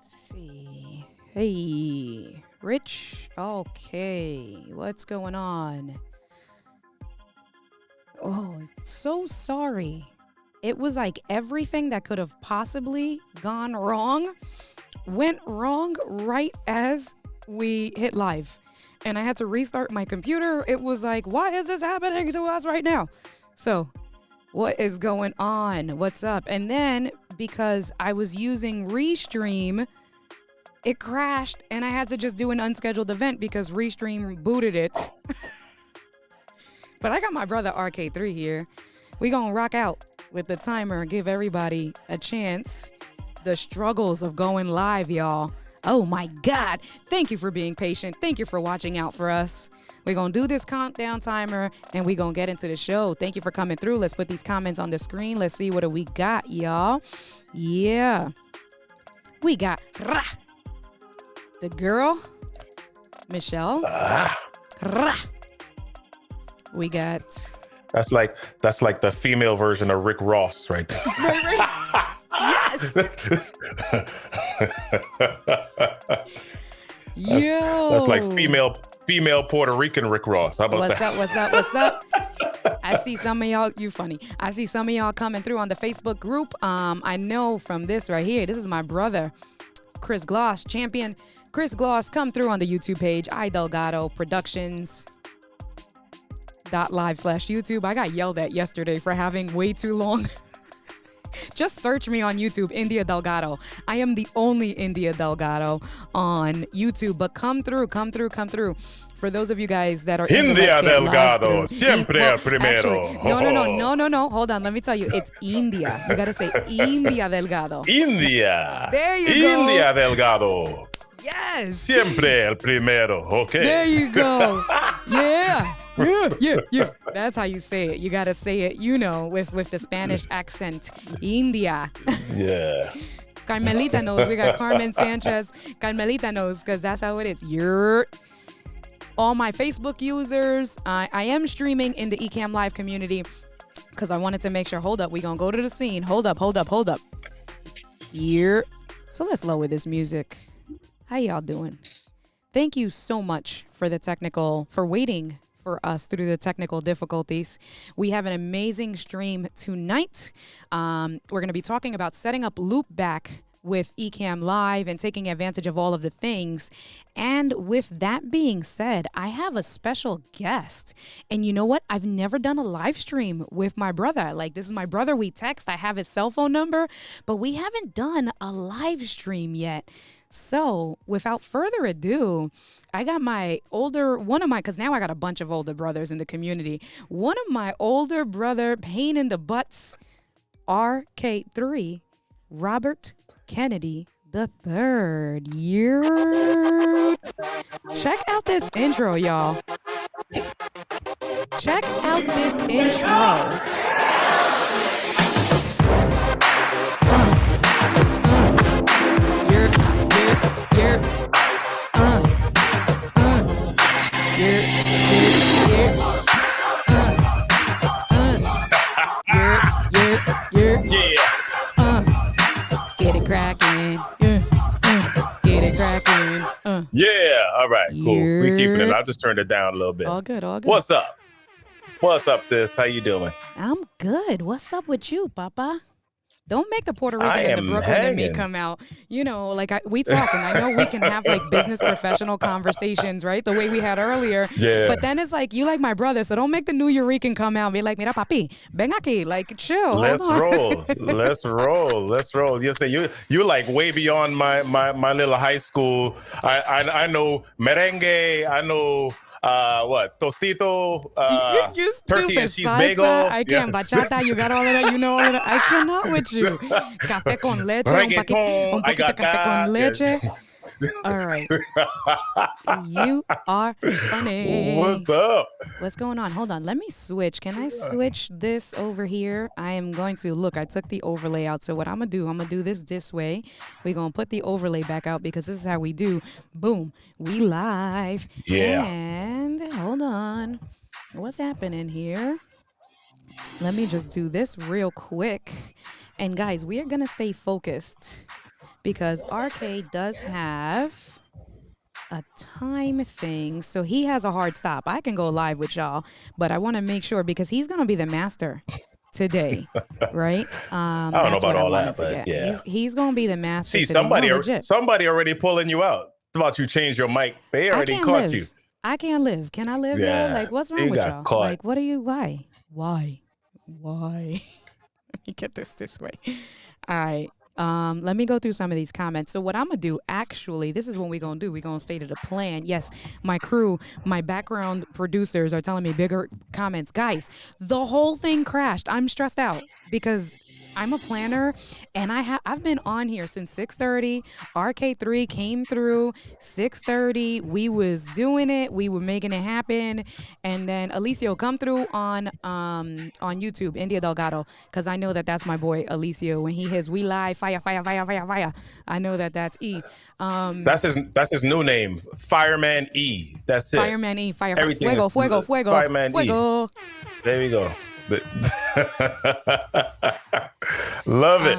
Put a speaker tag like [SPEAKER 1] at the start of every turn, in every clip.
[SPEAKER 1] See. Hey, Rich. Okay, what's going on? Oh, so sorry. It was like everything that could have possibly gone wrong went wrong right as we hit live. And I had to restart my computer. It was like, why is this happening to us right now? So, what is going on? What's up? And then because I was using Restream, it crashed and I had to just do an unscheduled event because Restream booted it. But I got my brother RK3 here. We gonna rock out with the timer and give everybody a chance. The struggles of going live, y'all. Oh my God. Thank you for being patient. Thank you for watching out for us. We're gonna do this countdown timer and we're gonna get into the show. Thank you for coming through. Let's put these comments on the screen. Let's see what we got, y'all. Yeah. We got the girl, Michelle. We got...
[SPEAKER 2] That's like the female version of Rick Ross right there.
[SPEAKER 1] Yes. Yo.
[SPEAKER 2] That's like female Puerto Rican Rick Ross. How about that?
[SPEAKER 1] What's up? I see some of y'all, you funny. I see some of y'all coming through on the Facebook group. I know from this right here, this is my brother, Chris Gloss, champion. Chris Gloss, come through on the YouTube page, iDelgado Productions. .live/YouTube. I got yelled at yesterday for having way too long. Just search me on YouTube, India Delgado. I am the only India Delgado on YouTube, but come through. For those of you guys that are
[SPEAKER 2] India Delgado, siempre el primero.
[SPEAKER 1] Actually, no. Hold on, let me tell you. It's India. You gotta say India Delgado.
[SPEAKER 2] India.
[SPEAKER 1] There you go.
[SPEAKER 2] India Delgado.
[SPEAKER 1] Yes.
[SPEAKER 2] Siempre el primero. Okay.
[SPEAKER 1] There you go. Yeah. Yeah. That's how you say it. You gotta say it, with the Spanish accent. India.
[SPEAKER 2] Yeah.
[SPEAKER 1] Carmelita knows. We got Carmen Sanchez. Carmelita knows because that's how it is. You're all my Facebook users. I am streaming in the EcammLive community because I wanted to make sure. Hold up. We gonna go to the scene. Hold up. Here. So let's lower this music. How y'all doing? Thank you so much for waiting for us through the technical difficulties. We have an amazing stream tonight. We're going to be talking about setting up Loopback with EcammLive and taking advantage of all of the things. And with that being said, I have a special guest. And you know what? I've never done a live stream with my brother. Like, this is my brother. We text. I have his cell phone number, but we haven't done a live stream yet. So without further ado, I got because now I got a bunch of older brothers in the community. One of my older brother, pain in the butts, RK3, Robert Kennedy III. Check out this intro, y'all. Check out this intro. Get it cracking. Get it cracking.
[SPEAKER 2] Yeah. All right. Cool. We keeping it. I'll just turn it down a little bit.
[SPEAKER 1] All good.
[SPEAKER 2] What's up? What's up, sis? How you doing?
[SPEAKER 1] I'm good. What's up with you, Papa? Don't make the Puerto Rican and the Brooklyn and me come out. We talk, and I know we can have like business professional conversations, right? The way we had earlier.
[SPEAKER 2] Yeah.
[SPEAKER 1] But then it's like, you like my brother, so don't make the New Eurekan come out and be like, mira, papi, ven aquí, like, chill.
[SPEAKER 2] Let's roll. You say you like way beyond my little high school. I know merengue. I know. Tostito,
[SPEAKER 1] you
[SPEAKER 2] turkey and cheese
[SPEAKER 1] salsa,
[SPEAKER 2] bagel.
[SPEAKER 1] I can bachata, you got all of that, you know all of that. I cannot with you. Café con leche, un poquito café con leche. All right. You are funny.
[SPEAKER 2] What's up?
[SPEAKER 1] What's going on? Hold on. Let me switch. Can I switch this over here? I am going to look. I took the overlay out. So what I'm gonna do this way. We're gonna put the overlay back out because this is how we do. Boom. We live.
[SPEAKER 2] Yeah.
[SPEAKER 1] And hold on. What's happening here? Let me just do this real quick. And guys, we are gonna stay focused because RK does have a time thing. So he has a hard stop. I can go live with y'all, but I want to make sure because he's going to be the master today, right?
[SPEAKER 2] I don't know about all that, but yeah.
[SPEAKER 1] He's going to be the master
[SPEAKER 2] See,
[SPEAKER 1] today.
[SPEAKER 2] somebody already pulling you out. About you change your mic. They already caught you.
[SPEAKER 1] I can't live. Can I live,
[SPEAKER 2] Yeah.
[SPEAKER 1] y'all? Like, what's wrong with y'all?
[SPEAKER 2] Caught.
[SPEAKER 1] Like, what are you, why? Let me get this way. All right. Let me go through some of these comments. So what I'm gonna do, actually, this is what we're gonna do. We're gonna state it a plan. Yes, my crew, my background producers are telling me bigger comments. Guys, the whole thing crashed. I'm stressed out because I'm a planner and I've been on here since 6:30. RK3 came through 6:30. We was doing it. We were making it happen. And then Alicio come through on YouTube, India Delgado, because I know that's my boy Alicio. When he hits "We Live," fire, I know that's E.
[SPEAKER 2] That's his new name, Fireman E. That's it.
[SPEAKER 1] Fireman E.
[SPEAKER 2] Everything
[SPEAKER 1] fuego,
[SPEAKER 2] is
[SPEAKER 1] fuego, fuego,
[SPEAKER 2] Fireman
[SPEAKER 1] fuego.
[SPEAKER 2] E. There we go. Love it.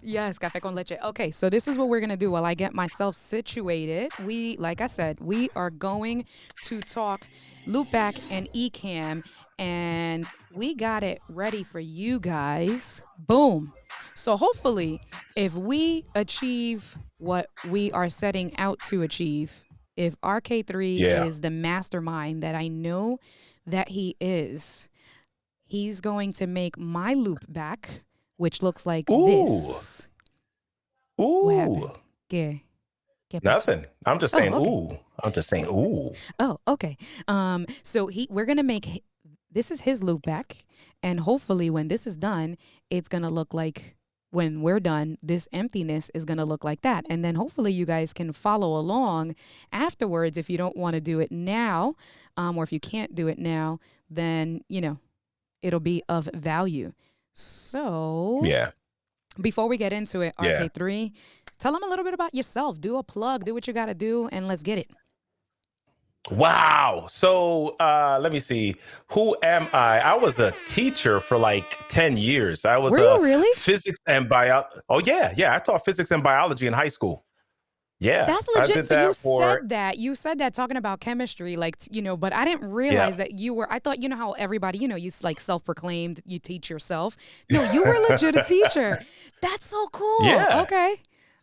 [SPEAKER 1] Yes, café con leche. Okay, so this is what we're gonna do while I get myself situated. Like I said, we are going to talk Loopback and Ecamm, and we got it ready for you guys. Boom. So hopefully, if we achieve what we are setting out to achieve, if RK3 is the mastermind that I know that he is, he's going to make my loop back, which looks like this.
[SPEAKER 2] Ooh.
[SPEAKER 1] What happened? ¿Qué
[SPEAKER 2] Nothing. I'm just saying,
[SPEAKER 1] okay.
[SPEAKER 2] ooh. I'm just saying, ooh.
[SPEAKER 1] Oh, okay. So we're going to make, this is his loop back. And hopefully when this is done, it's going to look like, when we're done, this emptiness is going to look like that. And then hopefully you guys can follow along afterwards if you don't want to do it now, or if you can't do it now, then, it'll be of value. So before we get into it, RK3, tell them a little bit about yourself. Do a plug, do what you got to do, and let's get it.
[SPEAKER 2] Wow. So let me see. Who am I? I was a teacher for like 10 years. I was
[SPEAKER 1] Were you really?
[SPEAKER 2] Physics and biology. Oh, yeah. I taught physics and biology in high school. Yeah,
[SPEAKER 1] that's legit. So you said that talking about chemistry, like, but I didn't realize that you were, I thought, how everybody, you like self-proclaimed, you teach yourself. No, you were legit a teacher. That's so cool.
[SPEAKER 2] Yeah.
[SPEAKER 1] Okay.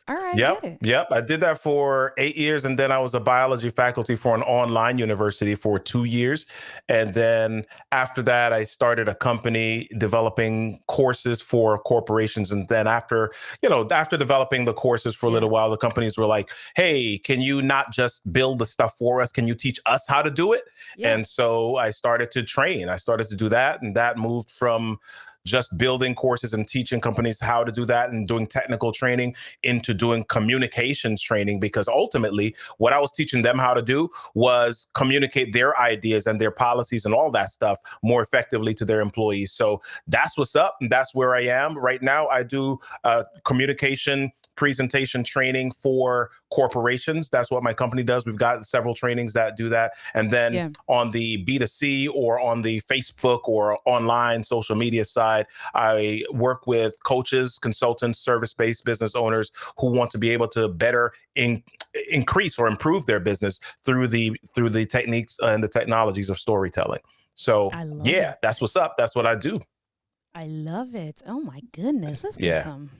[SPEAKER 1] All right.
[SPEAKER 2] Yep. I did that for 8 years. And then I was a biology faculty for an online university for 2 years. And then after that, I started a company developing courses for corporations. And then after developing the courses for a little while, the companies were like, hey, can you not just build the stuff for us? Can you teach us how to do it? Yeah. And so I started to train. I started to do that. And that moved from just building courses and teaching companies how to do that and doing technical training into doing communications training, because ultimately what I was teaching them how to do was communicate their ideas and their policies and all that stuff more effectively to their employees. So that's what's up. And that's where I am right now. I do communication presentation training for corporations. That's what my company does. We've got several trainings that do that. And then on the B2C or on the Facebook or online social media side, I work with coaches, consultants, service-based business owners who want to be able to better increase or improve their business through the techniques and the technologies of storytelling. So that's what's up. That's what I do.
[SPEAKER 1] I love it. Oh my goodness. Let's get some.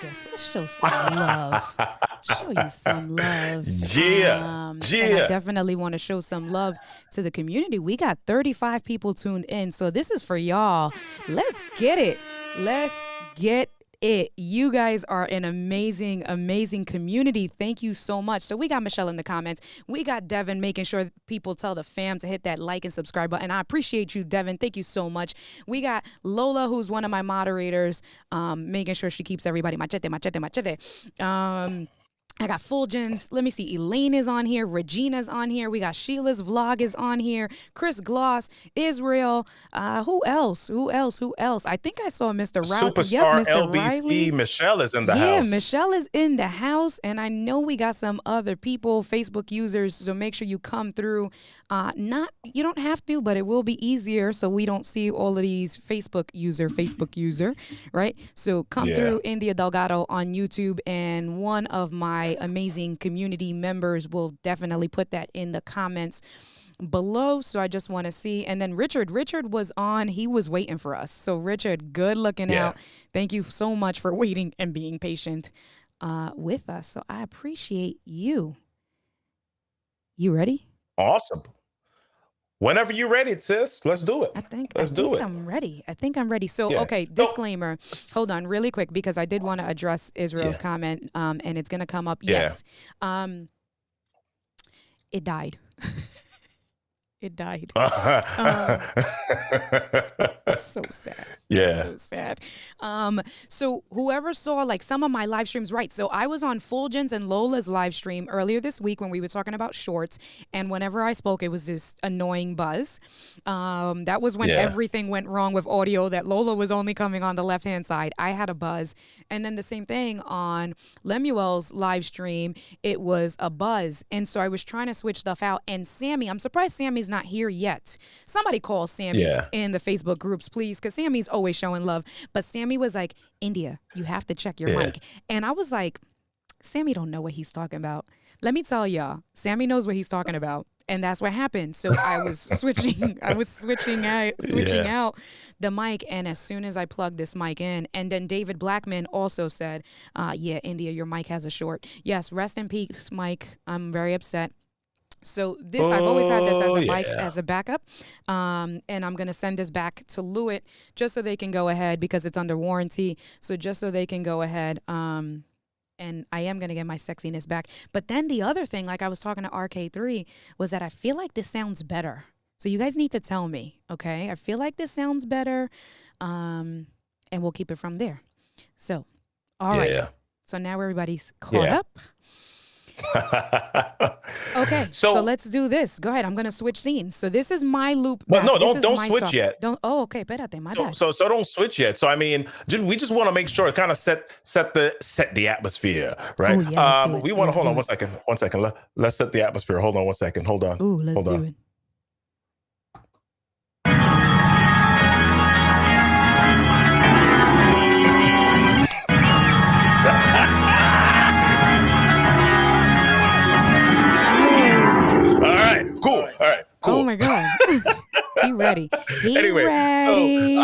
[SPEAKER 1] Let's show some love. Show you some love. And I definitely want to show some love to the community. We got 35 people tuned in, so this is for y'all. Let's get it. Let's get it. You guys are an amazing, amazing community. Thank you so much. So we got Michelle in the comments. We got Devin making sure people tell the fam to hit that like and subscribe button. I appreciate you, Devin. Thank you so much. We got Lola, who's one of my moderators, making sure she keeps everybody machete. I got Fulgens. Let me see. Elaine is on here. Regina's on here. We got Sheila's vlog is on here. Chris Gloss, Israel. Who else? Who else? Who else? I think I saw Mr. Riley. Yep,
[SPEAKER 2] Superstar
[SPEAKER 1] Mr. Riley.
[SPEAKER 2] LBC Michelle is in the
[SPEAKER 1] Yeah,
[SPEAKER 2] house.
[SPEAKER 1] Michelle is in the house, and I know we got some other people, Facebook users. So make sure you come through. You don't have to, but it will be easier, so we don't see all of these Facebook user, right? So come through India Delgado on YouTube, and one of my amazing community members will definitely put that in the comments below. So I just want to see. And then Richard was on. He was waiting for us. So Richard, good looking out. Thank you so much for waiting and being patient with us. So I appreciate you. You ready?
[SPEAKER 2] Awesome. Whenever you're ready, sis, let's do it.
[SPEAKER 1] I think I'm ready. So, okay, disclaimer. Hold on really quick, because I did want to address Israel's comment, and it's going to come up. Yes. It died. It died. So sad.
[SPEAKER 2] Yeah.
[SPEAKER 1] So sad. So whoever saw like some of my live streams, right? So I was on Fulgens and Lola's live stream earlier this week when we were talking about shorts, and whenever I spoke, it was this annoying buzz. That was when everything went wrong with audio, that Lola was only coming on the left-hand side. I had a buzz. And then the same thing on Lemuel's live stream, it was a buzz. And so I was trying to switch stuff out. And Sammy, I'm surprised Sammy's not here yet. Somebody call Sammy in the Facebook groups, please, because Sammy's always showing love. But Sammy was like, India, you have to check your mic. And I was like, Sammy don't know what he's talking about. Let me tell y'all, Sammy knows what he's talking about. And that's what happened. So I was switching out the mic. And as soon as I plugged this mic in, and then David Blackman also said, yeah, India, your mic has a short. Yes, rest in peace, Mike. I'm very upset. So this, I've always had this as a mic, as a backup. And I'm going to send this back to Lewitt just so they can go ahead, because it's under warranty. So just so they can go ahead. And I am going to get my sexiness back. But then the other thing, like I was talking to RK3, was that I feel like this sounds better. So you guys need to tell me, okay? I feel like this sounds better. And we'll keep it from there. So, all right. So now everybody's caught up. Okay, so let's do this. Go ahead. I'm gonna switch scenes. So this is my loop.
[SPEAKER 2] But no, don't switch yet.
[SPEAKER 1] Don't. Oh, okay. Espérate, my bad.
[SPEAKER 2] So don't switch yet. So I mean, we just want to make sure it kind of set the atmosphere, right?
[SPEAKER 1] Oh, yeah, let's do it.
[SPEAKER 2] We want to hold on 1 second. 1 second. Let's set the atmosphere. Hold on 1 second. Hold on.
[SPEAKER 1] Ooh, let's do it.
[SPEAKER 2] Cool. All right. Cool.
[SPEAKER 1] Oh my God. He ready.
[SPEAKER 2] Anyway,
[SPEAKER 1] ready.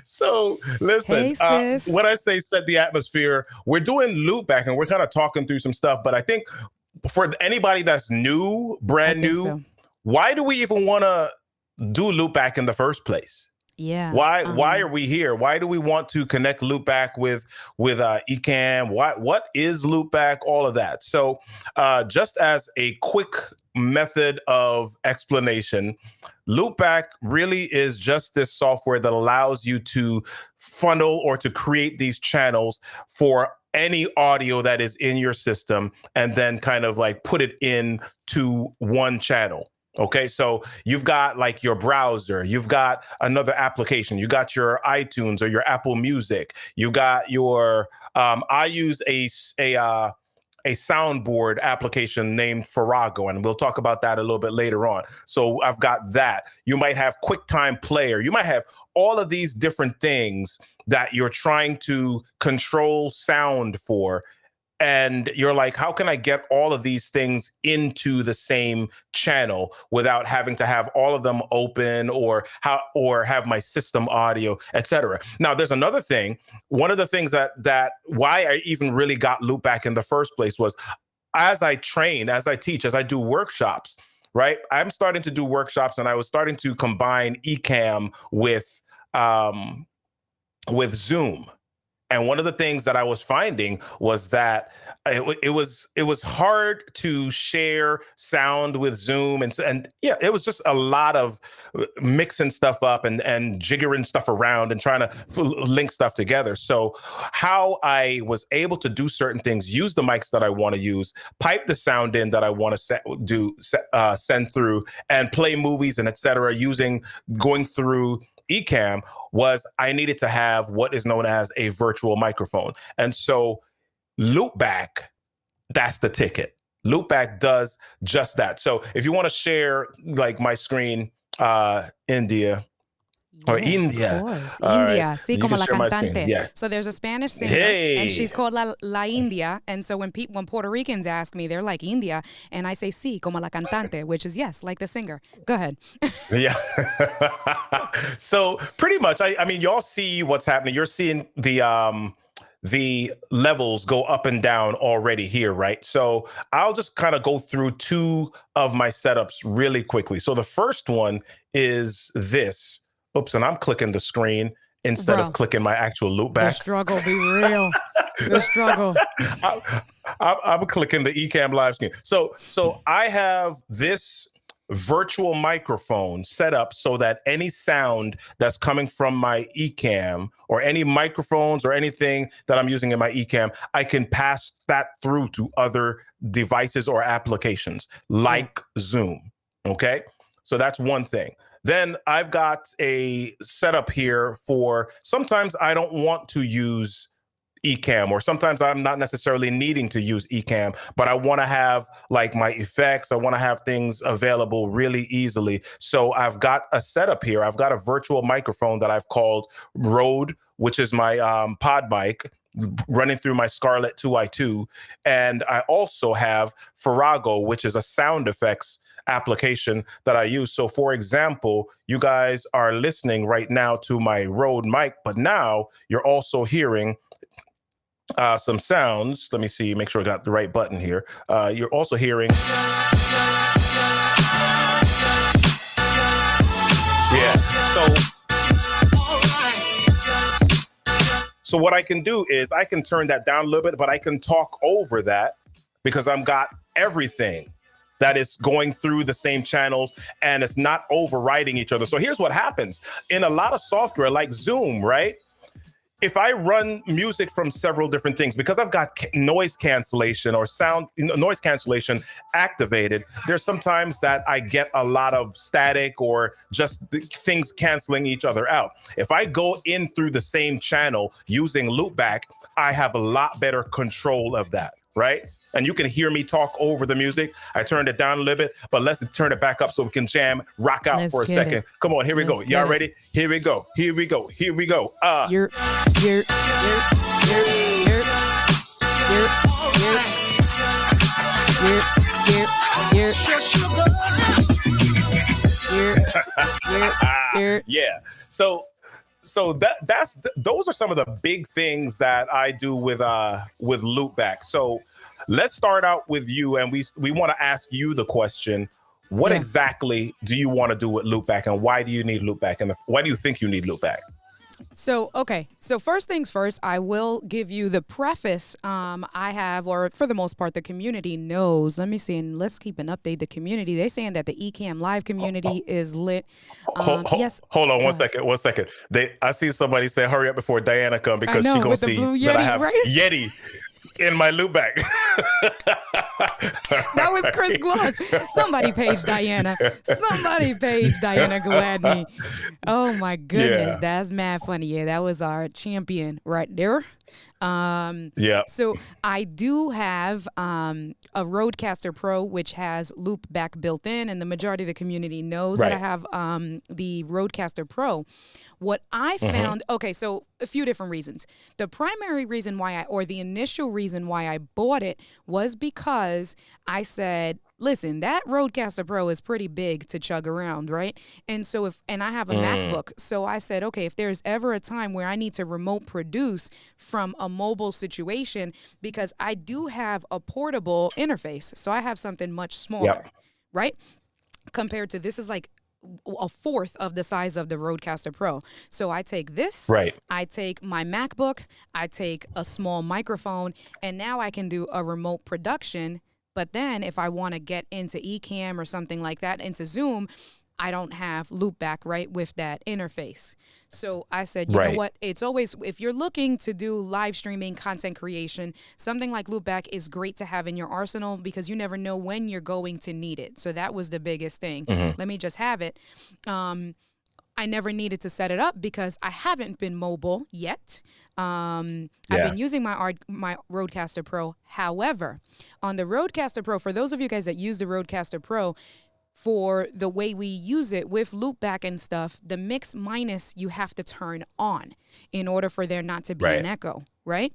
[SPEAKER 2] So listen,
[SPEAKER 1] hey,
[SPEAKER 2] when I say set the atmosphere, we're doing Loopback and we're kind of talking through some stuff. But I think for anybody that's new, brand new, why do we even want to do Loopback in the first place?
[SPEAKER 1] Yeah.
[SPEAKER 2] Why are we here? Why do we want to connect Loopback with Ecamm? What is Loopback? All of that. So just as a quick method of explanation, Loopback really is just this software that allows you to funnel or to create these channels for any audio that is in your system, and then kind of like put it into one channel. Okay, so you've got like your browser, you've got another application, you got your iTunes or your Apple Music, you got your I use a soundboard application named Farrago, and we'll talk about that a little bit later on. So I've got that. You might have QuickTime Player. You might have all of these different things that you're trying to control sound for. And you're like, how can I get all of these things into the same channel without having to have all of them open or have my system audio, etc. Now, there's another thing. One of the things that why I even really got Loopback in the first place was as I train, as I teach, as I do workshops, right? I'm starting to do workshops, and I was starting to combine Ecamm with Zoom. And one of the things that I was finding was that it was hard to share sound with Zoom, and yeah, it was just a lot of mixing stuff up and jiggering stuff around and trying to link stuff together. So how I was able to do certain things, use the mics that I want to use, pipe the sound in that I want to send through, and play movies and etc. Going through Ecamm, was I needed to have what is known as a virtual microphone. And so Loopback, that's the ticket. Loopback does just that. So if you want to share like my screen, India, or
[SPEAKER 1] Yeah,
[SPEAKER 2] India.
[SPEAKER 1] of course.
[SPEAKER 2] All right.
[SPEAKER 1] India, sí,
[SPEAKER 2] You
[SPEAKER 1] como
[SPEAKER 2] can
[SPEAKER 1] la
[SPEAKER 2] share my screen.
[SPEAKER 1] cantante.
[SPEAKER 2] Yeah.
[SPEAKER 1] So there's a Spanish singer, and she's
[SPEAKER 2] Hey.
[SPEAKER 1] called La India. And so when Puerto Ricans ask me, they're like India, and I say sí, como la cantante, which is yes, like the singer. Go ahead.
[SPEAKER 2] Yeah. So pretty much, I mean, y'all see what's happening. You're seeing the levels go up and down already here, right? So I'll just kind of go through two of my setups really quickly. So the first one is this. Oops, and I'm clicking the screen instead of
[SPEAKER 1] Bro,
[SPEAKER 2] clicking my actual
[SPEAKER 1] the
[SPEAKER 2] loopback.
[SPEAKER 1] struggle be real. The struggle.
[SPEAKER 2] I'm clicking the EcammLive screen. So I have this virtual microphone set up so that any sound that's coming from my Ecamm, or any microphones or anything that I'm using in my Ecamm, I can pass that through to other devices or applications like Zoom. Okay. So that's one thing. Then I've got a setup here for sometimes I don't want to use Ecamm, or sometimes I'm not necessarily needing to use Ecamm, but I want to have like my effects. I want to have things available really easily. So I've got a setup here. I've got a virtual microphone that I've called Rode, which is my pod mic running through my Scarlett 2i2. And I also have Farrago, which is a sound effects application that I use. So for example, you guys are listening right now to my Rode mic, but now you're also hearing some sounds. Let me see, make sure I got the right button here. You're also hearing. Yeah. So what I can do is I can turn that down a little bit, but I can talk over that because I've got everything that is going through the same channels and it's not overriding each other. So here's what happens in a lot of software like Zoom, right? If I run music from several different things, because I've got noise cancellation or noise cancellation activated, there's sometimes that I get a lot of static or just things canceling each other out. If I go in through the same channel using Loopback, I have a lot better control of that, right? And you can hear me talk over the music. I turned it down a little bit, but let's turn it back up so we can rock out for a second. Come on, here we go. Y'all ready? Here we go. Here we go. Here we go.
[SPEAKER 1] You're
[SPEAKER 2] Yeah. So those are some of the big things that I do with Loopback. So let's start out with you, and we want to ask you the question: what exactly do you want to do with Loopback, and why do you need Loopback, and why do you think you need Loopback?
[SPEAKER 1] So, okay. So first things first, I will give you the preface. I have, or for the most part, the community knows. Let me see, and let's keep an update. The community, they're saying that the EcammLive community is lit. Yes.
[SPEAKER 2] Hold on one second. I see somebody say, hurry up before Diana come, because she's going to see
[SPEAKER 1] Yeti,
[SPEAKER 2] that I have
[SPEAKER 1] right?
[SPEAKER 2] Yeti in my Loopback.
[SPEAKER 1] That was Chris Gloss. Somebody page Diana. Somebody page Diana Gladney. Oh my goodness, that's mad funny. Yeah, that was our champion right there. So I do have a Rodecaster Pro, which has Loopback built in, and the majority of the community knows that I have the Rodecaster Pro. What I found, okay, so a few different reasons. The primary reason why the initial reason why I bought it was because I said, listen, that Rodecaster Pro is pretty big to chug around, right? And so and I have a MacBook, so I said, okay, if there's ever a time where I need to remote produce from a mobile situation, because I do have a portable interface, so I have something much smaller, right? Compared to this is like a fourth of the size of the Rodecaster Pro. So I take this,
[SPEAKER 2] Right.
[SPEAKER 1] I take my MacBook, I take a small microphone, and now I can do a remote production. But then if I want to get into Ecamm or something like that, into Zoom, I don't have Loopback, right, with that interface. So I said, you know
[SPEAKER 2] Right.
[SPEAKER 1] what? It's always, if you're looking to do live streaming content creation, something like Loopback is great to have in your arsenal because you never know when you're going to need it. So that was the biggest thing.
[SPEAKER 2] Mm-hmm.
[SPEAKER 1] Let me just have it. I never needed to set it up because I haven't been mobile yet. I've been using my Rodecaster Pro. However, on the Rodecaster Pro, for those of you guys that use the Rodecaster Pro, for the way we use it with loopback and stuff, the mix minus you have to turn on in order for there not to be an echo, right?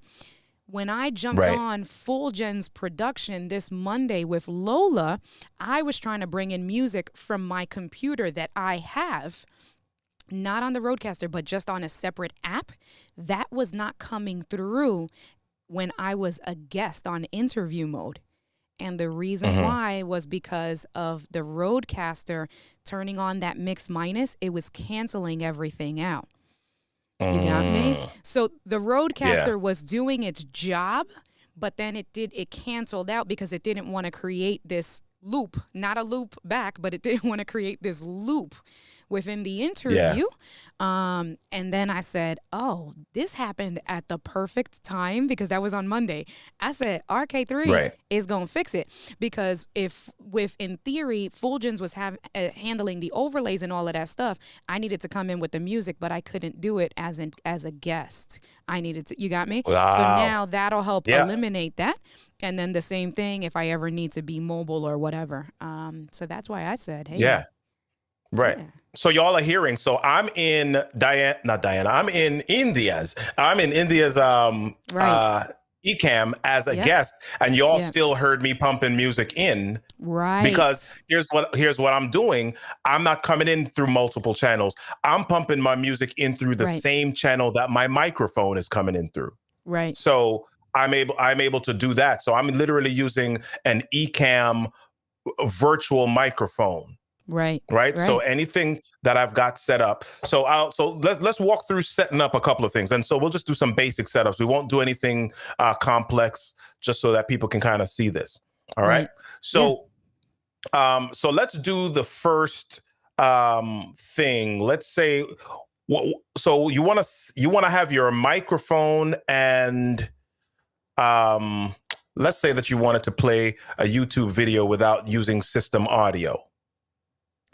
[SPEAKER 1] When I jumped on Full Gen's production this Monday with Lola, I was trying to bring in music from my computer that I have, not on the Rodecaster, but just on a separate app. That was not coming through when I was a guest on interview mode. And the reason why was because of the Rodecaster turning on that mix minus, it was canceling everything out. You got me? So the Rodecaster was doing its job, but then it canceled out because it didn't want to create this loop, not a loop back, but it didn't want to create this loop within the interview. And then I said, oh, this happened at the perfect time because that was on Monday. I said, RK3 is going to fix it because in theory, Fulgens was handling the overlays and all of that stuff, I needed to come in with the music, but I couldn't do it as a guest. I needed to, you got me?
[SPEAKER 2] Wow.
[SPEAKER 1] So now that'll help eliminate that. And then the same thing if I ever need to be mobile or whatever. So that's why I said, hey.
[SPEAKER 2] Right. So y'all are hearing. So I'm in I'm in India's Ecamm as a guest, and y'all still heard me pumping music in.
[SPEAKER 1] Right.
[SPEAKER 2] Because here's what I'm doing. I'm not coming in through multiple channels. I'm pumping my music in through the same channel that my microphone is coming in through.
[SPEAKER 1] Right.
[SPEAKER 2] So I'm able to do that. So I'm literally using an Ecamm virtual microphone. Right. So anything that I've got set up. So let's walk through setting up a couple of things. And so we'll just do some basic setups. We won't do anything complex, just so that people can kind of see this. All right. So so let's do the first thing. Let's say so you want to have your microphone and let's say that you wanted to play a YouTube video without using system audio.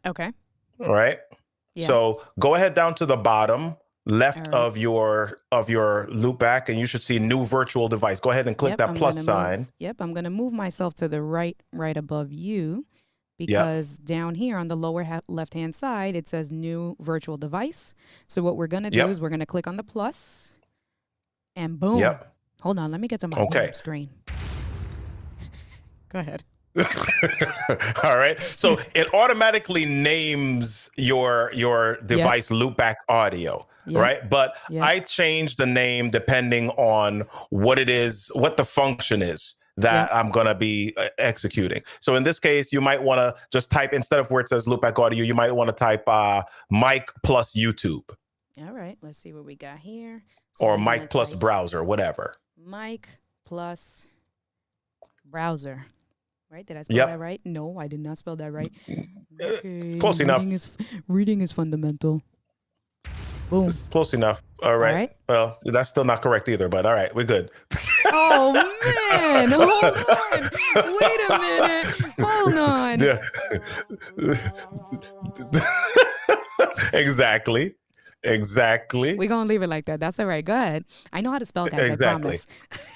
[SPEAKER 1] Okay.
[SPEAKER 2] All right. Yeah. So go ahead down to the bottom left of your loopback, and you should see new virtual device. Go ahead and click that plus sign.
[SPEAKER 1] I'm going to move myself to the right above you because down here on the lower left-hand side, it says new virtual device. So what we're going to do is we're going to click on the plus and boom. Hold on. Let me get to my home screen. Go ahead.
[SPEAKER 2] All right. So it automatically names your device Loopback Audio, right? But I changed the name depending on what it is, what the function is that I'm going to be executing. So in this case, you might want to just type, instead of where it says Loopback Audio, you might want to type mic plus YouTube.
[SPEAKER 1] All right. Let's see what we got here. So
[SPEAKER 2] or mic plus browser, whatever.
[SPEAKER 1] Mic plus browser. Right? Did I spell that right? No, I did not spell that right. Okay.
[SPEAKER 2] Close enough.
[SPEAKER 1] Reading is fundamental. Boom.
[SPEAKER 2] Close enough. All right. Well, that's still not correct either, but all right, we're good.
[SPEAKER 1] Oh, man. Hold on. Wait a minute. Hold on.
[SPEAKER 2] Exactly.
[SPEAKER 1] We're going to leave it like that. That's all right. Go ahead. I know how to spell, guys.
[SPEAKER 2] Exactly.
[SPEAKER 1] I promise.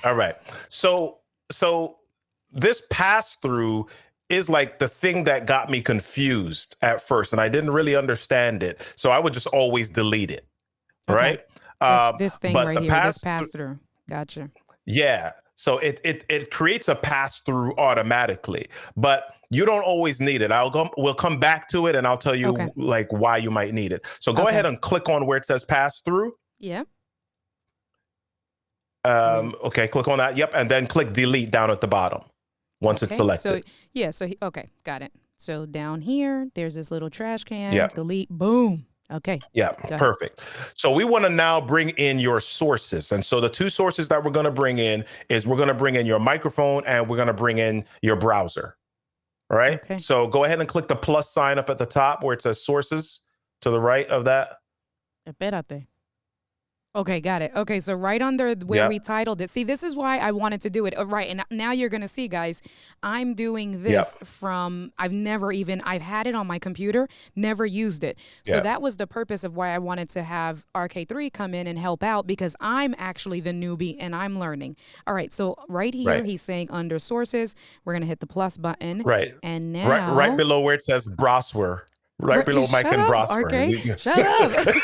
[SPEAKER 2] All right. So this pass-through is like the thing that got me confused at first, and I didn't really understand it. So I would just always delete it, right?
[SPEAKER 1] This thing right here, this pass-through. Gotcha.
[SPEAKER 2] Yeah. So it creates a pass-through automatically, but you don't always need it. We'll come back to it, and I'll tell you like why you might need it. So go ahead and click on where it says pass-through.
[SPEAKER 1] Yeah.
[SPEAKER 2] Okay, click on that. Yep, and then click delete down at the bottom. Once it's selected.
[SPEAKER 1] So got it. So down here, there's this little trash can.
[SPEAKER 2] Yeah.
[SPEAKER 1] Delete. Boom. Okay.
[SPEAKER 2] Yeah,
[SPEAKER 1] Go ahead.
[SPEAKER 2] perfect. So we want to now bring in your sources. And so the two sources that we're going to bring in is we're going to bring in your microphone and we're going to bring in your browser. All right.
[SPEAKER 1] Okay.
[SPEAKER 2] So go ahead and click the plus sign up at the top where it says sources to the right of that.
[SPEAKER 1] Espérate. Okay, got it. Okay, so right under where we titled it. See, this is why I wanted to do it. Right, and now you're going to see, guys, I'm doing this from, I've had it on my computer, never used it. So that was the purpose of why I wanted to have RK3 come in and help out, because I'm actually the newbie and I'm learning. All right, so right here, he's saying under sources, we're going to hit the plus button.
[SPEAKER 2] Right.
[SPEAKER 1] And now.
[SPEAKER 2] Right below where it says browser. Right below Mike and browser.
[SPEAKER 1] Okay, shut up.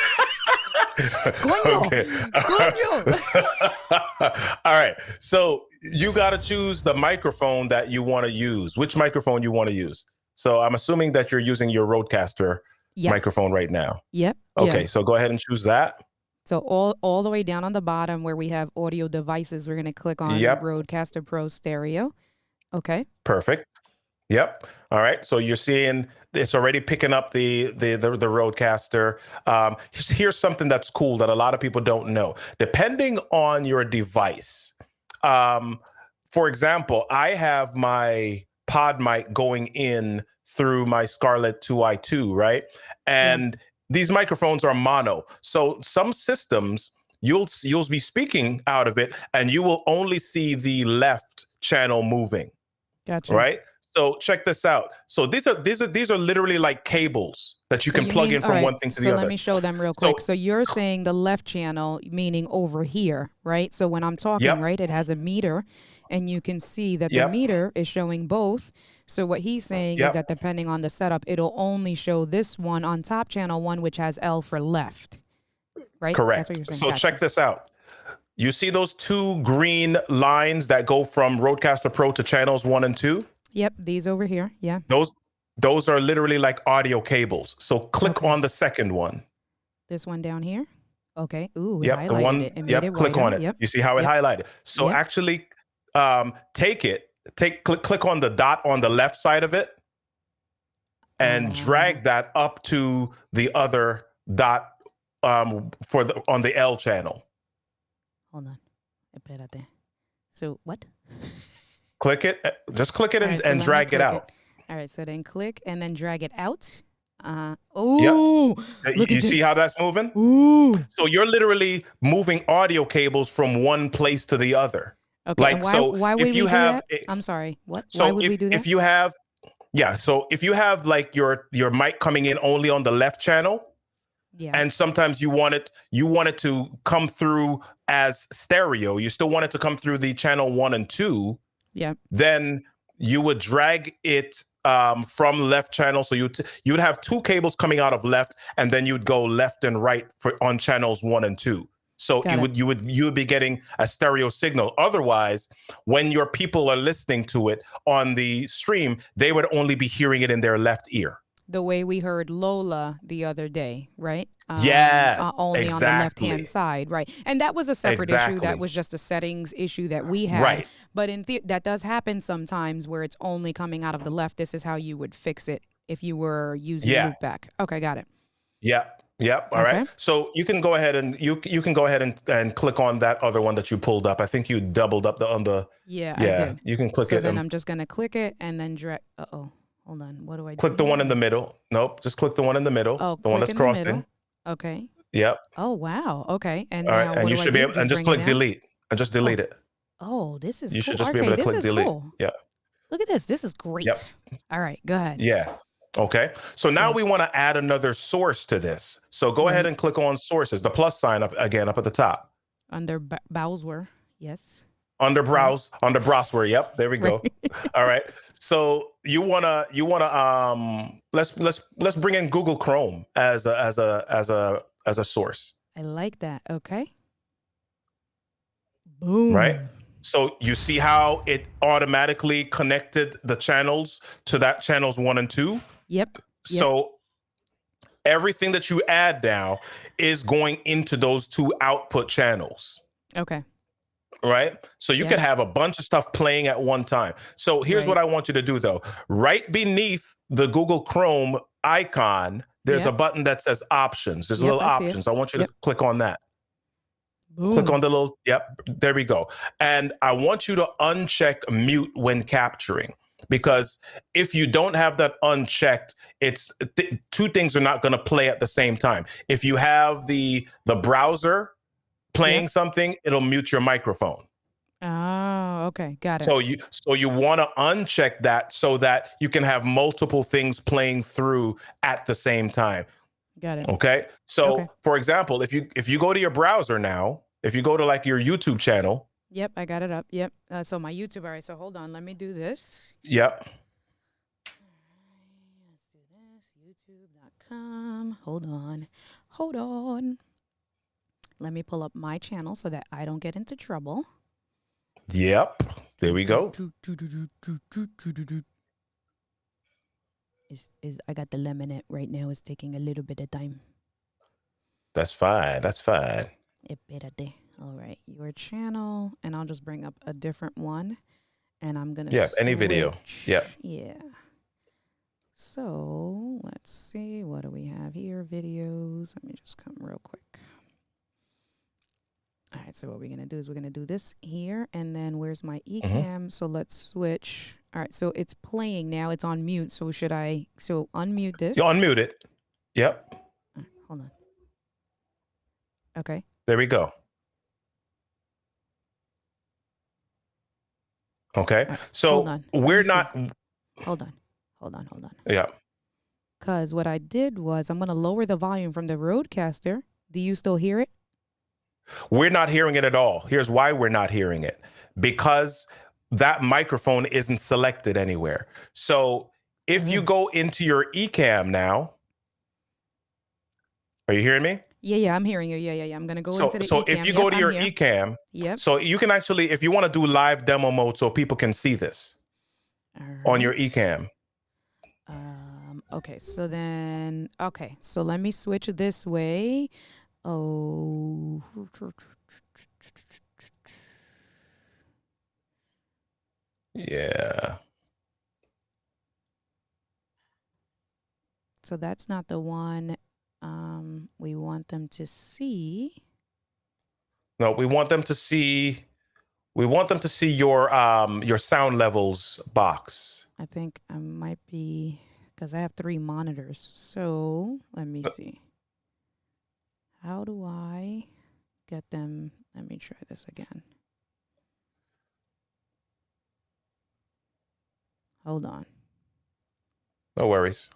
[SPEAKER 2] Okay. All right. So you got to choose the microphone that you want to use. Which microphone you want to use? So I'm assuming that you're using your Rodecaster microphone right now.
[SPEAKER 1] Yep.
[SPEAKER 2] Okay. So go ahead and choose that.
[SPEAKER 1] So all the way down on the bottom where we have audio devices, we're going to click on Rodecaster Pro Stereo. Okay.
[SPEAKER 2] Perfect. Yep. All right. So you're seeing it's already picking up the Rodecaster. Here's something that's cool that a lot of people don't know. Depending on your device, for example, I have my pod mic going in through my Scarlett 2i2, right? And these microphones are mono. So some systems you'll be speaking out of it, and you will only see the left channel moving.
[SPEAKER 1] Gotcha.
[SPEAKER 2] Right. So check this out. So these are literally like cables that you can plug in from one thing to the other.
[SPEAKER 1] So let me show them real quick. So you're saying the left channel, meaning over here, right? So when I'm talking, right, it has a meter, and you can see that the meter is showing both. So what he's saying is that depending on the setup, it'll only show this one on top channel 1, which has L for left, right?
[SPEAKER 2] Correct.
[SPEAKER 1] That's what you're saying.
[SPEAKER 2] So
[SPEAKER 1] gotcha.
[SPEAKER 2] Check this out. You see those two green lines that go from Rodecaster Pro to channels 1 and 2?
[SPEAKER 1] Yep, these over here. Yeah.
[SPEAKER 2] Those are literally like audio cables. So click on the second one.
[SPEAKER 1] This one down here. Okay. Ooh,
[SPEAKER 2] yep, the one. Click on it. Yep. You see how it highlighted. So actually, click on the dot on the left side of it, and drag that up to the other dot on the L channel.
[SPEAKER 1] Hold on. Espérate. So what?
[SPEAKER 2] Click it. Just click it and drag it out.
[SPEAKER 1] All right. So then click and then drag it out.
[SPEAKER 2] Look at this. You see how that's moving?
[SPEAKER 1] Ooh.
[SPEAKER 2] So you're literally moving audio cables from one place to the other.
[SPEAKER 1] Okay.
[SPEAKER 2] Like,
[SPEAKER 1] why would we do that? I'm sorry. What?
[SPEAKER 2] So
[SPEAKER 1] why would we do that?
[SPEAKER 2] If you have, so if you have like your mic coming in only on the left channel, and sometimes you want it to come through as stereo, you still want it to come through the channel 1 and 2.
[SPEAKER 1] Yeah.
[SPEAKER 2] Then you would drag it from left channel. So you would have two cables coming out of left, and then you'd go left and right on channels 1 and 2. So you would be getting a stereo signal. Otherwise, when your people are listening to it on the stream, they would only be hearing it in their left ear.
[SPEAKER 1] The way we heard Lola the other day, right?
[SPEAKER 2] Only
[SPEAKER 1] on the left-hand side, right? And that was a separate issue. That was just a settings issue that we had.
[SPEAKER 2] Right.
[SPEAKER 1] But that does happen sometimes where it's only coming out of the left. This is how you would fix it if you were using Loopback. Okay, got it.
[SPEAKER 2] Yep. All right. So you can go ahead and you can go ahead and click on that other one that you pulled up. I think you doubled up on the.
[SPEAKER 1] Yeah, I did.
[SPEAKER 2] You can click it.
[SPEAKER 1] So then I'm just gonna click it and then drag. Hold on. What do I do?
[SPEAKER 2] Click the one in the middle. Nope. Just click the one in the middle.
[SPEAKER 1] Oh,
[SPEAKER 2] the one that's crossing.
[SPEAKER 1] Okay.
[SPEAKER 2] Yep.
[SPEAKER 1] Oh wow. Okay. And
[SPEAKER 2] all
[SPEAKER 1] now
[SPEAKER 2] right. And you should be able and just click delete and just delete it.
[SPEAKER 1] Oh, this is.
[SPEAKER 2] You should just be able to click delete.
[SPEAKER 1] Cool.
[SPEAKER 2] Yeah.
[SPEAKER 1] Look at this. This is great.
[SPEAKER 2] Yep.
[SPEAKER 1] All right. Go ahead.
[SPEAKER 2] Yeah. Okay. So now we want to add another source to this. So go ahead and click on sources. The plus sign up at the top. Under
[SPEAKER 1] browser. Yes.
[SPEAKER 2] Under browser. Yep. There we go. All right. So you wanna let's bring in Google Chrome as a source.
[SPEAKER 1] I like that. Okay. Boom.
[SPEAKER 2] Right. So you see how it automatically connected the channels to that channels 1 and 2?
[SPEAKER 1] Yep.
[SPEAKER 2] So everything that you add now is going into those two output channels.
[SPEAKER 1] Okay.
[SPEAKER 2] right? So you
[SPEAKER 1] Yeah.
[SPEAKER 2] could have a bunch of stuff playing at one time. So here's what
[SPEAKER 1] Right.
[SPEAKER 2] I want you to do though. Right beneath the Google Chrome icon, there's a
[SPEAKER 1] Yep.
[SPEAKER 2] button that says options. There's a
[SPEAKER 1] Yep.
[SPEAKER 2] little
[SPEAKER 1] I see it.
[SPEAKER 2] options. I want you to
[SPEAKER 1] Yep.
[SPEAKER 2] click on that. Click
[SPEAKER 1] Boom.
[SPEAKER 2] on the little, yep, there we go. And I want you to uncheck mute when capturing, because if you don't have that unchecked, it's two things are not going to play at the same time. If you have the browser playing
[SPEAKER 1] Yep.
[SPEAKER 2] something, it'll mute your microphone.
[SPEAKER 1] Oh, okay. Got it.
[SPEAKER 2] So you want to uncheck that so that you can have multiple things playing through at the same time.
[SPEAKER 1] Got it.
[SPEAKER 2] Okay. So
[SPEAKER 1] Okay.
[SPEAKER 2] for example, if you go to your browser now, if you go to like your YouTube channel.
[SPEAKER 1] Yep. I got it up. Yep. So my YouTube. All right. So hold on. Let me do this.
[SPEAKER 2] Yep.
[SPEAKER 1] Let's do this. YouTube.com. Hold on. Hold on. Let me pull up my channel so that I don't get into trouble.
[SPEAKER 2] Yep. There we go.
[SPEAKER 1] Is I got the laminate right now. It's taking a little bit of time.
[SPEAKER 2] That's fine. That's fine.
[SPEAKER 1] All right, your channel, and I'll just bring up a different one, and I'm gonna
[SPEAKER 2] any video. Yep.
[SPEAKER 1] Yeah. So let's see, what do we have here? Videos. Let me just come real quick. All right, so what we're gonna do is we're gonna do this here, and then where's my Ecamm? So let's switch. All right, so it's playing now. It's on mute. So should I? So unmute this.
[SPEAKER 2] You unmute it. Yep.
[SPEAKER 1] Right, hold on. Okay.
[SPEAKER 2] There we go. Okay.
[SPEAKER 1] Right,
[SPEAKER 2] so we're not.
[SPEAKER 1] Hold on.
[SPEAKER 2] Yeah.
[SPEAKER 1] Because what I did was I'm gonna lower the volume from the Rodecaster. Do you still hear it?
[SPEAKER 2] We're not hearing it at all. Here's why we're not hearing it. Because that microphone isn't selected anywhere. So if you go into your Ecamm now, are you hearing me?
[SPEAKER 1] Yeah, I'm hearing you. Yeah. I'm gonna go into the Ecamm.
[SPEAKER 2] So if you go to your Ecamm, so you can actually, if you want to do live demo mode so people can see this on your Ecamm.
[SPEAKER 1] Okay, so then, so let me switch this way. Oh.
[SPEAKER 2] Yeah.
[SPEAKER 1] So that's not the one we want them to see.
[SPEAKER 2] No, we want them to see your sound levels box.
[SPEAKER 1] I think I might be, because I have 3 monitors. So let me see. How do I get them? Let me try this again. Hold on.
[SPEAKER 2] No worries.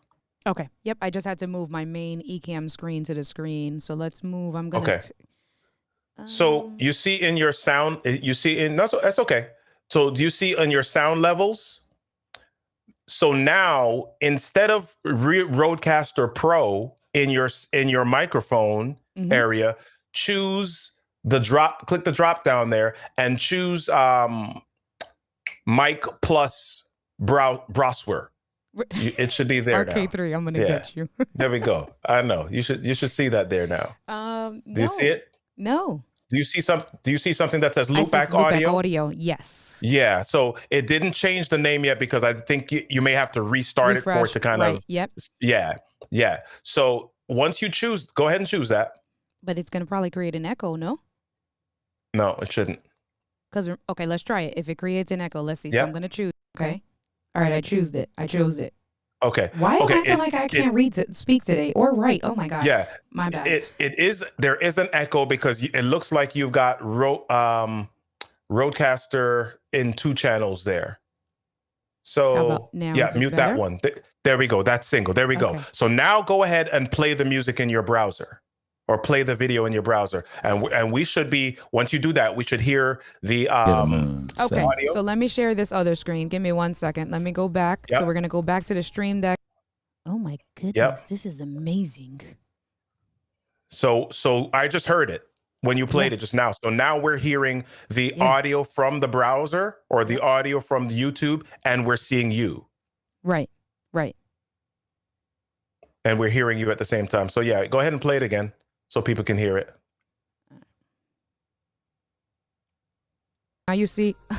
[SPEAKER 1] Okay. Yep. I just had to move my main Ecamm screen to the screen. So let's move. I'm going to.
[SPEAKER 2] So you see in your sound, that's okay. So do you see in your sound levels? So now instead of Rodecaster Pro in your microphone area, choose click the drop down there and choose mic plus browser. It should be there
[SPEAKER 1] RK3,
[SPEAKER 2] now.
[SPEAKER 1] I'm gonna get you.
[SPEAKER 2] There we go. I know you should see that there now. Do you see it?
[SPEAKER 1] No.
[SPEAKER 2] Do you see something that says
[SPEAKER 1] Loopback
[SPEAKER 2] audio?
[SPEAKER 1] Yes.
[SPEAKER 2] Yeah. So it didn't change the name yet because I think you may have to restart it for it to kind of.
[SPEAKER 1] Yep.
[SPEAKER 2] Yeah. So once you choose, go ahead and choose that.
[SPEAKER 1] But it's gonna probably create an echo, no?
[SPEAKER 2] No, it shouldn't.
[SPEAKER 1] Okay, let's try it. If it creates an echo, let's see. So I'm gonna choose. Okay. All right, I chose it.
[SPEAKER 2] Okay.
[SPEAKER 1] Why am I feel like I can't speak today or write? Oh my God.
[SPEAKER 2] Yeah.
[SPEAKER 1] My bad.
[SPEAKER 2] There is an echo because it looks like you've got Rodecaster in 2 channels there. So mute better? That one. There we go. That's single. There we go. So now go ahead and play the music in your browser or play the video in your browser. And we should be, once you do that, we should hear the
[SPEAKER 1] okay,
[SPEAKER 2] audio.
[SPEAKER 1] So let me share this other screen. Give me 1 second. Let me go back. So we're gonna go back to the stream deck. Oh my goodness, this is amazing.
[SPEAKER 2] So I just heard it when you played it just now. So now we're hearing the audio from the browser or the audio from the YouTube, and we're seeing you.
[SPEAKER 1] Right.
[SPEAKER 2] And we're hearing you at the same time. So yeah, go ahead and play it again so people can hear it.
[SPEAKER 1] Now you see. I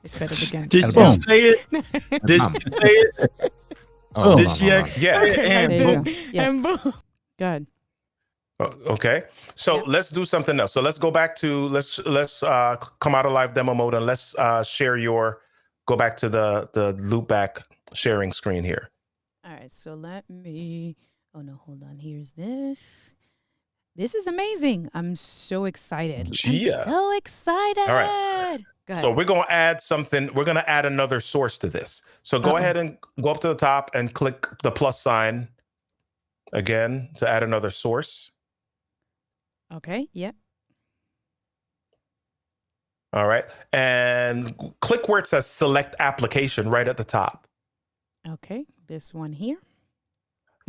[SPEAKER 1] said it again.
[SPEAKER 3] Did
[SPEAKER 4] And
[SPEAKER 3] you
[SPEAKER 4] boom.
[SPEAKER 3] say it? Did she say it?
[SPEAKER 4] Oh,
[SPEAKER 3] Did
[SPEAKER 4] no,
[SPEAKER 3] she
[SPEAKER 4] no, no.
[SPEAKER 3] actually?
[SPEAKER 2] Yeah.
[SPEAKER 3] And
[SPEAKER 1] There you
[SPEAKER 3] boom.
[SPEAKER 1] go. Yeah.
[SPEAKER 3] And boom.
[SPEAKER 1] Go ahead.
[SPEAKER 2] Okay. So
[SPEAKER 1] Yeah.
[SPEAKER 2] let's do something else. So let's go back to let's come out of live demo mode and let's share your go back to the loopback sharing screen here.
[SPEAKER 1] All right. So let me. Oh no, hold on. Here's this. This is amazing. I'm so excited.
[SPEAKER 2] Yeah.
[SPEAKER 1] I'm so excited.
[SPEAKER 2] All right.
[SPEAKER 1] Go ahead.
[SPEAKER 2] So we're going to add something. We're going to add another source to this. So go ahead and go up to the top and click the plus sign again to add another source.
[SPEAKER 1] Okay. Yep.
[SPEAKER 2] All right. And click where it says select application right at the top.
[SPEAKER 1] Okay. This one here.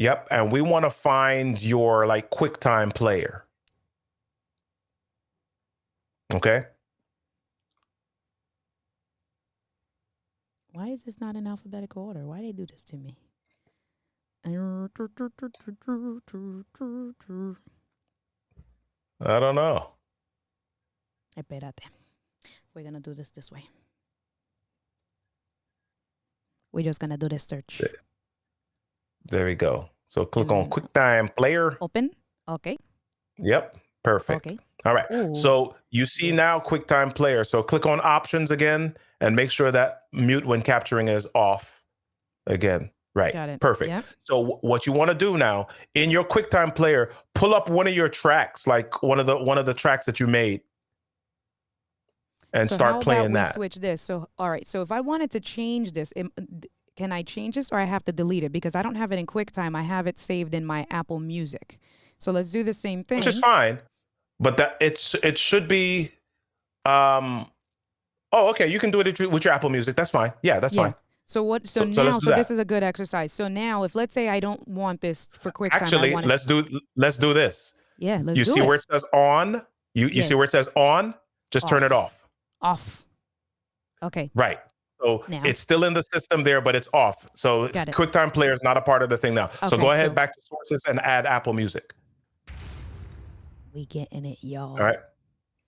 [SPEAKER 2] Yep. And we want to find your like QuickTime player. Okay.
[SPEAKER 1] Why is this not in alphabetical order? Why they do this to me?
[SPEAKER 2] I don't know.
[SPEAKER 1] Espérate. We're going to do this way. We're just going to do the search.
[SPEAKER 2] There we go. So click on QuickTime player.
[SPEAKER 1] Open. Okay.
[SPEAKER 2] Yep. Perfect.
[SPEAKER 1] Okay.
[SPEAKER 2] All right.
[SPEAKER 1] Ooh.
[SPEAKER 2] So you see now QuickTime player. So click on options again and make sure that mute when capturing is off again. Right.
[SPEAKER 1] Got it.
[SPEAKER 2] Perfect.
[SPEAKER 1] Yep.
[SPEAKER 2] So what you want to do now in your QuickTime player, pull up one of your tracks, like one of the tracks that you made, and
[SPEAKER 1] So
[SPEAKER 2] start
[SPEAKER 1] how
[SPEAKER 2] playing
[SPEAKER 1] about
[SPEAKER 2] that.
[SPEAKER 1] we switch this? So, all right. So if I wanted to change this, can I change this or I have to delete it? Because I don't have it in QuickTime. I have it saved in my Apple Music. So let's do the same thing.
[SPEAKER 2] Which is fine. But that it should be oh, okay. You can do it with your Apple Music. That's fine. Yeah, that's fine.
[SPEAKER 1] So what? So
[SPEAKER 2] So
[SPEAKER 1] now,
[SPEAKER 2] let's do
[SPEAKER 1] so this
[SPEAKER 2] that.
[SPEAKER 1] is a good exercise. So now, if let's say I don't want this for QuickTime,
[SPEAKER 2] Actually,
[SPEAKER 1] I want
[SPEAKER 2] let's do this.
[SPEAKER 1] Yeah, let's
[SPEAKER 2] You
[SPEAKER 1] do
[SPEAKER 2] see
[SPEAKER 1] it.
[SPEAKER 2] where it says on? You see where it says on? Just turn it off.
[SPEAKER 1] Off. Okay.
[SPEAKER 2] Right. So
[SPEAKER 1] Now.
[SPEAKER 2] it's still in the system there, but it's off. So
[SPEAKER 1] Got it.
[SPEAKER 2] QuickTime player is not a part of the thing now. So
[SPEAKER 1] Okay,
[SPEAKER 2] go ahead
[SPEAKER 1] so-
[SPEAKER 2] back to sources and add Apple Music.
[SPEAKER 1] We getting it, y'all.
[SPEAKER 2] All right.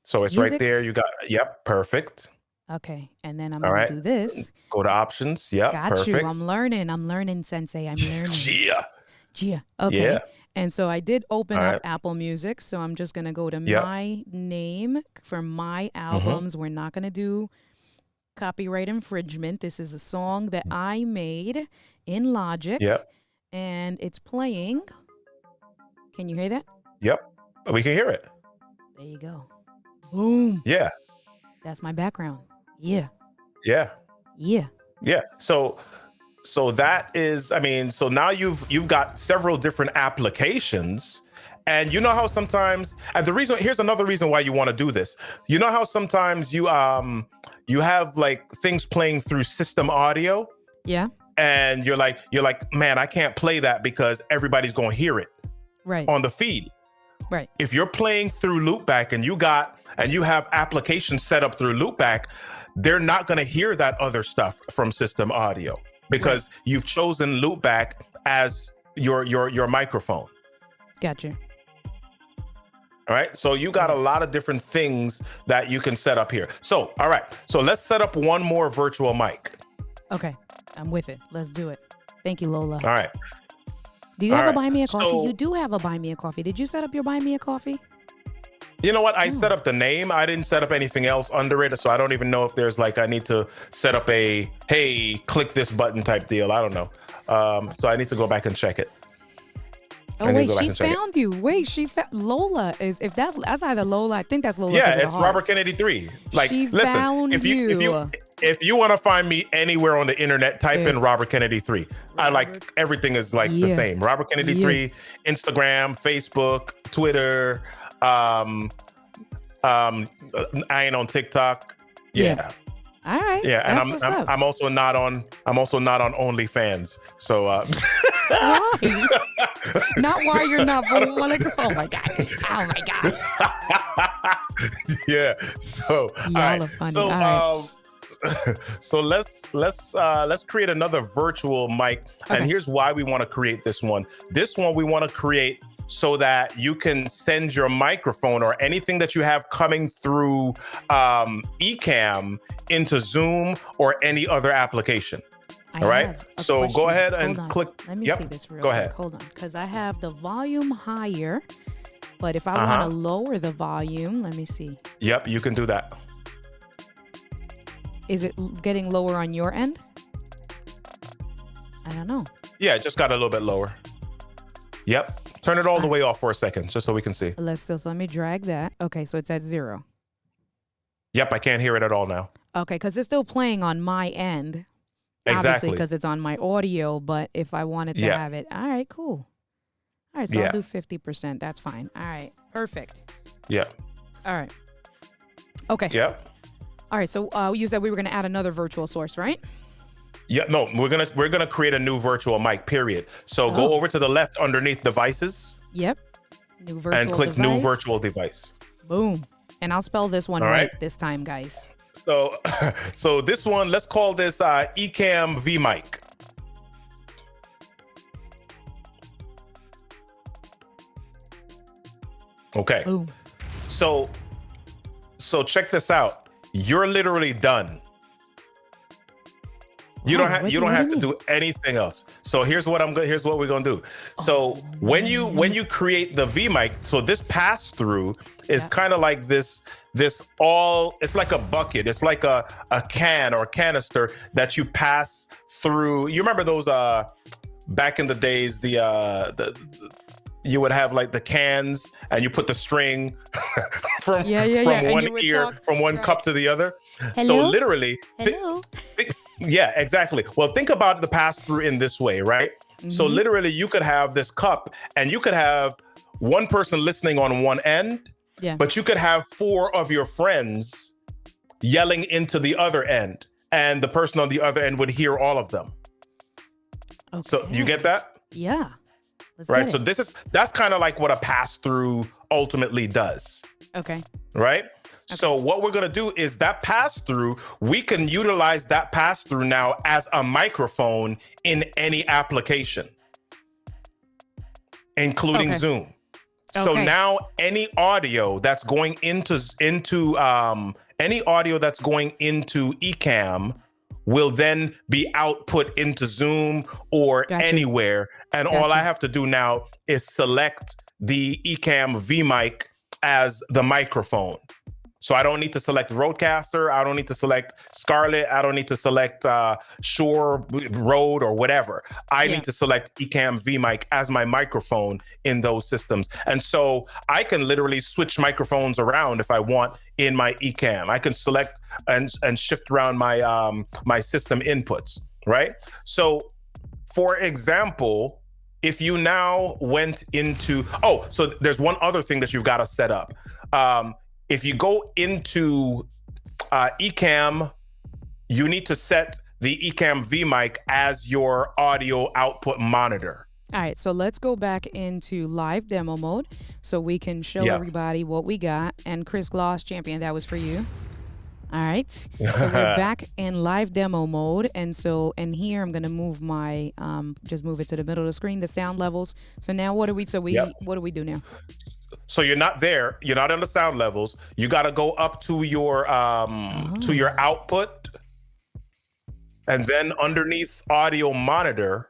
[SPEAKER 2] So it's
[SPEAKER 1] Music?
[SPEAKER 2] right there. You got yep, perfect.
[SPEAKER 1] Okay. And then I'm
[SPEAKER 2] All
[SPEAKER 1] gonna
[SPEAKER 2] right.
[SPEAKER 1] do this.
[SPEAKER 2] Go to options. Yep,
[SPEAKER 1] Got
[SPEAKER 2] perfect.
[SPEAKER 1] you. I'm learning, Sensei. I'm learning.
[SPEAKER 2] Yeah.
[SPEAKER 1] Yeah. Okay.
[SPEAKER 2] Yeah.
[SPEAKER 1] And so I did open
[SPEAKER 2] All
[SPEAKER 1] up
[SPEAKER 2] right.
[SPEAKER 1] Apple Music. So I'm just gonna go to
[SPEAKER 2] Yep.
[SPEAKER 1] my name for my albums. We're not gonna do copyright infringement. This is a song that I made in Logic.
[SPEAKER 2] Yep.
[SPEAKER 1] And it's playing. Can you hear that?
[SPEAKER 2] Yep. We can hear it.
[SPEAKER 1] There you go. Boom.
[SPEAKER 2] Yeah.
[SPEAKER 1] That's my background. Yeah.
[SPEAKER 2] Yeah.
[SPEAKER 1] Yeah.
[SPEAKER 2] Yeah. So that is, I mean, so now you've got several different applications. And you know how sometimes, and here's another reason why you want to do this. You know how sometimes you have like things playing through system audio,
[SPEAKER 1] Yeah.
[SPEAKER 2] and you're like, man, I can't play that because everybody's gonna hear it
[SPEAKER 1] Right.
[SPEAKER 2] on the feed.
[SPEAKER 1] Right.
[SPEAKER 2] If you're playing through Loopback and you have applications set up through Loopback, they're not gonna hear that other stuff from system audio because you've chosen Loopback as your microphone.
[SPEAKER 1] Gotcha.
[SPEAKER 2] All right. So you got a lot of different things that you can set up here. So, all right. So let's set up one more virtual mic.
[SPEAKER 1] Okay. I'm with it. Let's do it. Thank you, Lola.
[SPEAKER 2] All right.
[SPEAKER 1] Do you
[SPEAKER 2] All
[SPEAKER 1] have a
[SPEAKER 2] right.
[SPEAKER 1] buy me a coffee?
[SPEAKER 2] So-
[SPEAKER 1] You do have a buy me a coffee. Did you set up your buy me a coffee?
[SPEAKER 2] You know what? I set up the name. I didn't set up anything else under it. So I don't even know if there's like, I need to set up a, hey, click this button type deal. I don't know. So I need to go back and check it.
[SPEAKER 1] Oh,
[SPEAKER 2] I need to
[SPEAKER 1] wait,
[SPEAKER 2] go back
[SPEAKER 1] she
[SPEAKER 2] and check it.
[SPEAKER 1] found you. Wait, she found Lola is, if that's either Lola, I think that's Lola. 'cause
[SPEAKER 2] Yeah,
[SPEAKER 1] of the
[SPEAKER 2] it's Robert
[SPEAKER 1] hearts.
[SPEAKER 2] Kennedy 3. Like,
[SPEAKER 1] She
[SPEAKER 2] listen,
[SPEAKER 1] found
[SPEAKER 2] if you want to find me anywhere on the internet, type in Robert Kennedy 3. I like everything is like the same. Robert Kennedy 3, Instagram, Facebook, Twitter. I ain't on TikTok. Yeah.
[SPEAKER 1] All right.
[SPEAKER 2] Yeah, and
[SPEAKER 1] That's what's up.
[SPEAKER 2] I'm also not on OnlyFans. So
[SPEAKER 1] Why? Not why you're not, but wanna go. Oh my god. Oh my god.
[SPEAKER 2] yeah. So
[SPEAKER 1] Y'all
[SPEAKER 2] all right.
[SPEAKER 1] are funny.
[SPEAKER 2] So
[SPEAKER 1] All
[SPEAKER 2] so let's create another virtual mic.
[SPEAKER 1] Okay.
[SPEAKER 2] And here's why we want to create this one. This one we want to create so that you can send your microphone or anything that you have coming through Ecamm into Zoom or any other application. All right. So go ahead and click.
[SPEAKER 1] Let me see this real
[SPEAKER 2] Go
[SPEAKER 1] quick.
[SPEAKER 2] ahead.
[SPEAKER 1] Hold on, because I have the volume higher, but if I want to lower the volume, let me see.
[SPEAKER 2] Yep, you can do that.
[SPEAKER 1] Is it getting lower on your end? I don't know.
[SPEAKER 2] Yeah, it just got a little bit lower. Yep. Turn it all the way off for a second, just so we can see.
[SPEAKER 1] So let me drag that. Okay, so it's at 0.
[SPEAKER 2] Yep, I can't hear it at all now.
[SPEAKER 1] Okay, because it's still playing on my end.
[SPEAKER 2] Exactly.
[SPEAKER 1] Obviously, because it's on my audio, but if I wanted to have it, all right, cool. All right, so I'll do 50%. That's fine. All right, perfect.
[SPEAKER 2] Yep.
[SPEAKER 1] All right. Okay.
[SPEAKER 2] Yep.
[SPEAKER 1] All right, so you said we were going to add another virtual source, right?
[SPEAKER 2] Yeah, no, we're gonna create a new virtual mic, period. So go over to the left underneath devices.
[SPEAKER 1] Yep. New virtual
[SPEAKER 2] and click
[SPEAKER 1] device.
[SPEAKER 2] new virtual device.
[SPEAKER 1] Boom. And I'll spell this one right this time, guys.
[SPEAKER 2] So so this one, let's call this Ecamm V mic. Okay.
[SPEAKER 1] Boom.
[SPEAKER 2] So check this out. You're literally done. You don't have to do anything else. So here's what we're gonna do. So when you create the V mic, so this pass through is kind of like this it's like a bucket. It's like a can or a canister that you pass through. You remember those back in the days, you would have like the cans and you put the string from one ear, from one cup to the other.
[SPEAKER 1] Hello?
[SPEAKER 2] So literally,
[SPEAKER 1] Hello?
[SPEAKER 2] yeah, exactly. Well, think about the pass through in this way, right? So literally you could have this cup and you could have one person listening on one end, but you could have 4 of your friends yelling into the other end, and the person on the other end would hear all of them. Okay. So you get that?
[SPEAKER 1] Yeah.
[SPEAKER 2] Right. So that's kind of like what a pass through ultimately does.
[SPEAKER 1] Okay.
[SPEAKER 2] Right. Okay. So what we're going to do is that pass through, we can utilize that pass through now as a microphone in any application, including Zoom. So now any audio that's going into Ecamm will then be output into Zoom or anywhere. And all I have to do now is select the Ecamm V mic as the microphone. So I don't need to select Rodecaster. I don't need to select Scarlett. I don't need to select Shure, Rode, or whatever. I need to select Ecamm V mic as my microphone in those systems. And so I can literally switch microphones around if I want in my Ecamm. I can select and shift around my my system inputs, right? So for example, if you now went into, so there's one other thing that you've got to set up. If you go into Ecamm, you need to set the Ecamm V mic as your audio output monitor.
[SPEAKER 1] All right, so let's go back into live demo mode so we can show everybody what we got. And Chris Gloss, champion, that was for you. All right, so we're back in live demo mode. And so in here, I'm gonna move my, just move it to the middle of the screen, the sound levels. So now what do we do now?
[SPEAKER 2] So you're not there. You're not on the sound levels. You got to go up to your output, and then underneath audio monitor.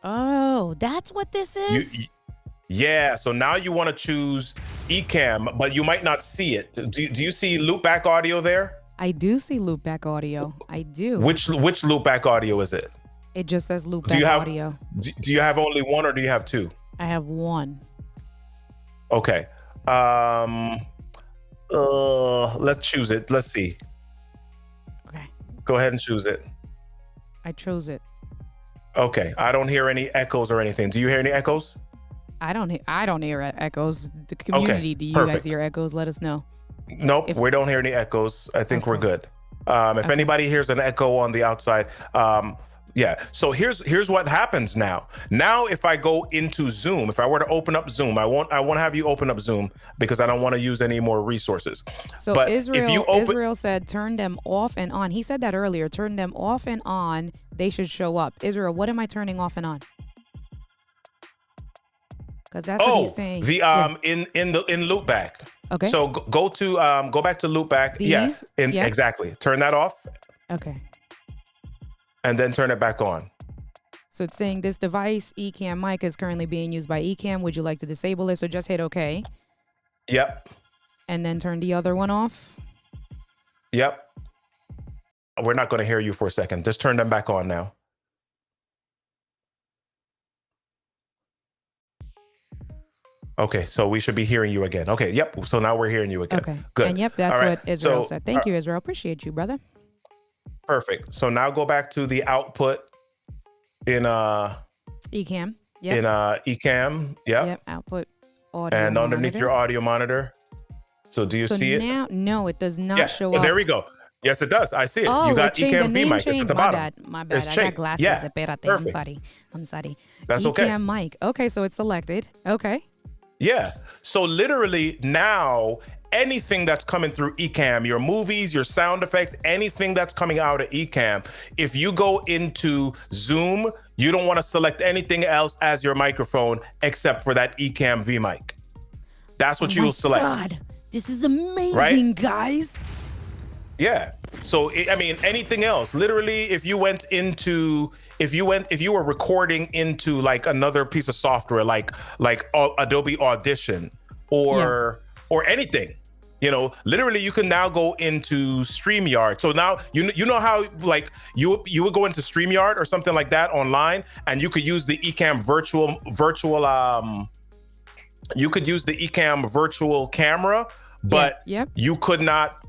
[SPEAKER 1] Oh, that's what this is.
[SPEAKER 2] Yeah. So now you want to choose Ecamm, but you might not see it. Do you see Loopback audio there?
[SPEAKER 1] I do see Loopback audio. I do.
[SPEAKER 2] Which Loopback audio is it?
[SPEAKER 1] It just says Loopback audio.
[SPEAKER 2] Do you have only one, or do you have 2?
[SPEAKER 1] I have 1.
[SPEAKER 2] Okay. Let's choose it. Let's see.
[SPEAKER 1] Okay.
[SPEAKER 2] Go ahead and choose it.
[SPEAKER 1] I chose it.
[SPEAKER 2] Okay. I don't hear any echoes or anything. Do you hear any echoes?
[SPEAKER 1] I don't hear echoes. The community, do you guys hear echoes? Let us know.
[SPEAKER 2] Nope, we don't hear any echoes. I think we're good. If anybody hears an echo on the outside, so here's what happens now. Now, if I go into Zoom, if I were to open up Zoom, I won't have you open up Zoom because I don't want to use any more resources.
[SPEAKER 1] So but Israel said turn them off and on. He said that earlier. Turn them off and on. They should show up. Israel, what am I turning off and on? Because that's what he's
[SPEAKER 2] Oh,
[SPEAKER 1] saying.
[SPEAKER 2] the
[SPEAKER 1] Yeah.
[SPEAKER 2] in Loopback.
[SPEAKER 1] Okay.
[SPEAKER 2] So go back to Loopback.
[SPEAKER 1] These? Yeah.
[SPEAKER 2] Exactly. Turn that off
[SPEAKER 1] Okay.
[SPEAKER 2] and then turn it back on.
[SPEAKER 1] So it's saying this device, Ecamm mic, is currently being used by Ecamm. Would you like to disable it? So just hit OK.
[SPEAKER 2] Yep.
[SPEAKER 1] And then turn the other one off.
[SPEAKER 2] Yep. We're not going to hear you for a second. Just turn them back on now. Okay, so we should be hearing you again. Okay, yep. So now we're hearing you again.
[SPEAKER 1] Okay.
[SPEAKER 2] Good.
[SPEAKER 1] And yep, that's
[SPEAKER 2] All right.
[SPEAKER 1] what Israel
[SPEAKER 2] So,
[SPEAKER 1] said. Thank you, Israel. Appreciate you, brother.
[SPEAKER 2] Perfect. So now go back to the output in
[SPEAKER 1] Ecamm. Yep.
[SPEAKER 2] in Ecamm. Yep.
[SPEAKER 1] Yep. Output audio.
[SPEAKER 2] And underneath
[SPEAKER 1] monitor.
[SPEAKER 2] your audio monitor. So do you see it?
[SPEAKER 1] Now, no, it does not
[SPEAKER 2] Yeah.
[SPEAKER 1] show
[SPEAKER 2] So
[SPEAKER 1] up.
[SPEAKER 2] there we go. Yes, it does. I see it.
[SPEAKER 1] Oh,
[SPEAKER 2] You got
[SPEAKER 1] it changed, the
[SPEAKER 2] Ecamm
[SPEAKER 1] name
[SPEAKER 2] V mic. It's
[SPEAKER 1] changed.
[SPEAKER 2] at the
[SPEAKER 1] My
[SPEAKER 2] bottom.
[SPEAKER 1] bad. My bad.
[SPEAKER 2] It's
[SPEAKER 1] I got
[SPEAKER 2] changed.
[SPEAKER 1] glasses.
[SPEAKER 2] Yeah.
[SPEAKER 1] Espérate.
[SPEAKER 2] Perfect.
[SPEAKER 1] I'm sorry.
[SPEAKER 2] That's
[SPEAKER 1] Ecamm
[SPEAKER 2] okay.
[SPEAKER 1] mic. Okay, so it's selected. Okay.
[SPEAKER 2] Yeah. So literally now, anything that's coming through Ecamm, your movies, your sound effects, anything that's coming out of Ecamm, if you go into Zoom, you don't want to select anything else as your microphone except for that Ecamm V mic. That's what you'll select.
[SPEAKER 1] God, this is amazing,
[SPEAKER 2] Right?
[SPEAKER 1] guys.
[SPEAKER 2] Yeah. So I mean, anything else? Literally, if you were recording into like another piece of software, like Adobe Audition or anything, literally you can now go into StreamYard. So now you know how like you would go into StreamYard or something like that online, and you could use the Ecamm you could use the Ecamm virtual camera, but you could not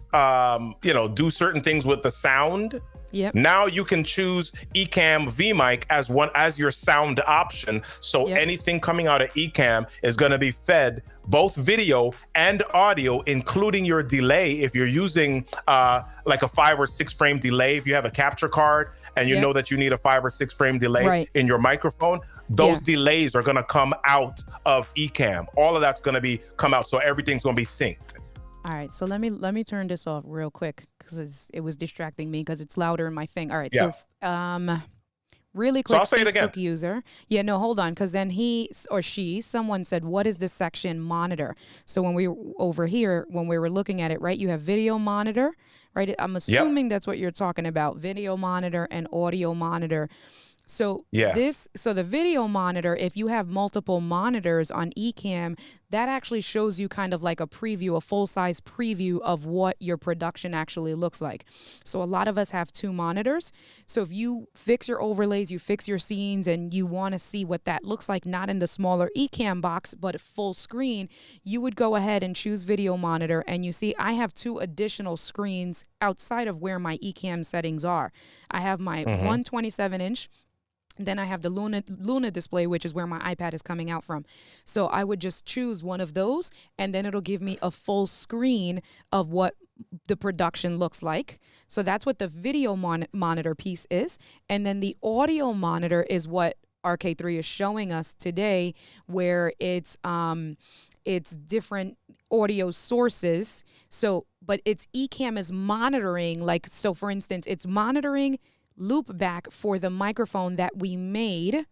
[SPEAKER 2] do certain things with the sound.
[SPEAKER 1] Yep.
[SPEAKER 2] Now you can choose Ecamm vMic as your sound option. So anything coming out of Ecamm is going to be fed both video and audio, including your delay. If you're using like a 5 or 6 frame delay, if you have a capture card and you know that you need a 5 or 6 frame delay in your microphone, those delays are going to come out of Ecamm. All of that's going to come out. So everything's going to be synced.
[SPEAKER 1] All right, so let me turn this off real quick because it was distracting me because it's louder in my thing. All right, so really quick,
[SPEAKER 2] so I'll say it again.
[SPEAKER 1] Facebook user. Yeah, no, hold on, because then someone said, what is this section monitor? So when we were over here, when we were looking at it, right, you have video monitor, right? I'm assuming that's what you're talking about, video monitor and audio monitor. So the video monitor, if you have multiple monitors on Ecamm, that actually shows you kind of like a preview, a full-size preview of what your production actually looks like. So a lot of us have 2 monitors. So if you fix your overlays, you fix your scenes, and you want to see what that looks like, not in the smaller Ecamm box, but full screen, you would go ahead and choose video monitor. And you see, I have 2 additional screens outside of where my Ecamm settings are. I have my 127-inch. Then I have the Luna display, which is where my iPad is coming out from. So I would just choose one of those, and then it'll give me a full screen of what the production looks like. So that's what the video monitor piece is. And then the audio monitor is what RK3 is showing us today, where it's different audio sources. So, but it's Ecamm is monitoring, like, so for instance, it's monitoring Loopback for the microphone that we made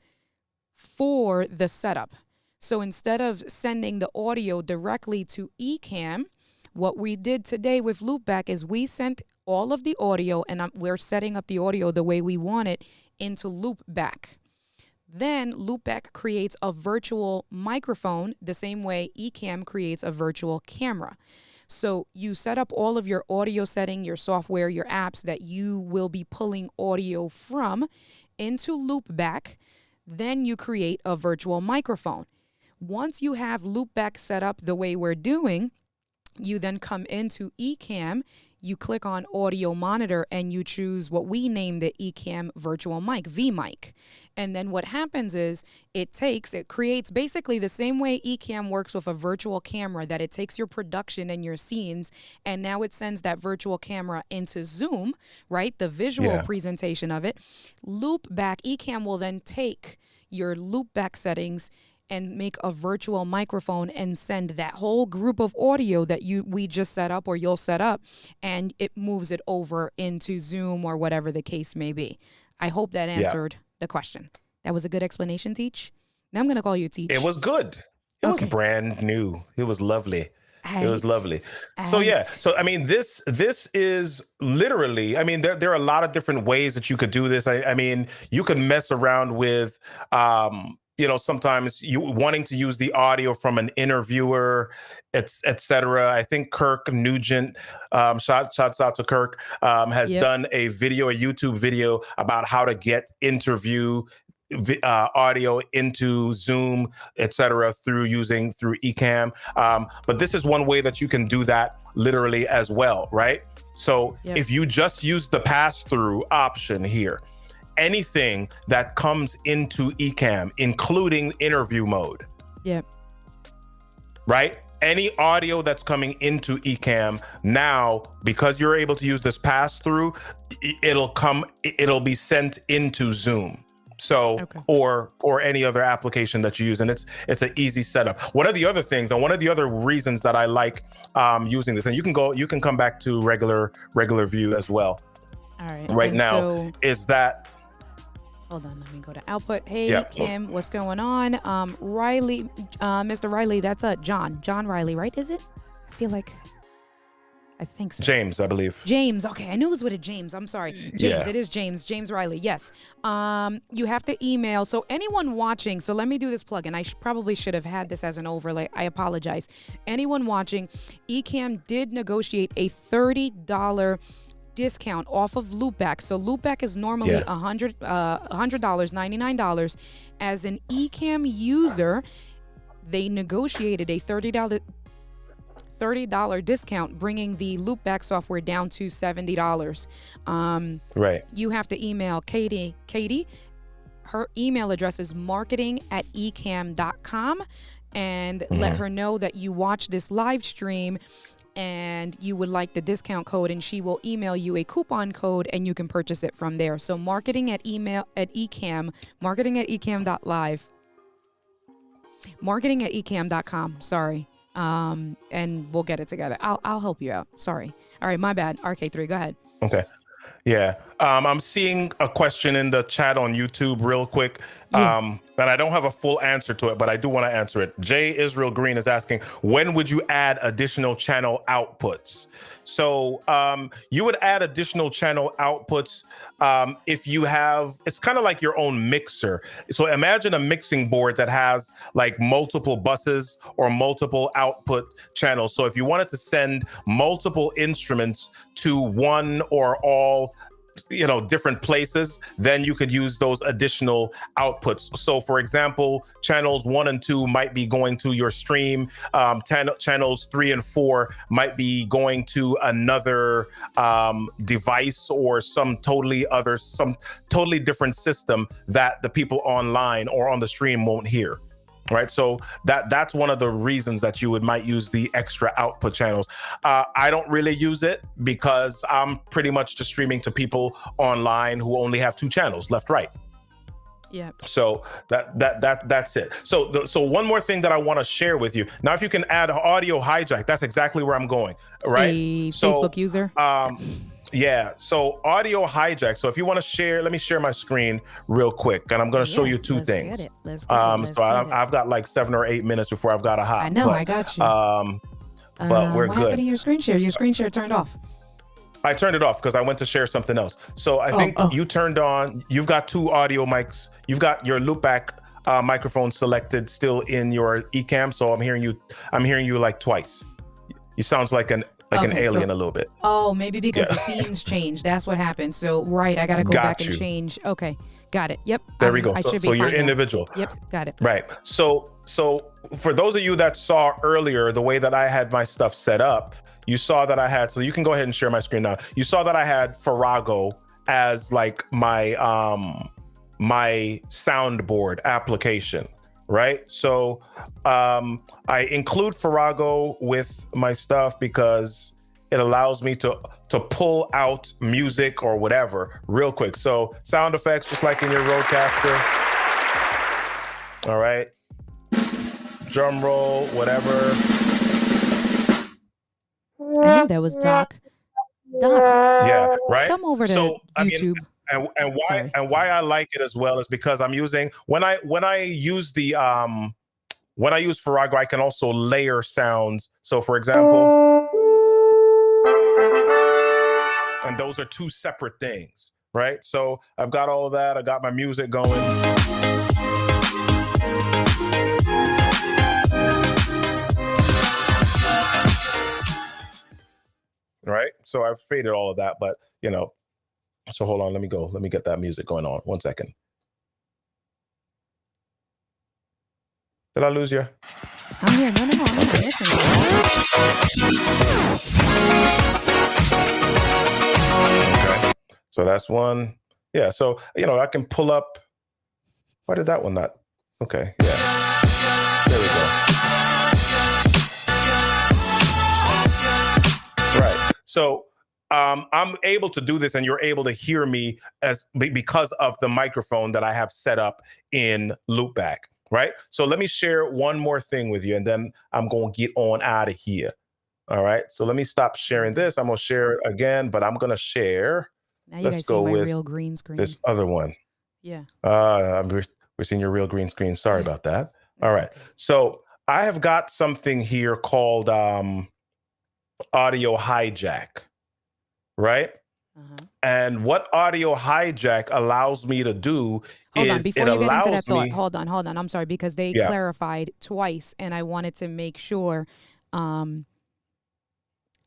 [SPEAKER 1] for the setup. So instead of sending the audio directly to Ecamm, what we did today with Loopback is we sent all of the audio, and we're setting up the audio the way we want it into Loopback. Then Loopback creates a virtual microphone the same way Ecamm creates a virtual camera. So you set up all of your audio setting, your software, your apps that you will be pulling audio from into Loopback. Then you create a virtual microphone. Once you have Loopback set up the way we're doing, you then come into Ecamm, you click on audio monitor, and you choose what we named the Ecamm virtual mic, vMic. And then what happens is it creates basically the same way Ecamm works with a virtual camera, that it takes your production and your scenes, and now it sends that virtual camera into Zoom, right? The visual presentation of it. Loopback, Ecamm will then take your Loopback settings and make a virtual microphone and send that whole group of audio that we just set up or you'll set up, and it moves it over into Zoom or whatever the case may be. I hope that answered the question. That was a good explanation, Teach. Now I'm going to call you Teach.
[SPEAKER 2] It was good. It was
[SPEAKER 1] Okay.
[SPEAKER 2] brand new. It was lovely. It was
[SPEAKER 1] Right.
[SPEAKER 2] lovely. So yeah.
[SPEAKER 1] Right.
[SPEAKER 2] So I mean, this is literally. I mean, there are a lot of different ways that you could do this. I mean, you could mess around with, sometimes you wanting to use the audio from an interviewer, etc. I think Kirk Nugent, shouts out to Kirk, has
[SPEAKER 1] Yep.
[SPEAKER 2] done a YouTube video about how to get interview audio into Zoom, etc., through Ecamm. But this is one way that you can do that literally as well, right? So
[SPEAKER 1] Yep.
[SPEAKER 2] if you just use the pass-through option here, anything that comes into Ecamm, including interview mode,
[SPEAKER 1] Yep.
[SPEAKER 2] right? Any audio that's coming into Ecamm now, because you're able to use this pass-through, it'll be sent into Zoom. So,
[SPEAKER 1] Okay.
[SPEAKER 2] or any other application that you use, and it's an easy setup. One of the other things, and one of the other reasons that I like using this, and you can come back to regular view as well.
[SPEAKER 1] All right.
[SPEAKER 2] Right
[SPEAKER 1] And
[SPEAKER 2] now
[SPEAKER 1] so,
[SPEAKER 2] is that.
[SPEAKER 1] hold on, let me go to output. Hey,
[SPEAKER 2] Yeah.
[SPEAKER 1] Kim, what's going on? Riley, Mr. Riley, that's John Riley, right? Is it? I think so.
[SPEAKER 2] James, I believe.
[SPEAKER 1] James. Okay, I knew it was with a James. I'm sorry. James,
[SPEAKER 2] Yeah.
[SPEAKER 1] It is James. James Riley. Yes. You have to email. So anyone watching, so let me do this plug, and I probably should have had this as an overlay. I apologize. Anyone watching, Ecamm did negotiate a $30 discount off of Loopback. So Loopback is normally $100, $99. As an Ecamm user, they negotiated a $30 discount, bringing the Loopback software down to $70.
[SPEAKER 2] Right.
[SPEAKER 1] You have to email Katie. Her email address is marketing@ecamm.com, and let her know that you watch this live stream and you would like the discount code, and she will email you a coupon code and you can purchase it from there. So marketing@ecamm.live, marketing@ecamm.com. Sorry. And we'll get it together. I'll help you out. Sorry. All right, my bad. RK3, go ahead.
[SPEAKER 2] Okay. Yeah. I'm seeing a question in the chat on YouTube real quick.
[SPEAKER 1] Yeah.
[SPEAKER 2] And I don't have a full answer to it, but I do want to answer it. J. Israel Green is asking, when would you add additional channel outputs? So you would add additional channel outputs if you have, it's kind of like your own mixer. So imagine a mixing board that has like multiple buses or multiple output channels. So if you wanted to send multiple instruments to one or all different places, then you could use those additional outputs. So for example, channels 1 and 2 might be going to your stream. Channels 3 and 4 might be going to another device or some totally different system that the people online or on the stream won't hear. Right. So that's one of the reasons that you might use the extra output channels. I don't really use it because I'm pretty much just streaming to people online who only have 2 channels, left, right.
[SPEAKER 1] Yeah.
[SPEAKER 2] So that's it. So one more thing that I want to share with you. Now, if you can add audio hijack, that's exactly where I'm going. Right.
[SPEAKER 1] A Facebook user.
[SPEAKER 2] Yeah, so audio hijack. So if you want to share, let me share my screen real quick, and I'm going to show you 2 things.
[SPEAKER 1] Let's get it.
[SPEAKER 2] I've got like 7 or 8 minutes before I've got to hop.
[SPEAKER 1] I know, I got you.
[SPEAKER 2] But we're
[SPEAKER 1] what
[SPEAKER 2] good.
[SPEAKER 1] happened to your screen share? Your screen share turned off.
[SPEAKER 2] I turned it off because I went to share something else. So I think you turned on. You've got 2 audio mics. You've got your Loopback microphone selected still in your Ecamm. So I'm hearing you like twice. You sounds like an alien a little bit.
[SPEAKER 1] Oh, maybe because the scenes changed. That's what happened. So, right, I got to go back and change. Okay, got it. Yep.
[SPEAKER 2] There we go.
[SPEAKER 1] I should be
[SPEAKER 2] so you're
[SPEAKER 1] fine now.
[SPEAKER 2] individual.
[SPEAKER 1] Yep, got it.
[SPEAKER 2] Right. So for those of you that saw earlier, the way that I had my stuff set up, you saw that I had, so you can go ahead and share my screen now. You saw that I had Farrago as like my soundboard application. Right. So I include Farrago with my stuff because it allows me to pull out music or whatever real quick. So sound effects, just like in your Rodecaster. All right. Drum roll, whatever.
[SPEAKER 1] I think that was Doc.
[SPEAKER 2] Yeah. Right.
[SPEAKER 1] Come over to YouTube.
[SPEAKER 2] I mean, and why I like it as well is because I'm using when I use the when I use Farrago, I can also layer sounds. So for example, and those are two separate things, right? So I've got all of that. I got my music going. Right? So I've faded all of that, but you know, so hold on, let me go. Let me get that music going on. 1 second. Did I lose you?
[SPEAKER 1] I'm here. No, I'm not listening.
[SPEAKER 2] Okay. So that's one. Yeah. So, you know, I can pull up. Why did that one not? Okay. Yeah. There we go. Right. So I'm able to do this, and you're able to hear me because of the microphone that I have set up in Loopback. Right. So let me share one more thing with you, and then I'm going to get on out of here. All right. So let me stop sharing this. I'm going to share it again, but I'm going to share.
[SPEAKER 1] Now you
[SPEAKER 2] Let's
[SPEAKER 1] guys
[SPEAKER 2] go
[SPEAKER 1] see my
[SPEAKER 2] with
[SPEAKER 1] real green screen.
[SPEAKER 2] this other one.
[SPEAKER 1] Yeah.
[SPEAKER 2] We're seeing your real green screen. Sorry about that. All right. So I have got something here called audio hijack. Right. And what audio hijack allows me to do
[SPEAKER 1] Hold
[SPEAKER 2] is
[SPEAKER 1] on, before
[SPEAKER 2] it
[SPEAKER 1] you get into
[SPEAKER 2] allows
[SPEAKER 1] that thought,
[SPEAKER 2] me.
[SPEAKER 1] hold on. I'm sorry, because they clarified twice, and I wanted to make sure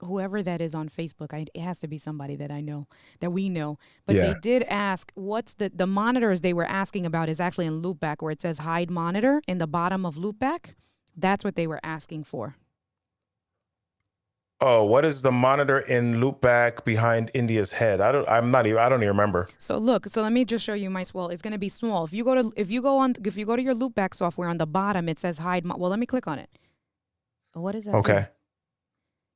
[SPEAKER 1] whoever that is on Facebook, it has to be somebody that I know, that we know. But they did ask, what's the monitors they were asking about is actually in Loopback, where it says hide monitor in the bottom of Loopback. That's what they were asking for.
[SPEAKER 2] Oh, what is the monitor in Loopback behind India's head? I don't even remember.
[SPEAKER 1] So look, so let me just show you well, it's going to be small. If you go to your Loopback software, on the bottom it says hide. Well, let me click on it. What is that?
[SPEAKER 2] Okay.
[SPEAKER 1] Do?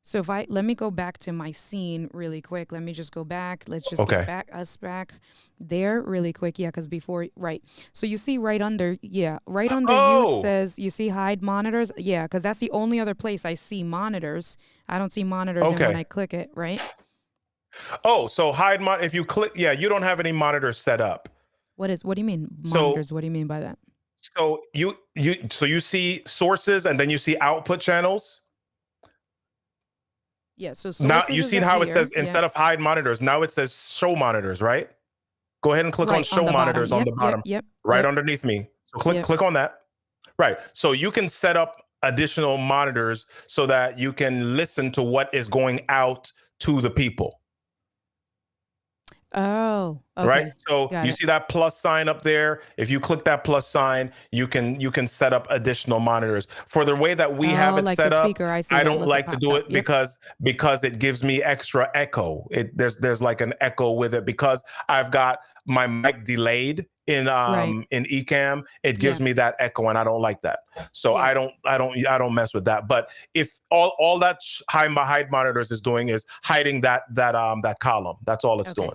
[SPEAKER 1] So let me go back to my scene really quick. Let me just go back. Let's just get us back there really quick. Yeah, because before, right. So you see right under you, it says, you see hide monitors. Yeah, because that's the only other place I see monitors. I don't see monitors and when I click it, right?
[SPEAKER 2] Oh, so hide if you click, you don't have any monitors set up.
[SPEAKER 1] What do you mean monitors? What do you mean by that?
[SPEAKER 2] So you see sources and then you see output channels.
[SPEAKER 1] Yeah, so
[SPEAKER 2] now you see how it says instead of hide monitors, now it says show monitors, right? Go ahead and click on show monitors on the bottom, right underneath me. So click on that. Right. So you can set up additional monitors so that you can listen to what is going out to the people.
[SPEAKER 1] Oh, okay.
[SPEAKER 2] Right. So you see that plus sign up there. If you click that plus sign, you can set up additional monitors. For the way that we have it set up, I don't like to do it because it gives me extra echo. There's like an echo with it because I've got my mic delayed in Ecamm. It gives me that echo, and I don't like that. So I don't mess with that. But if all that hide monitors is doing is hiding that column, that's all it's doing.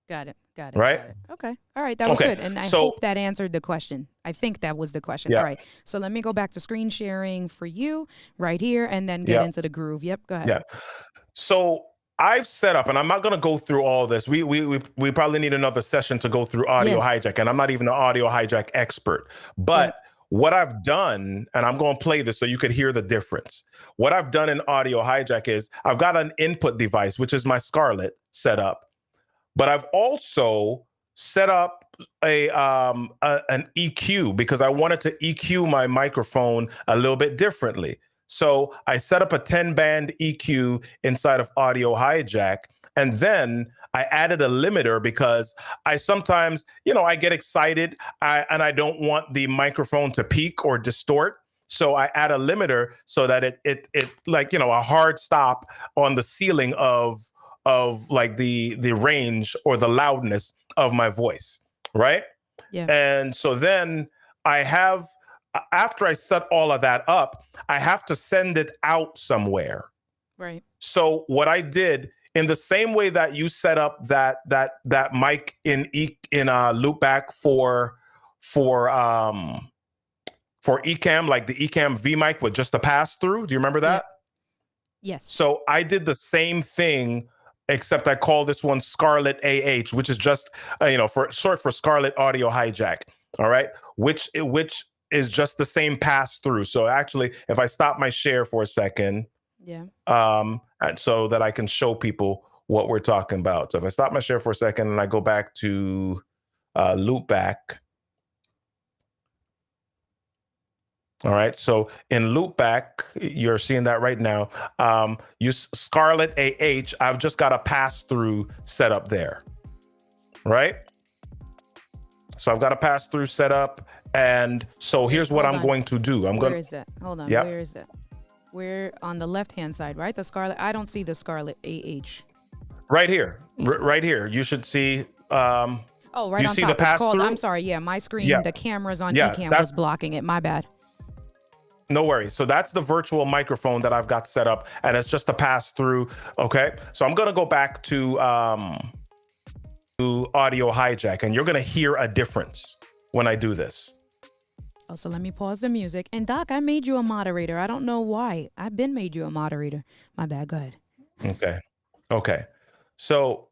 [SPEAKER 1] Got it.
[SPEAKER 2] Right.
[SPEAKER 1] Got it. Okay. All right. That was good. And I hope that answered the question. I think that was the question. All right. So let me go back to screen sharing for you right here and then get into the groove. Yep. Go ahead.
[SPEAKER 2] Yeah. So I've set up, and I'm not going to go through all this. We probably need another session to go through audio hijack, and I'm not even an audio hijack expert. But what I've done, and I'm going to play this so you could hear the difference. What I've done in audio hijack is I've got an input device, which is my Scarlett set up. But I've also set up an EQ because I wanted to EQ my microphone a little bit differently. So I set up a 10-band EQ inside of Audio Hijack, and then I added a limiter because I sometimes, I get excited and I don't want the microphone to peak or distort. So I add a limiter so that it like, a hard stop on the ceiling of like the range or the loudness of my voice, right?
[SPEAKER 1] Yeah.
[SPEAKER 2] And so then after I set all of that up, I have to send it out somewhere.
[SPEAKER 1] Right.
[SPEAKER 2] So what I did, in the same way that you set up that mic in Loopback for Ecamm, like the Ecamm V mic with just a pass through. Do you remember that?
[SPEAKER 1] Yes.
[SPEAKER 2] So I did the same thing, except I call this one Scarlett AH, which is just, for short for Scarlett Audio Hijack. All right. Which is just the same pass through. So actually, if I stop my share for a second,
[SPEAKER 1] Yeah.
[SPEAKER 2] and so that I can show people what we're talking about. So if I stop my share for a second and I go back to Loopback. All right. So in Loopback, you're seeing that right now. Use Scarlett AH. I've just got a pass through set up there. Right. So I've got a pass through set up. And so here's what I'm going to do.
[SPEAKER 1] Where is that? Hold on.
[SPEAKER 2] Yep.
[SPEAKER 1] Where is that? We're on the left-hand side, right? The Scarlett. I don't see the Scarlett AH.
[SPEAKER 2] Right here. Right here. You should see.
[SPEAKER 1] Oh, right
[SPEAKER 2] you
[SPEAKER 1] on
[SPEAKER 2] see
[SPEAKER 1] top.
[SPEAKER 2] the pass
[SPEAKER 1] It's called,
[SPEAKER 2] through?
[SPEAKER 1] I'm sorry. Yeah, my screen,
[SPEAKER 2] Yeah.
[SPEAKER 1] the cameras on
[SPEAKER 2] Yeah,
[SPEAKER 1] Ecamm
[SPEAKER 2] that's-
[SPEAKER 1] was blocking it. My bad.
[SPEAKER 2] No worries. So that's the virtual microphone that I've got set up, and it's just a pass through. Okay. So I'm going to go back to audio hijack, and you're going to hear a difference when I do this.
[SPEAKER 1] Oh, so let me pause the music. And Doc, I made you a moderator. I don't know why. I've been made you a moderator. My bad. Go ahead.
[SPEAKER 2] Okay. Okay. So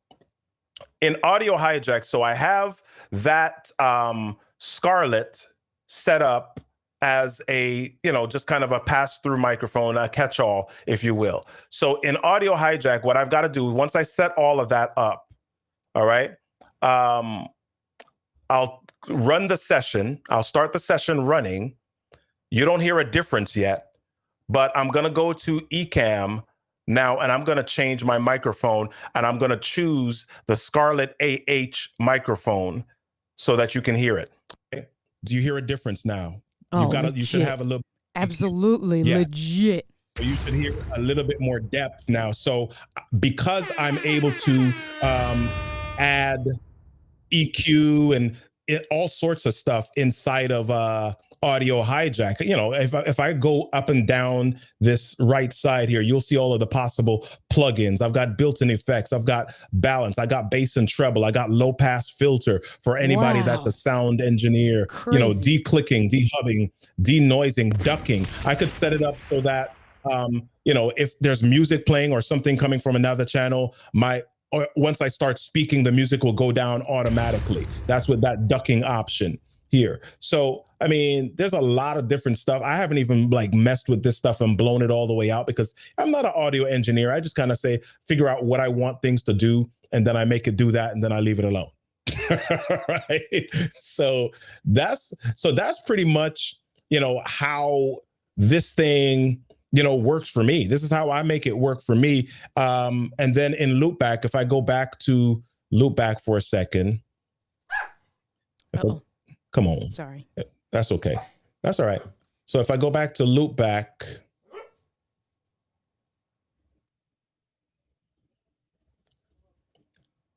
[SPEAKER 2] in audio hijack, so I have that Scarlett set up as a, just kind of a pass-through microphone, a catch-all, if you will. So in audio hijack, what I've got to do, once I set all of that up, all right, I'll run the session. I'll start the session running. You don't hear a difference yet, but I'm going to go to Ecamm now, and I'm going to change my microphone, and I'm going to choose the Scarlett AH microphone so that you can hear it. Okay. Do you hear a difference now?
[SPEAKER 1] Oh,
[SPEAKER 2] You should have a little.
[SPEAKER 1] Absolutely
[SPEAKER 2] Yeah.
[SPEAKER 1] legit.
[SPEAKER 2] So you should hear a little bit more depth now. So because I'm able to add EQ and all sorts of stuff inside of audio hijack, if I go up and down this right side here, you'll see all of the possible plugins. I've got built-in effects. I've got balance. I got bass and treble. I got low pass filter for anybody that's a sound engineer.
[SPEAKER 1] Crazy.
[SPEAKER 2] Declicking, dehubbing, denoising, ducking. I could set it up so that if there's music playing or something coming from another channel, or once I start speaking, the music will go down automatically. That's with that ducking option here. So, I mean, there's a lot of different stuff. I haven't even messed with this stuff and blown it all the way out because I'm not an audio engineer. I just kind of figure out what I want things to do, and then I make it do that, and then I leave it alone. Right? So that's pretty much, how this thing works for me. This is how I make it work for me. And then in Loopback, if I go back to Loopback for a second. Come on.
[SPEAKER 1] Sorry.
[SPEAKER 2] That's okay. That's all right. So if I go back to Loopback,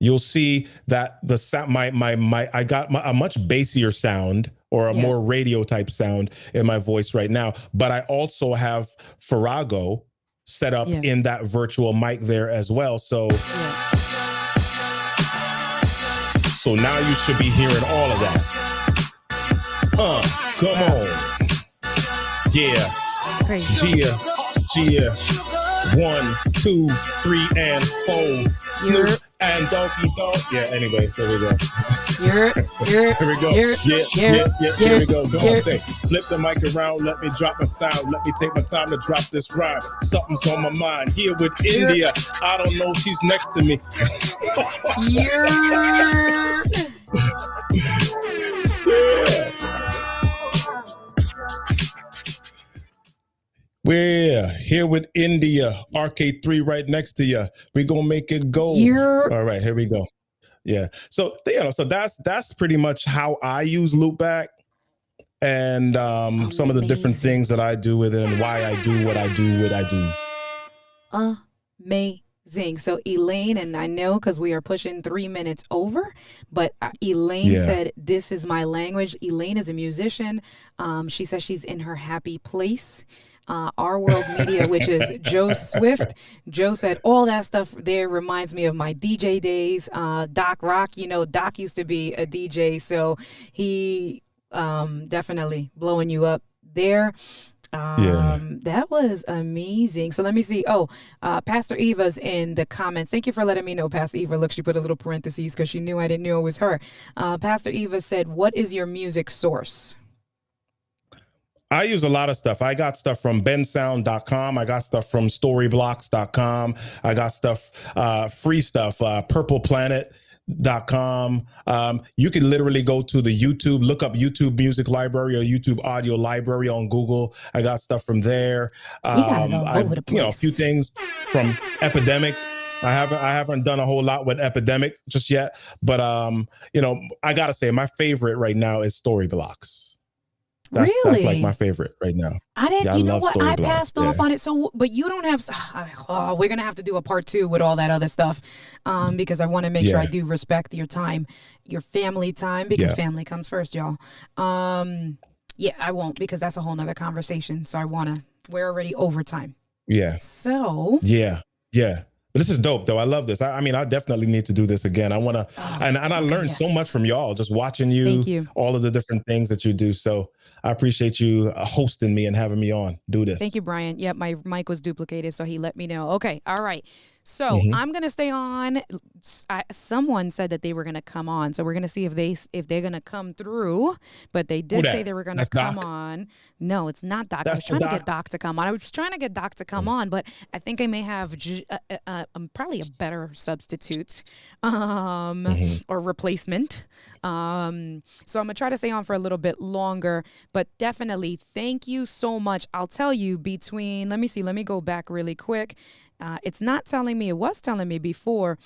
[SPEAKER 2] you'll see that the sound, I got a much bassier sound, or a more radio type sound in my voice right now. But I also have Farrago set up in that virtual mic there as well. So, so now you should be hearing all of that. Come on. Yeah.
[SPEAKER 1] Crazy.
[SPEAKER 2] Gia. 1, 2, 3, and 4. Snoop and Donkey Dog. Yeah, anyway, there we go. Here we go. Yeah, here we go. Go on, say. Flip the mic around, let me drop my sound. Let me take my time to drop this rhyme. Something's on my mind. Here with India. I don't know if she's next to me. Yeah. We're here with India, RK3 right next to you. We're gonna make it go. All right, here we go. Yeah. So so that's pretty much how I use Loopback, and some of the different things that I do with it and why I do what I do.
[SPEAKER 1] Amazing. So Elaine, and I know because we are pushing 3 minutes over, but Elaine said, this is my language. Elaine is a musician. She says she's in her happy place. Our World Media, which is Joe Swift. Joe said all that stuff there reminds me of my DJ days. Doc Rock, Doc used to be a DJ, so he definitely blowing you up there. That was amazing. So let me see. Pastor Eva's in the comments. Thank you for letting me know, Pastor Eva. Look, she put a little parentheses because she knew I didn't know it was her. Pastor Eva said, what is your music source?
[SPEAKER 2] I use a lot of stuff. I got stuff from bensound.com. I got stuff from storyblocks.com. I got stuff, free stuff, purpleplanet.com. You can literally go to the YouTube, look up YouTube Music Library or YouTube Audio Library on Google. I got stuff from there.
[SPEAKER 1] You got it all over the place.
[SPEAKER 2] A few things from Epidemic. I haven't done a whole lot with Epidemic just yet, but I gotta say my favorite right now is Storyblocks. That's like my favorite right now.
[SPEAKER 1] I didn't,
[SPEAKER 2] yeah,
[SPEAKER 1] you know what? I passed off on it. So, but you don't have, we're going to have to do a part 2 with all that other stuff. Because I want to make sure I do respect your time, your family time, because family comes first, y'all. Yeah, I won't, because that's a whole nother conversation. So we're already over time.
[SPEAKER 2] Yeah.
[SPEAKER 1] So.
[SPEAKER 2] Yeah. But this is dope, though. I love this. I mean, I definitely need to do this again. I want to, and I learned so much from y'all, just watching you, all of the different things that you do. So I appreciate you hosting me and having me on. Do this.
[SPEAKER 1] Thank you, Brian. Yep, my mic was duplicated, so he let me know. Okay, all right. So I'm gonna stay on. Someone said that they were gonna come on, so we're gonna see if they're gonna come through. But they did say they were gonna come on. No, it's not Doc. I was trying to get Doc to come on. I was trying to get Doc to come on, but I think I may have probably a better substitute or replacement. So I'm gonna try to stay on for a little bit longer. But definitely, thank you so much. I'll tell you between. Let me see. Let me go back really quick. It's not telling me. It was telling me before.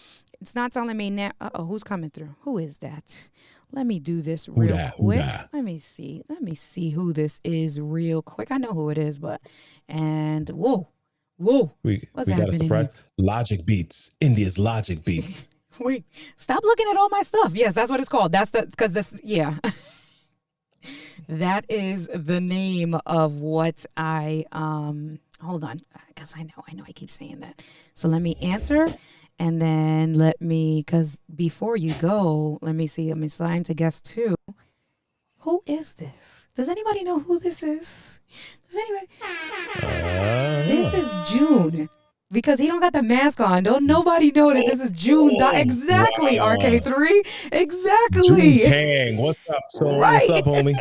[SPEAKER 1] It's not telling me now. Who's coming through? Who is that? Let me do this real quick. Let me see. Let me see who this is real quick. I know who it is, whoa.
[SPEAKER 2] What's happening? Logic Beats. India's Logic Beats.
[SPEAKER 1] Wait, stop looking at all my stuff. Yes, that's what it's called. Because this, yeah. That is the name of what I, hold on, because I know I keep saying that. So let me answer, and then because before you go, let me see, let me sign to guest 2. Who is this? Does anybody know who this is? Does anybody? This is June. Because he don't got the mask on. Don't nobody know that this is June. Exactly, wow. RK3. Exactly.
[SPEAKER 2] June Kang. What's up? So what's up, homie?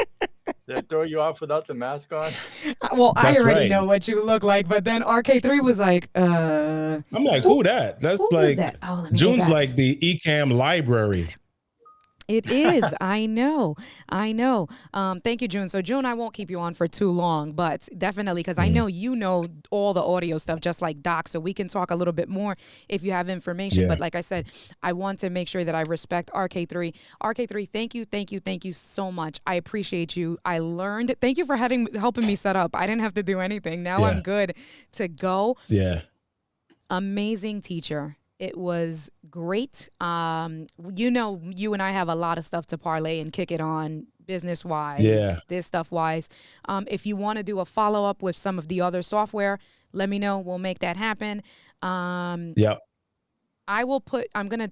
[SPEAKER 3] Did I throw you off without the mask on?
[SPEAKER 1] Well, I already know what you look like, but then RK3 was like,
[SPEAKER 2] I'm like, who that? That's like that? June's like the Ecamm library.
[SPEAKER 1] It is. I know. Thank you, June. So, June, I won't keep you on for too long, but definitely, because I know you know all the audio stuff, just like Doc, so we can talk a little bit more if you have information. But like I said, I want to make sure that I respect RK3. RK3, thank you so much. I appreciate you. I learned. Thank you for helping me set up. I didn't have to do anything. Now I'm good to go.
[SPEAKER 2] Yeah.
[SPEAKER 1] Amazing teacher. It was great. You know, you and I have a lot of stuff to parlay and kick it on business-wise, this stuff-wise. If you want to do a follow-up with some of the other software, let me know. We'll make that happen.
[SPEAKER 2] Yep.
[SPEAKER 1] I'm going to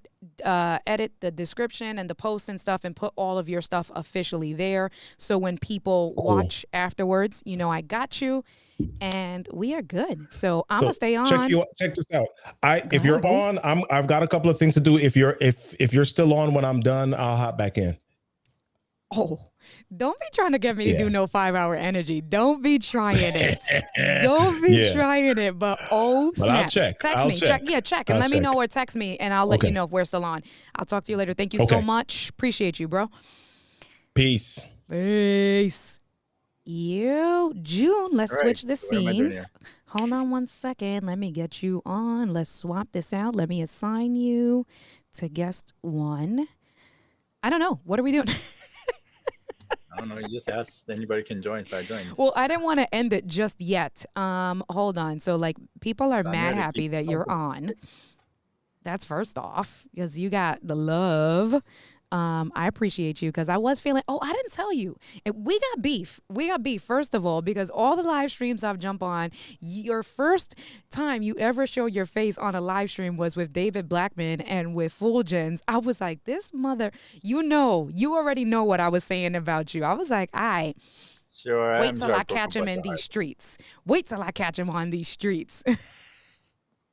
[SPEAKER 1] edit the description and the posts and stuff and put all of your stuff officially there. So when people watch afterwards, you know, I got you. And we are good. So I'm gonna stay on.
[SPEAKER 2] Check this out. If you're on, I've got a couple of things to do. If you're still on when I'm done, I'll hop back in.
[SPEAKER 1] Oh, don't be trying to get me to do no 5-hour energy. Don't be trying it. Don't be trying it. But snap.
[SPEAKER 2] I'll check.
[SPEAKER 1] Text me. Check and let me know, or text me and I'll let you know if we're still on. I'll talk to you later. Thank you so much. Appreciate you, bro.
[SPEAKER 2] Peace.
[SPEAKER 1] June, let's switch the scenes. Hold on one second. Let me get you on. Let's swap this out. Let me assign you to guest 1. I don't know. What are we doing?
[SPEAKER 3] I don't know. You just asked anybody can join, so I joined.
[SPEAKER 1] Well, I didn't want to end it just yet. Hold on. So, like, people are mad happy that you're on. That's first off, because you got the love. I appreciate you, because I was feeling, I didn't tell you. We got beef. First of all, because all the live streams I've jumped on, your first time you ever show your face on a live stream was with David Blackman and with Full Gens. I was like, this mother, you already know what I was saying about you. I was like,
[SPEAKER 3] sure.
[SPEAKER 1] Wait till I catch him in these streets. Wait till I catch him on these streets.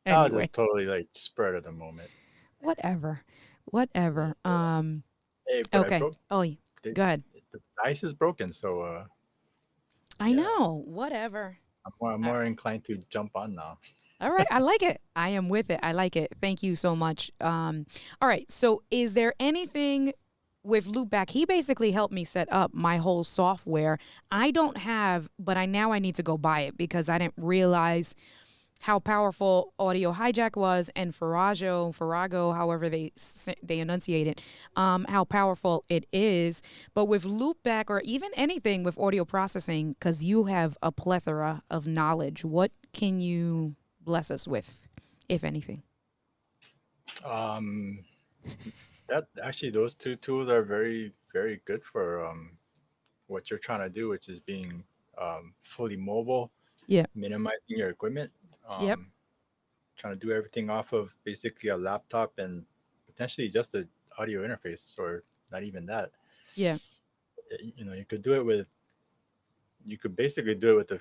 [SPEAKER 3] Anyway. I was just totally like spurred of the moment.
[SPEAKER 1] Whatever.
[SPEAKER 3] Hey,
[SPEAKER 1] okay. Go ahead.
[SPEAKER 3] The ice is broken, so
[SPEAKER 1] I
[SPEAKER 3] Yeah,
[SPEAKER 1] know. Whatever.
[SPEAKER 3] I'm more inclined to jump on now.
[SPEAKER 1] All right, I like it. I am with it. I like it. Thank you so much. All right, so is there anything with Loopback? He basically helped me set up my whole software. I don't have, but I need to go buy it because I didn't realize how powerful Audio Hijack was and Farrago, however they enunciate it, how powerful it is. But with Loopback or even anything with audio processing, because you have a plethora of knowledge, what can you bless us with, if anything?
[SPEAKER 3] Um, that actually, those two tools are very, very good for what you're trying to do, which is being fully mobile,
[SPEAKER 1] Yeah.
[SPEAKER 3] minimizing your equipment,
[SPEAKER 1] Yep.
[SPEAKER 3] um, trying to do everything off of basically a laptop and potentially just a audio interface, or not even that.
[SPEAKER 1] Yeah.
[SPEAKER 3] You know, you could basically do it with the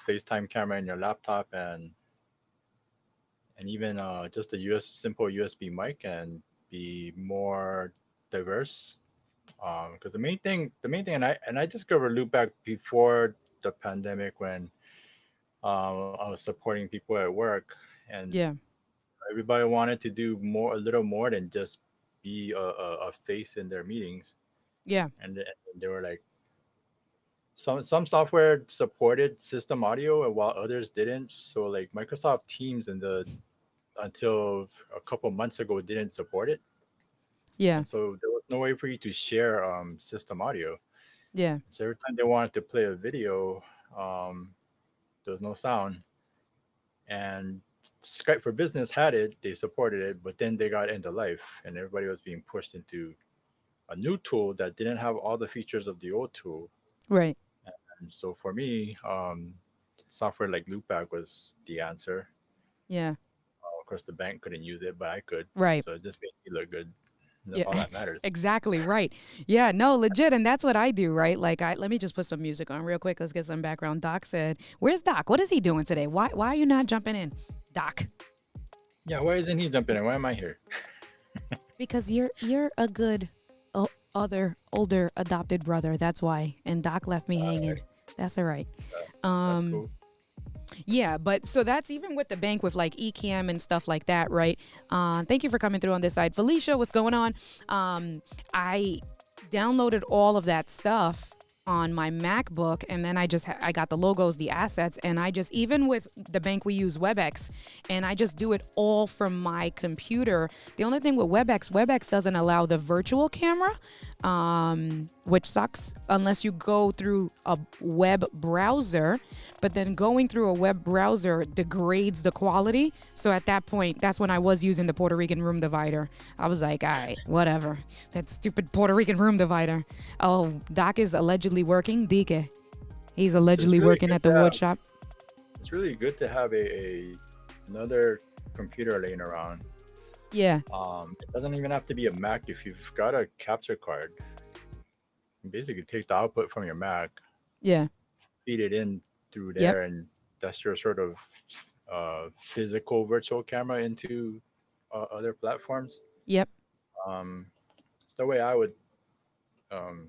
[SPEAKER 3] FaceTime camera in your laptop, and even just a simple USB mic, and be more diverse. Because the main thing, and I discovered Loopback before the pandemic, when I was supporting people at work, and
[SPEAKER 1] Yeah.
[SPEAKER 3] everybody wanted to do a little more than just be a face in their meetings.
[SPEAKER 1] Yeah.
[SPEAKER 3] And they were like, some software supported system audio, and while others didn't. So like Microsoft Teams until a couple months ago didn't support it,
[SPEAKER 1] Yeah.
[SPEAKER 3] and so there was no way for you to share system audio.
[SPEAKER 1] Yeah.
[SPEAKER 3] So every time they wanted to play a video, um, there was no sound. And Skype for Business had it, they supported it, but then they got end of life, and everybody was being pushed into a new tool that didn't have all the features of the old tool.
[SPEAKER 1] Right.
[SPEAKER 3] And so for me, software like Loopback was the answer.
[SPEAKER 1] Yeah.
[SPEAKER 3] Of course, the bank couldn't use it, but I could.
[SPEAKER 1] Right.
[SPEAKER 3] So it just made me look good. And that's
[SPEAKER 1] Yeah,
[SPEAKER 3] all that matters.
[SPEAKER 1] exactly right. Yeah, no, legit, and that's what I do, right? Like, let me just put some music on real quick. Let's get some background. Doc said, "Where's Doc? What is he doing today? Why are you not jumping in, Doc?
[SPEAKER 3] Yeah, why isn't he jumping in? Why am I here?
[SPEAKER 1] Because you're a good other older adopted brother. That's why." And Doc left me hanging. That's all right.
[SPEAKER 3] That's
[SPEAKER 1] Um,
[SPEAKER 3] cool.
[SPEAKER 1] Yeah, but so that's even with the bank with like Ecamm and stuff like that, right? Thank you for coming through on this side. Felicia, what's going on? I downloaded all of that stuff on my MacBook, and then I got the logos, the assets, and I just, even with the bank we use WebEx, and I just do it all from my computer. The only thing with WebEx doesn't allow the virtual camera, which sucks unless you go through a web browser. But then going through a web browser degrades the quality. So at that point, that's when I was using the Puerto Rican room divider. I was like, all right, whatever. That stupid Puerto Rican room divider. Oh, Doc is allegedly working. Dike. He's allegedly
[SPEAKER 3] really
[SPEAKER 1] working
[SPEAKER 3] good
[SPEAKER 1] at the
[SPEAKER 3] to
[SPEAKER 1] wood
[SPEAKER 3] have.
[SPEAKER 1] shop.
[SPEAKER 3] It's really good to have another computer laying around.
[SPEAKER 1] Yeah.
[SPEAKER 3] It doesn't even have to be a Mac. If you've got a capture card, you basically take the output from your Mac,
[SPEAKER 1] Yeah.
[SPEAKER 3] feed it in through
[SPEAKER 1] Yep.
[SPEAKER 3] there, and that's your sort of physical virtual camera into other platforms.
[SPEAKER 1] Yep.
[SPEAKER 3] It's the way I would um,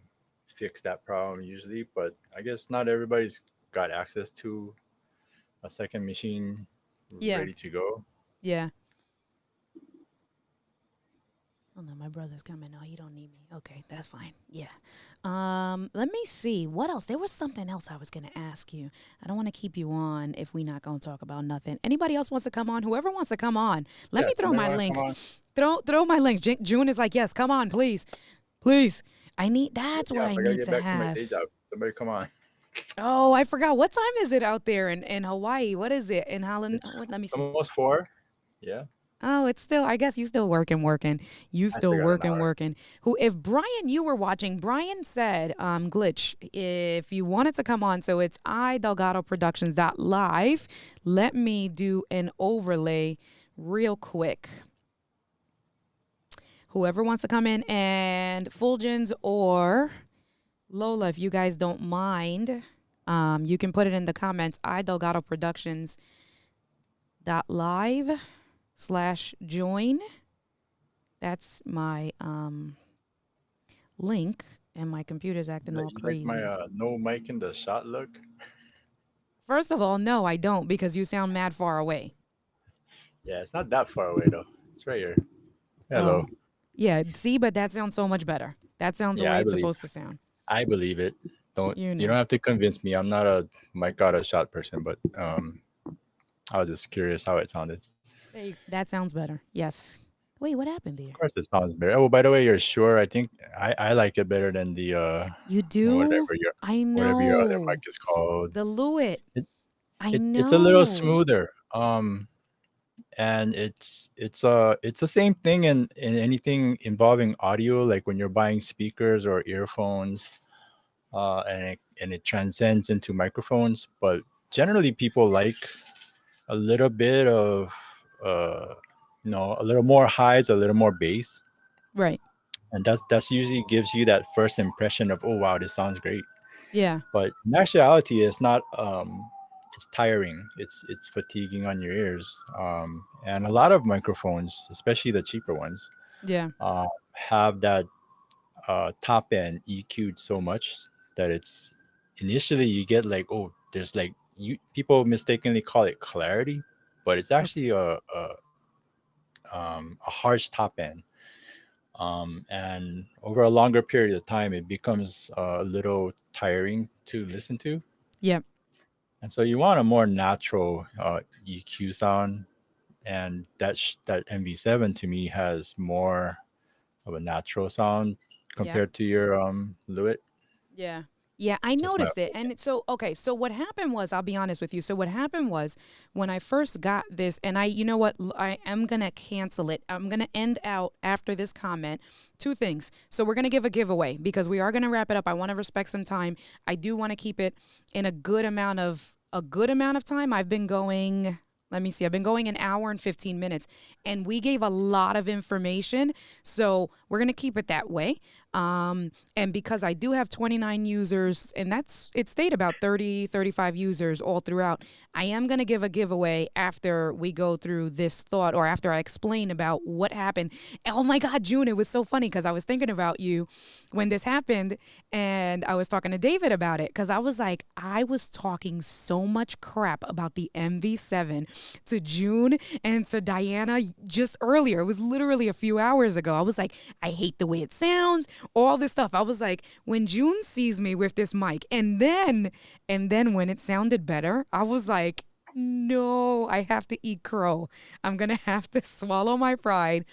[SPEAKER 3] fix that problem usually, but I guess not everybody's got access to a second machine
[SPEAKER 1] Yeah.
[SPEAKER 3] ready to go.
[SPEAKER 1] Yeah. Oh no, my brother's coming. No, he don't need me. Okay, that's fine. Yeah. Let me see. What else? There was something else I was gonna ask you. I don't want to keep you on if we not gonna talk about nothing. Anybody else wants to come on? Whoever wants to come on, let
[SPEAKER 3] Yeah,
[SPEAKER 1] me throw
[SPEAKER 3] somebody
[SPEAKER 1] my
[SPEAKER 3] want to
[SPEAKER 1] link.
[SPEAKER 3] come on?
[SPEAKER 1] Throw my link. June is like, yes, come on, please, please. That's
[SPEAKER 3] Yeah,
[SPEAKER 1] what
[SPEAKER 3] if
[SPEAKER 1] I
[SPEAKER 3] I gotta
[SPEAKER 1] need
[SPEAKER 3] get
[SPEAKER 1] to
[SPEAKER 3] back to my day
[SPEAKER 1] have.
[SPEAKER 3] job. Somebody come on.
[SPEAKER 1] Oh, I forgot. What time is it out there in Hawaii? What is it in Holland?
[SPEAKER 3] It's
[SPEAKER 1] Let me see.
[SPEAKER 3] almost 4. Yeah,
[SPEAKER 1] Oh, it's still, I guess you still working. You
[SPEAKER 3] I
[SPEAKER 1] still
[SPEAKER 3] still got an hour.
[SPEAKER 1] working. Who, if Brian, you were watching, Brian said, Glitch, if you wanted to come on, so it's idelgadoproductions.live. Let me do an overlay real quick. Whoever wants to come in, and Fulgens or Lola, if you guys don't mind, you can put it in the comments, idelgadoproductions.live/join. That's my link, and my computer's acting all
[SPEAKER 3] You like my
[SPEAKER 1] crazy.
[SPEAKER 3] no mic in the shot look?
[SPEAKER 1] First of all, no, I don't because you sound mad far away.
[SPEAKER 3] Yeah, it's not that far away though. It's right here. Hello.
[SPEAKER 1] Oh, yeah. See, but that sounds so much better. That sounds the
[SPEAKER 3] Yeah,
[SPEAKER 1] way
[SPEAKER 3] I
[SPEAKER 1] it's
[SPEAKER 3] believe.
[SPEAKER 1] supposed to sound.
[SPEAKER 3] I believe it. Don't
[SPEAKER 1] You
[SPEAKER 3] you
[SPEAKER 1] know.
[SPEAKER 3] don't have to convince me. I'm not a mic out of shot person, but I was just curious how it sounded.
[SPEAKER 1] That sounds better. Yes. Wait, what happened
[SPEAKER 3] Of
[SPEAKER 1] there?
[SPEAKER 3] course, it sounds better. Oh, by the way, you're sure? I think I like it better than the
[SPEAKER 1] You do?
[SPEAKER 3] whatever your
[SPEAKER 1] I
[SPEAKER 3] other mic
[SPEAKER 1] know.
[SPEAKER 3] is called.
[SPEAKER 1] The Lewitt.
[SPEAKER 3] It,
[SPEAKER 1] I
[SPEAKER 3] it's a little
[SPEAKER 1] know.
[SPEAKER 3] smoother. And it's the same thing in anything involving audio, like when you're buying speakers or earphones, and it transcends into microphones. But generally, people like a little bit of uh, a little more highs, a little more bass,
[SPEAKER 1] Right.
[SPEAKER 3] and that's usually gives you that first impression of, oh wow, this sounds great.
[SPEAKER 1] Yeah.
[SPEAKER 3] But in actuality, it's not. It's tiring. It's fatiguing on your ears. And a lot of microphones, especially the cheaper ones,
[SPEAKER 1] Yeah.
[SPEAKER 3] have that top end EQ'd so much that it's initially you get like, oh, there's like you people mistakenly call it clarity, but it's
[SPEAKER 1] Okay.
[SPEAKER 3] actually a harsh top end. And over a longer period of time, it becomes a little tiring to listen to.
[SPEAKER 1] Yep.
[SPEAKER 3] And so you want a more natural EQ sound, and that MV7 to me has more of a natural sound
[SPEAKER 1] Yeah.
[SPEAKER 3] compared to your Lewitt.
[SPEAKER 1] Yeah. Yeah, I
[SPEAKER 3] Just my
[SPEAKER 1] noticed it.
[SPEAKER 3] opinion.
[SPEAKER 1] And okay, so what happened was, I'll be honest with you. So what happened was when I first got this, and you know what, I am going to cancel it. I'm going to end out after this comment two things. So we're going to give a giveaway because we are going to wrap it up. I want to respect some time. I do want to keep it in a good amount of time. I've been going, let me see, I've been going an hour and 15 minutes, and we gave a lot of information. So we're going to keep it that way. And because I do have 29 users, and it stayed about 30, 35 users all throughout, I am going to give a giveaway after we go through this thought, or after I explain about what happened. Oh my God, June, it was so funny because I was thinking about you when this happened, and I was talking to David about it because I was like, I was talking so much crap about the MV7 to June and to Diana just earlier. It was literally a few hours ago. I was like, I hate the way it sounds, all this stuff. I was like, when June sees me with this mic, and then when it sounded better, I was like, no, I have to eat crow. I'm going to have to swallow my pride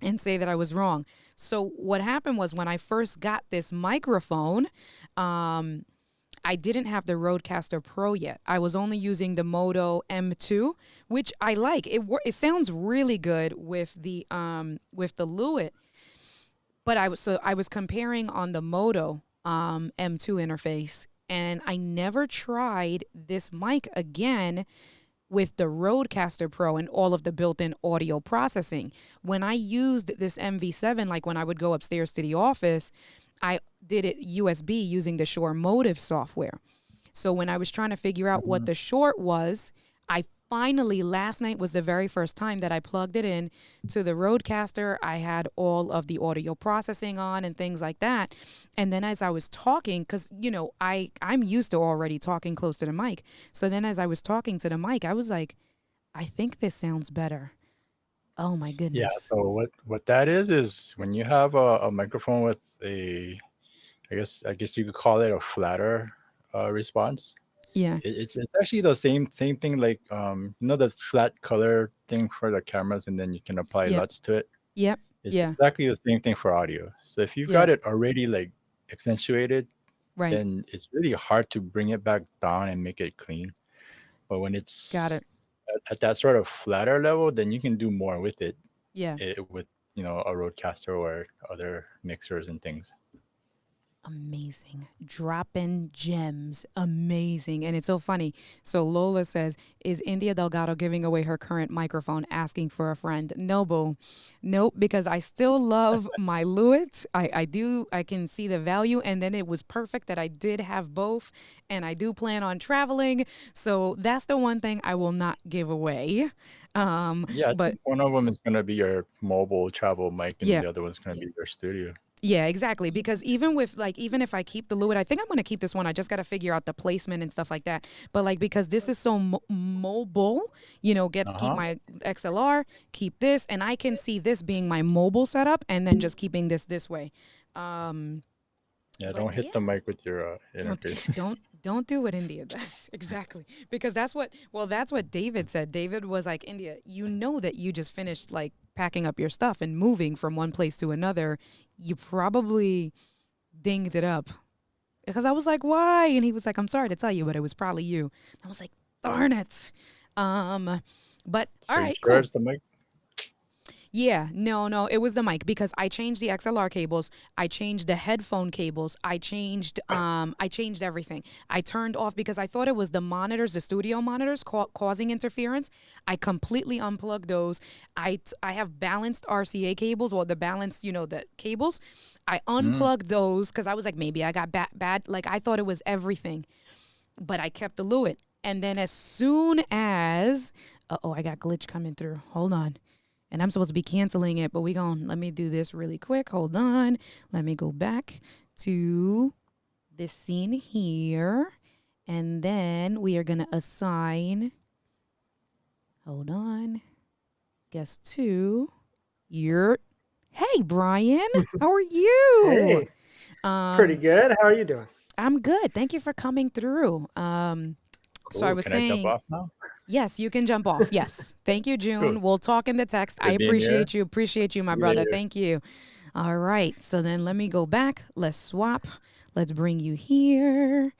[SPEAKER 1] and say that I was wrong. So what happened was when I first got this microphone, I didn't have the Rodecaster Pro yet. I was only using the Moto M2, which I like. It sounds really good with the Lewitt. But I was comparing on the Moto M2 interface, and I never tried this mic again with the Rodecaster Pro and all of the built-in audio processing. When I used this MV7, like when I would go upstairs to the office, I did it USB using the Shure Motive software. So when I was trying to figure out what
[SPEAKER 3] Mhm.
[SPEAKER 1] the short was, I finally, last night was the very first time that I plugged it in to the Rodecaster. I had all of the audio processing on and things like that. And then as I was talking, because, I'm used to already talking close to the mic. So then as I was talking to the mic, I was like, I think this sounds better. Oh my
[SPEAKER 3] Yeah.
[SPEAKER 1] goodness.
[SPEAKER 3] So what that is when you have a microphone with I guess you could call it a flatter response.
[SPEAKER 1] Yeah.
[SPEAKER 3] It's actually the same thing, like the flat color thing for the cameras, and then you can apply
[SPEAKER 1] Yep.
[SPEAKER 3] LUTs to it.
[SPEAKER 1] Yep.
[SPEAKER 3] It's
[SPEAKER 1] Yeah.
[SPEAKER 3] exactly the same thing for audio. So if you've
[SPEAKER 1] Yeah.
[SPEAKER 3] got it already like accentuated,
[SPEAKER 1] Right.
[SPEAKER 3] then it's really hard to bring it back down and make it clean. But when
[SPEAKER 1] Got
[SPEAKER 3] it's
[SPEAKER 1] it.
[SPEAKER 3] at that sort of flatter level, then you can do more with it,
[SPEAKER 1] Yeah.
[SPEAKER 3] with a Rodecaster or other mixers and things.
[SPEAKER 1] Amazing. Dropping gems. Amazing. And it's so funny. So Lola says, is India Delgado giving away her current microphone asking for a friend? No, boo. Nope, because I still love my Lewitt. I do. I can see the value. And then it was perfect that I did have both. And I do plan on traveling. So that's the one thing I will not give away.
[SPEAKER 3] Yeah, I
[SPEAKER 1] But
[SPEAKER 3] think one of them is going to be your mobile travel mic, and
[SPEAKER 1] yeah.
[SPEAKER 3] the other one's going to be your studio.
[SPEAKER 1] Yeah, exactly. Because even with like, even if I keep the Lewitt, I think I'm going to keep this one. I just got to figure out the placement and stuff like that. But like, because this is so mobile, you know, keep
[SPEAKER 3] Uh-huh.
[SPEAKER 1] my XLR, keep this, and I can see this being my mobile setup, and then just keeping this way. Um,
[SPEAKER 3] Yeah,
[SPEAKER 1] but
[SPEAKER 3] don't
[SPEAKER 1] yeah,
[SPEAKER 3] hit the mic with your
[SPEAKER 1] don't
[SPEAKER 3] interface.
[SPEAKER 1] don't do what India does. Exactly. Because that's what David said. David was like, India, you know that you just finished like packing up your stuff and moving from one place to another. You probably dinged it up. Because I was like, why? And he was like, I'm sorry to tell you, but it was probably you. I was like, darn it. But all
[SPEAKER 3] Are you
[SPEAKER 1] right,
[SPEAKER 3] sure
[SPEAKER 1] cool.
[SPEAKER 3] it's the mic?
[SPEAKER 1] Yeah, no, it was the mic because I changed the XLR cables, I changed the headphone cables, I changed everything. I turned off because I thought it was the monitors, the studio monitors causing interference. I completely unplugged those. I have balanced RCA cables, or the balanced, you know, the cables. I
[SPEAKER 3] Mm.
[SPEAKER 1] unplugged those because I was like, maybe I got bad, like I thought it was everything, but I kept the Lewitt. And then as soon as, I got glitch coming through. Hold on. And I'm supposed to be canceling it, but let me do this really quick. Hold on. Let me go back to this scene here. And then we are going to assign, hold on, guess two. Hey, Brian, how are you?
[SPEAKER 4] Hey, pretty
[SPEAKER 1] Um,
[SPEAKER 4] good. How are you doing?
[SPEAKER 1] I'm good. Thank you for coming through. So I
[SPEAKER 3] Cool.
[SPEAKER 1] was
[SPEAKER 3] Can I jump
[SPEAKER 1] saying,
[SPEAKER 3] off now?
[SPEAKER 1] yes, you can jump off. Yes. Thank you,
[SPEAKER 3] Cool.
[SPEAKER 1] June. We'll talk in the text. I
[SPEAKER 3] Good being here.
[SPEAKER 1] appreciate you, my
[SPEAKER 3] See you
[SPEAKER 1] brother.
[SPEAKER 3] later.
[SPEAKER 1] Thank you. All right. So then let me go back. Let's swap. Let's bring you here.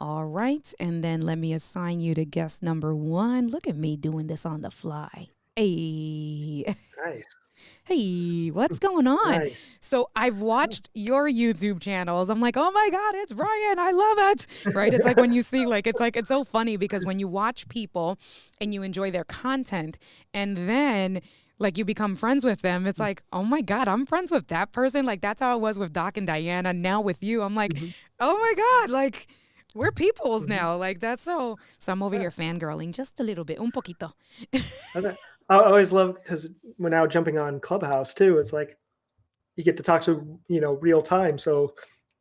[SPEAKER 1] All right. And then let me assign you to guest number 1. Look at me doing this on the fly. Hey.
[SPEAKER 4] Nice,
[SPEAKER 1] Hey, what's going on?
[SPEAKER 4] nice.
[SPEAKER 1] So I've watched your YouTube channels. I'm like, oh my God, it's Brian. I love it. Right? It's like when you see, it's so funny because when you watch people and you enjoy their content and then like you become friends with them, it's like, oh my God, I'm friends with that person. Like that's how it was with Doc and Diana. Now with you, I'm like,
[SPEAKER 4] Mhm,
[SPEAKER 1] oh my God, like we're peoples
[SPEAKER 4] mhm.
[SPEAKER 1] now. Like that's so I'm over
[SPEAKER 4] Yeah,
[SPEAKER 1] here fangirling just a little bit, un poquito.
[SPEAKER 4] okay. I always love because we're now jumping on Clubhouse too. It's like you get to talk to real time. So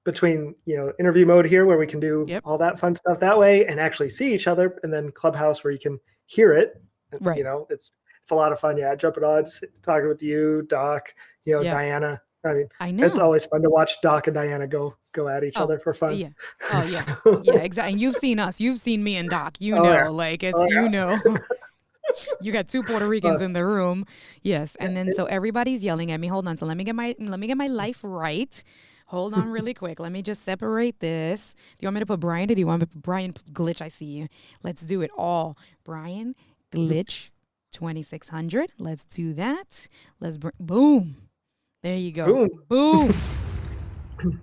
[SPEAKER 4] between interview mode here where we can do
[SPEAKER 1] Yep.
[SPEAKER 4] all that fun stuff that way and actually see each other, and then Clubhouse where you can hear it.
[SPEAKER 1] Right.
[SPEAKER 4] It's a lot of fun. Yeah, jumping on, talking with you, Doc,
[SPEAKER 1] Yeah.
[SPEAKER 4] Diana. I mean,
[SPEAKER 1] I
[SPEAKER 4] it's
[SPEAKER 1] know.
[SPEAKER 4] always fun to watch Doc and Diana go at each
[SPEAKER 1] Oh,
[SPEAKER 4] other for fun.
[SPEAKER 1] yeah. Oh, yeah.
[SPEAKER 4] So,
[SPEAKER 1] Yeah, exactly. And you've seen us. You've seen me and Doc. You
[SPEAKER 4] oh yeah,
[SPEAKER 1] know, like
[SPEAKER 4] oh
[SPEAKER 1] it's, you know, you got 2 Puerto
[SPEAKER 4] yeah.
[SPEAKER 1] Ricans in the room. Yes.
[SPEAKER 4] Yeah,
[SPEAKER 1] And then so everybody's yelling at me. Hold on. So let me get my life right. Hold on really quick. Let me just separate this. Do you want me to put Brian? Or do you want me to put Brian Glitch? I see you. Let's do it all. Brian Glitch 2600. Let's do that. Boom. There you go.
[SPEAKER 4] boom,
[SPEAKER 1] Boom.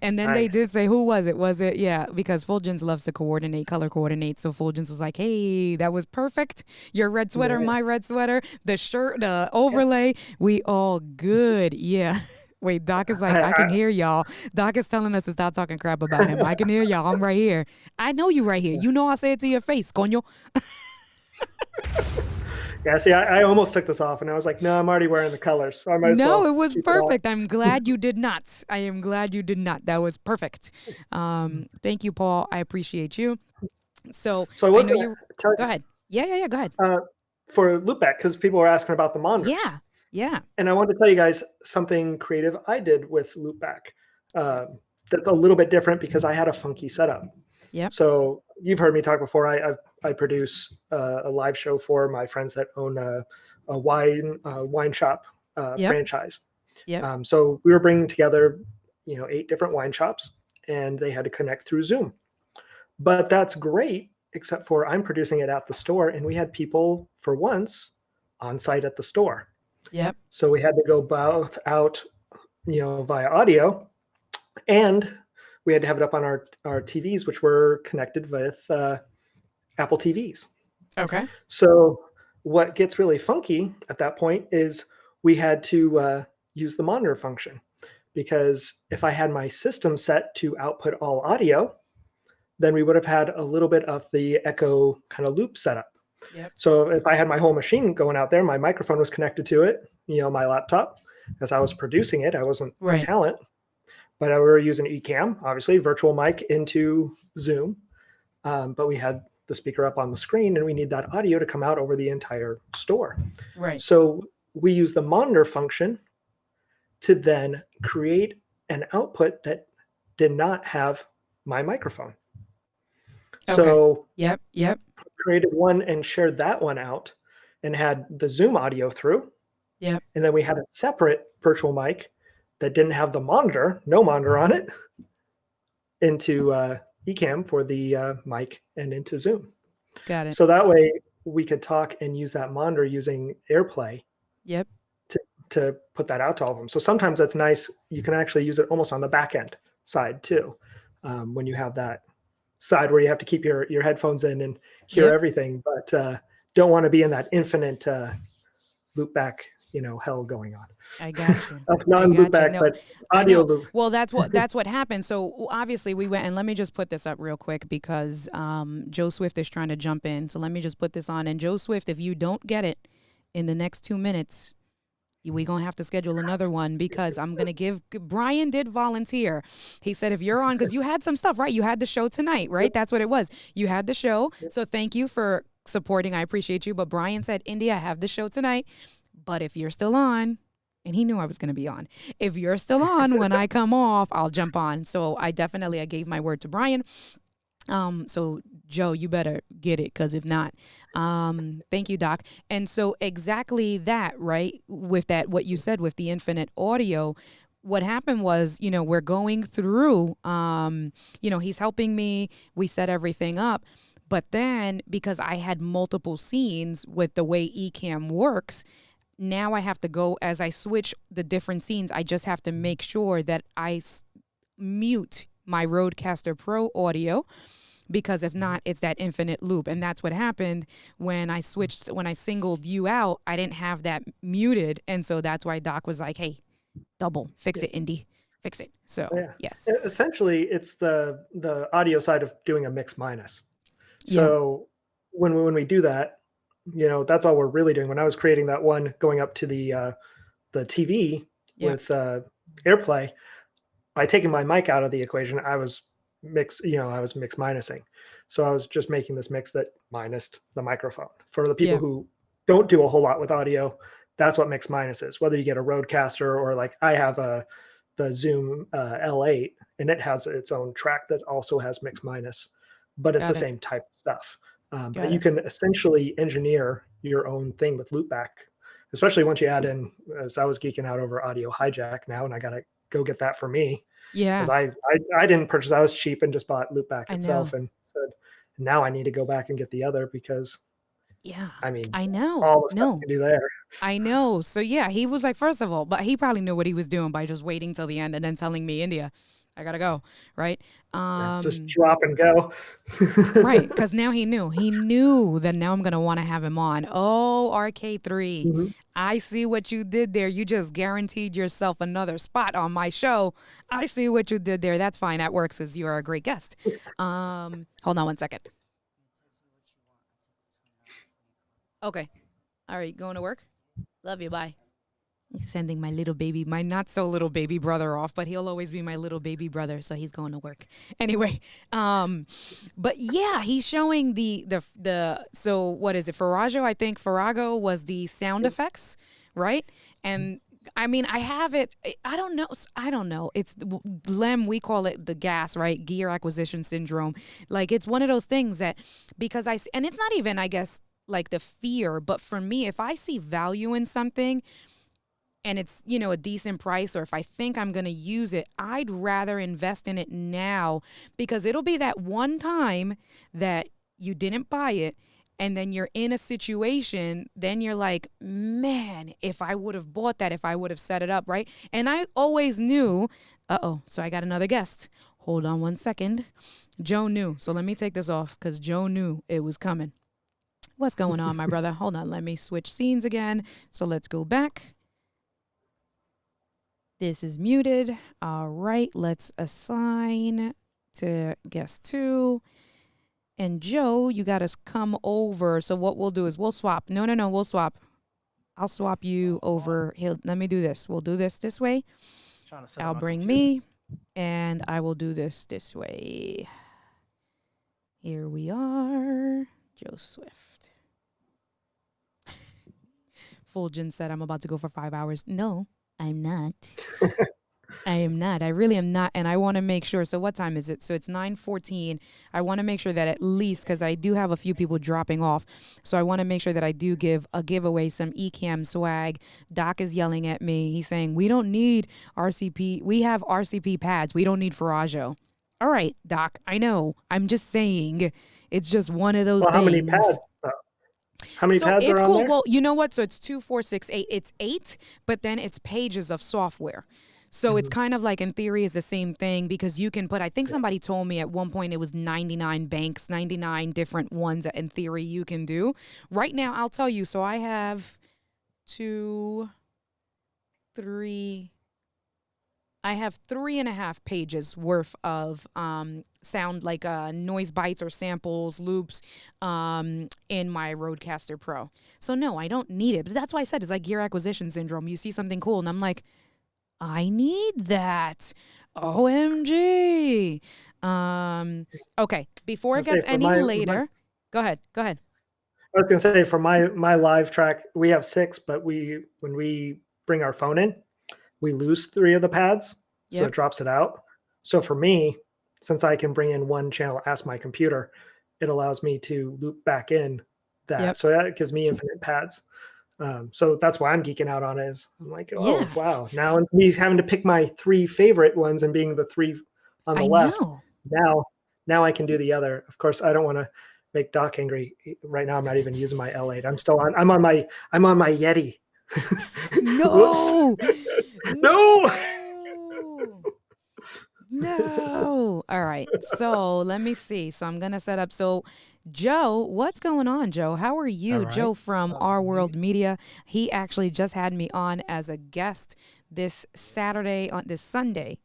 [SPEAKER 1] And then they
[SPEAKER 4] nice.
[SPEAKER 1] did say, who was it? Was it? Yeah, because Fulgence loves to color coordinate. So Fulgence was like, hey, that was perfect. Your red sweater,
[SPEAKER 4] Yeah,
[SPEAKER 1] my red sweater, the shirt, the
[SPEAKER 4] yeah.
[SPEAKER 1] overlay. We all good. Yeah. Wait, Doc is like,
[SPEAKER 4] I,
[SPEAKER 1] I can hear y'all. Doc is telling us to stop talking crap about him. I can hear y'all. I'm right here. I know you right here. You know I say it to your face, coño.
[SPEAKER 4] yeah. See, I almost took this off, and I was like, no, I'm already wearing the colors, so I might as
[SPEAKER 1] No, it
[SPEAKER 4] well
[SPEAKER 1] was
[SPEAKER 4] keep it on.
[SPEAKER 1] perfect. I'm glad you did not. I am glad you did not. That was perfect. Thank you, Paul. I appreciate you. So
[SPEAKER 4] So I
[SPEAKER 1] I
[SPEAKER 4] was
[SPEAKER 1] know
[SPEAKER 4] going
[SPEAKER 1] you.
[SPEAKER 4] to tell
[SPEAKER 1] Go ahead. Yeah. Go ahead.
[SPEAKER 4] you for Loopback because people were asking about the monitors,
[SPEAKER 1] Yeah.
[SPEAKER 4] and I wanted to tell you guys something creative I did with Loopback.
[SPEAKER 1] Yep.
[SPEAKER 4] That's a little bit different because I had a funky setup.
[SPEAKER 1] Yep.
[SPEAKER 4] So you've heard me talk before. I produce a live show for my friends that own a wine shop
[SPEAKER 1] Yep.
[SPEAKER 4] franchise.
[SPEAKER 1] Yep.
[SPEAKER 4] So we were bringing together 8 different wine shops, and they had to connect through Zoom. But that's great, except for I'm producing it at the store, and we had people for once on site at the store.
[SPEAKER 1] Yep.
[SPEAKER 4] So we had to go both out, via audio, and we had to have it up on our TVs, which were connected with Apple TVs.
[SPEAKER 1] Okay.
[SPEAKER 4] So what gets really funky at that point is we had to use the monitor function, because if I had my system set to output all audio, then we would have had a little bit of the echo kind of loop setup.
[SPEAKER 1] Yep.
[SPEAKER 4] So if I had my whole machine going out there, my microphone was connected to it, my laptop, as I was producing it. I wasn't a
[SPEAKER 1] Right.
[SPEAKER 4] talent, but we were using Ecamm, obviously, virtual mic into Zoom. But we had the speaker up on the screen, and we need that audio to come out over the entire store.
[SPEAKER 1] Right.
[SPEAKER 4] So we use the monitor function to then create an output that did not have my microphone.
[SPEAKER 1] Okay.
[SPEAKER 4] So
[SPEAKER 1] Yep. Yep.
[SPEAKER 4] created one and shared that one out and had the Zoom audio through.
[SPEAKER 1] Yep.
[SPEAKER 4] And then we had a separate virtual mic that didn't have the monitor, no monitor on it, into Ecamm for the mic and into Zoom.
[SPEAKER 1] Got it.
[SPEAKER 4] So that way we could talk and use that monitor using AirPlay
[SPEAKER 1] Yep.
[SPEAKER 4] to put that out to all of them. So sometimes that's nice. You can actually use it almost on the back end side too, when you have that side where you have to keep your headphones in and hear
[SPEAKER 1] Yep.
[SPEAKER 4] everything, but don't want to be in that infinite loopback, hell going on.
[SPEAKER 1] I got you.
[SPEAKER 4] Not
[SPEAKER 1] I got you.
[SPEAKER 4] loopback,
[SPEAKER 1] No,
[SPEAKER 4] but
[SPEAKER 1] I
[SPEAKER 4] audio
[SPEAKER 1] know.
[SPEAKER 4] loop.
[SPEAKER 1] Well, that's what happened. So obviously we went, and let me just put this up real quick because Joe Swift is trying to jump in. So let me just put this on. And Joe Swift, if you don't get it in the next 2 minutes, we're going to have to schedule another one because I'm going to give, Brian did volunteer. He said, if you're on, because you had some stuff, right? You had the show tonight, right? That's what it was. You had the show. So thank you for supporting. I appreciate you. But Brian said, India, I have the show tonight. But if you're still on, and he knew I was going to be on, if you're still on when I come off, I'll jump on. So I gave my word to Brian. So Joe, you better get it, because if not, thank you, Doc. And so exactly that, right? With that, what you said with the infinite audio, what happened was, we're going through, he's helping me. We set everything up. But then because I had multiple scenes with the way Ecamm works, now I have to go, as I switch the different scenes, I just have to make sure that I mute my Rodecaster Pro audio, because if not, it's that infinite loop. And that's what happened when I singled you out. I didn't have that muted. And so that's why Doc was like, hey, double, fix it, Indy, fix it. So yes.
[SPEAKER 4] Essentially, it's the audio side of doing a mix minus. So when we do that, that's all we're really doing. When I was creating that one going up to the TV with AirPlay, by taking my mic out of the equation, I was mix minusing. So I was just making this mix that minused the microphone. For the people who don't do a whole lot with audio, that's what mix minus is. Whether you get a Rodecaster or like I have the Zoom L8, and it has its own track that also has mix minus, but it's the same type of stuff. But you can essentially engineer your own thing with Loopback, especially once you add in, as I was geeking out over Audio Hijack now, and I got to go get that for me.
[SPEAKER 1] Yeah.
[SPEAKER 4] Because I didn't purchase, I was cheap and just bought Loopback itself and said, now I need to go back and get the other because
[SPEAKER 1] I know.
[SPEAKER 4] all the stuff you can do there.
[SPEAKER 1] I know. So he was like, first of all, but he probably knew what he was doing by just waiting till the end and then telling me, India, I gotta go, right?
[SPEAKER 4] Just drop and go.
[SPEAKER 1] Right, because now he knew that now I'm gonna want to have him on. Oh, RK3, I see what you did there. You just guaranteed yourself another spot on my show. I see what you did there. That's fine. That works because you're a great guest. Hold on one second. Okay. All right, going to work? Love you. Bye. Sending my not so little baby brother off, but he'll always be my little baby brother, so he's going to work anyway. But he's showing the so what is it, Farrago? I think Farrago was the sound effects, right? And I mean, I have it. I don't know. It's Lem. We call it the gas, right? Gear acquisition syndrome. Like it's one of those things that because and it's not even, I guess, like the fear, but for me, if I see value in something and it's, a decent price, or if I think I'm going to use it, I'd rather invest in it now, because it'll be that one time that you didn't buy it and then you're in a situation, then you're like, man, if I would have bought that, if I would have set it up, right? And I always knew, so I got another guest. Hold on one second. Joe knew. So let me take this off because Joe knew it was coming. What's going on, my brother? Hold on. Let me switch scenes again. So let's go back. This is muted. All right, let's assign to guest 2. And Joe, you got to come over. So what we'll do is we'll swap. No, we'll swap. I'll swap you over. Let me do this. We'll do this way.
[SPEAKER 5] Trying to set up
[SPEAKER 1] I'll
[SPEAKER 5] my
[SPEAKER 1] bring
[SPEAKER 5] computer.
[SPEAKER 1] me, and I will do this way. Here we are. Joe Swift. Fulgen said, I'm about to go for 5 hours. No, I'm not. I am not. I really am not. And I want to make sure. So what time is it? So it's 9:14. I want to make sure that at least, because I do have a few people dropping off. So I want to make sure that I do give a giveaway, some Ecamm swag. Doc is yelling at me. He's saying, we don't need RCP. We have RCP pads. We don't need Farajo. All right, Doc, I know. I'm just saying it's just one of those
[SPEAKER 4] Well, how many
[SPEAKER 1] things.
[SPEAKER 4] pads? How many
[SPEAKER 1] So
[SPEAKER 4] pads
[SPEAKER 1] it's
[SPEAKER 4] are on
[SPEAKER 1] cool.
[SPEAKER 4] there?
[SPEAKER 1] Well, you know what? So it's 2, 4, 6, 8. It's 8, but then it's pages of software. So it's kind of like, in theory, is the same thing, because you can put, I think somebody told me at one point it was 99 banks, 99 different ones that in theory you can do. Right now, I'll tell you. So I have 2, 3. I have 3.5 pages worth of sound, like noise bites or samples, loops in my Rodecaster Pro. So no, I don't need it. But that's why I said it's like gear acquisition syndrome. You see something cool and I'm like, I need that. OMG. Okay, before it gets any later, go ahead.
[SPEAKER 4] I was gonna say, for my live track, we have 6, but when we bring our phone in, we lose 3 of the pads, so it drops it out. So for me, since I can bring in one channel as my computer, it allows me to loop back in that. So that gives me infinite pads. So that's why I'm geeking out on it. Is I'm like, oh wow! Now he's having to pick my 3 favorite ones and being the 3 on the left. Now I can do the other. Of course, I don't want to make Doc angry right now. I'm not even using my L8. I'm on my Yeti.
[SPEAKER 1] No.
[SPEAKER 4] No.
[SPEAKER 1] No. All right. So let me see. So I'm going to set up. So Joe, what's going on, Joe? How are you?
[SPEAKER 5] Right.
[SPEAKER 1] Joe from Our World Media. He actually just had me on as a guest this Saturday, on this Sunday.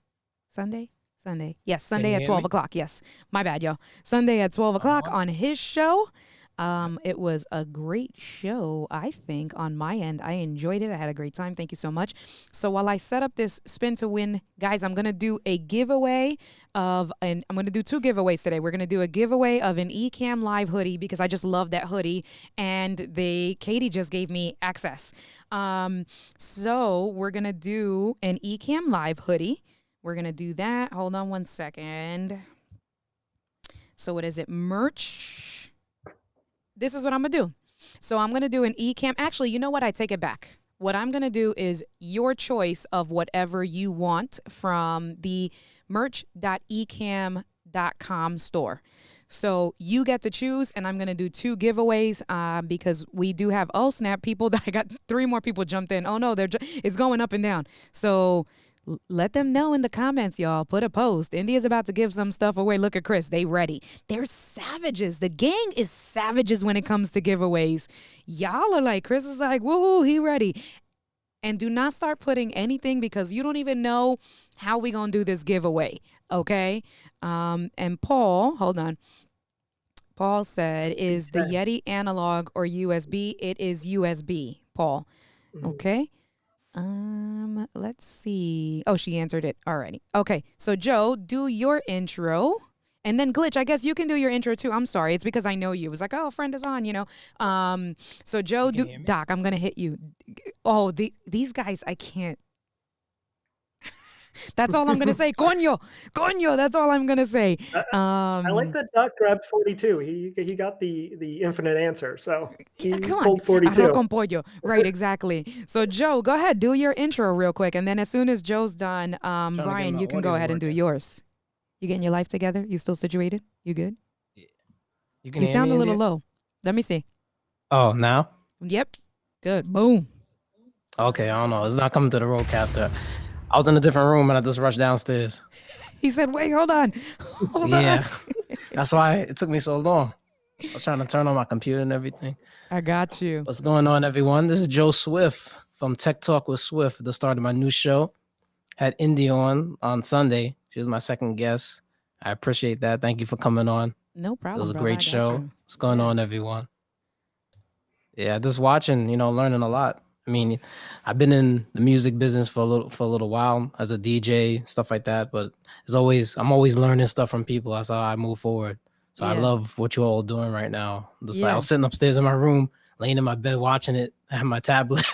[SPEAKER 1] Yes, Sunday at 12 o'clock. Yes. My bad, y'all. Sunday at 12 o'clock on his show. It was a great show, I think, on my end. I enjoyed it. I had a great time. Thank you so much. So while I set up this spin to win, guys, I'm going to do a giveaway I'm going to do 2 giveaways today. We're going to do a giveaway of an EcammLive hoodie, because I just love that hoodie, and Katie just gave me access. So we're going to do an EcammLive hoodie. We're going to do that. Hold on one second. So what is it? Merch. This is what I'm going to do. So I'm going to do an Ecamm. Actually, you know what? I take it back. What I'm going to do is your choice of whatever you want from the merch.ecamm.com store. So you get to choose, and I'm going to do 2 giveaways because we do have, oh, snap, people. I got 3 more people jumped in. Oh, no, it's going up and down. So let them know in the comments, y'all. Put a post. India's about to give some stuff away. Look at Chris. They ready. They're savages. The gang is savages when it comes to giveaways. Y'all are like, Chris is like, woo, he ready. And do not start putting anything, because you don't even know how we going to do this giveaway. Okay? And Paul, hold on. Paul said, is the Yeti analog or USB? It is USB, Paul. Okay? Let's see. Oh, she answered it already. Okay, so Joe, do your intro, and then Glitch, I guess you can do your intro too. I'm sorry, it's because I know you. It was like, oh, a friend is on, you know. So Joe, Doc, I'm gonna hit you. Oh, these guys, I can't. That's all I'm gonna say. Coño, that's all I'm gonna say.
[SPEAKER 4] I like that Doc grabbed 42. He got the infinite answer. So he pulled 42.
[SPEAKER 1] Arroz con pollo. Right, exactly. So Joe, go ahead, do your intro real quick, and then as soon as Joe's done, Brian, you can go ahead and do yours. You getting your life together? You still situated? You good?
[SPEAKER 5] Yeah.
[SPEAKER 1] You sound a little low. Let me see.
[SPEAKER 5] Oh, now?
[SPEAKER 1] Yep. Good. Boom.
[SPEAKER 5] Okay, I don't know. It's not coming to the Rodecaster. I was in a different room and I just rushed downstairs.
[SPEAKER 1] He said, wait, hold on. Hold on.
[SPEAKER 5] That's why it took me so long. I was trying to turn on my computer and everything.
[SPEAKER 1] I got you.
[SPEAKER 5] What's going on, everyone? This is Joe Swift from Tech Talk with Swift, the start of my new show. Had Indy on Sunday. She was my second guest. I appreciate that. Thank you for coming on.
[SPEAKER 1] No problem.
[SPEAKER 5] It was a great show. What's going on, everyone? Yeah, just watching, learning a lot. I mean, I've been in the music business for a little while as a DJ, stuff like that. But I'm always learning stuff from people. That's how I move forward. So I
[SPEAKER 1] Yeah.
[SPEAKER 5] love what you all are doing right now. Just like I
[SPEAKER 1] Yeah.
[SPEAKER 5] was sitting upstairs in my room, laying in my bed, watching it. I had my tablet,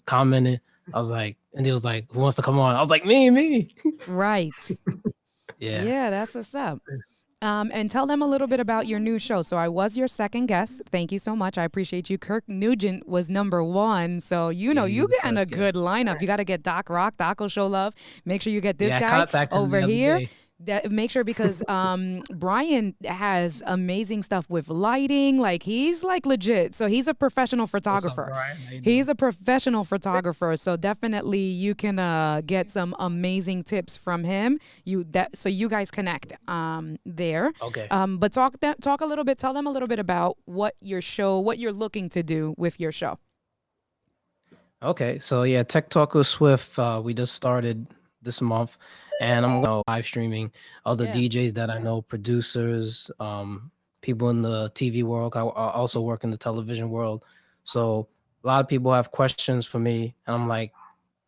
[SPEAKER 5] commenting. I was like, and he was like, "Who wants to come on?" I was like, "Me."
[SPEAKER 1] Right.
[SPEAKER 5] Yeah.
[SPEAKER 1] Yeah, that's what's up. And tell them a little bit about your new show. So I was your second guest. Thank you so much. I appreciate you. Kirk Nugent was number one. So, you know,
[SPEAKER 5] he's
[SPEAKER 1] you
[SPEAKER 5] the
[SPEAKER 1] getting a
[SPEAKER 5] first
[SPEAKER 1] good
[SPEAKER 5] guest.
[SPEAKER 1] lineup. You got to get Doc Rock. Doc will show love. Make sure you get this
[SPEAKER 5] Yeah, I
[SPEAKER 1] guy
[SPEAKER 5] contacted him
[SPEAKER 1] over
[SPEAKER 5] the other
[SPEAKER 1] here.
[SPEAKER 5] day.
[SPEAKER 1] Make sure because Brian has amazing stuff with lighting. Like he's like legit. So he's a professional
[SPEAKER 5] What's up,
[SPEAKER 1] photographer.
[SPEAKER 5] Brian? How you
[SPEAKER 1] He's
[SPEAKER 5] doing?
[SPEAKER 1] a professional photographer. So definitely you can get some amazing tips from him. So you guys connect there.
[SPEAKER 5] Okay.
[SPEAKER 1] But talk a little bit. Tell them a little bit about what you're looking to do with your show.
[SPEAKER 5] Okay, so yeah, Tech Talk with Swift. We just started this month, and I'm going live streaming other
[SPEAKER 1] Yeah.
[SPEAKER 5] DJs that I know, producers, people in the TV world. I also work in the television world, so a lot of people have questions for me, and I'm like,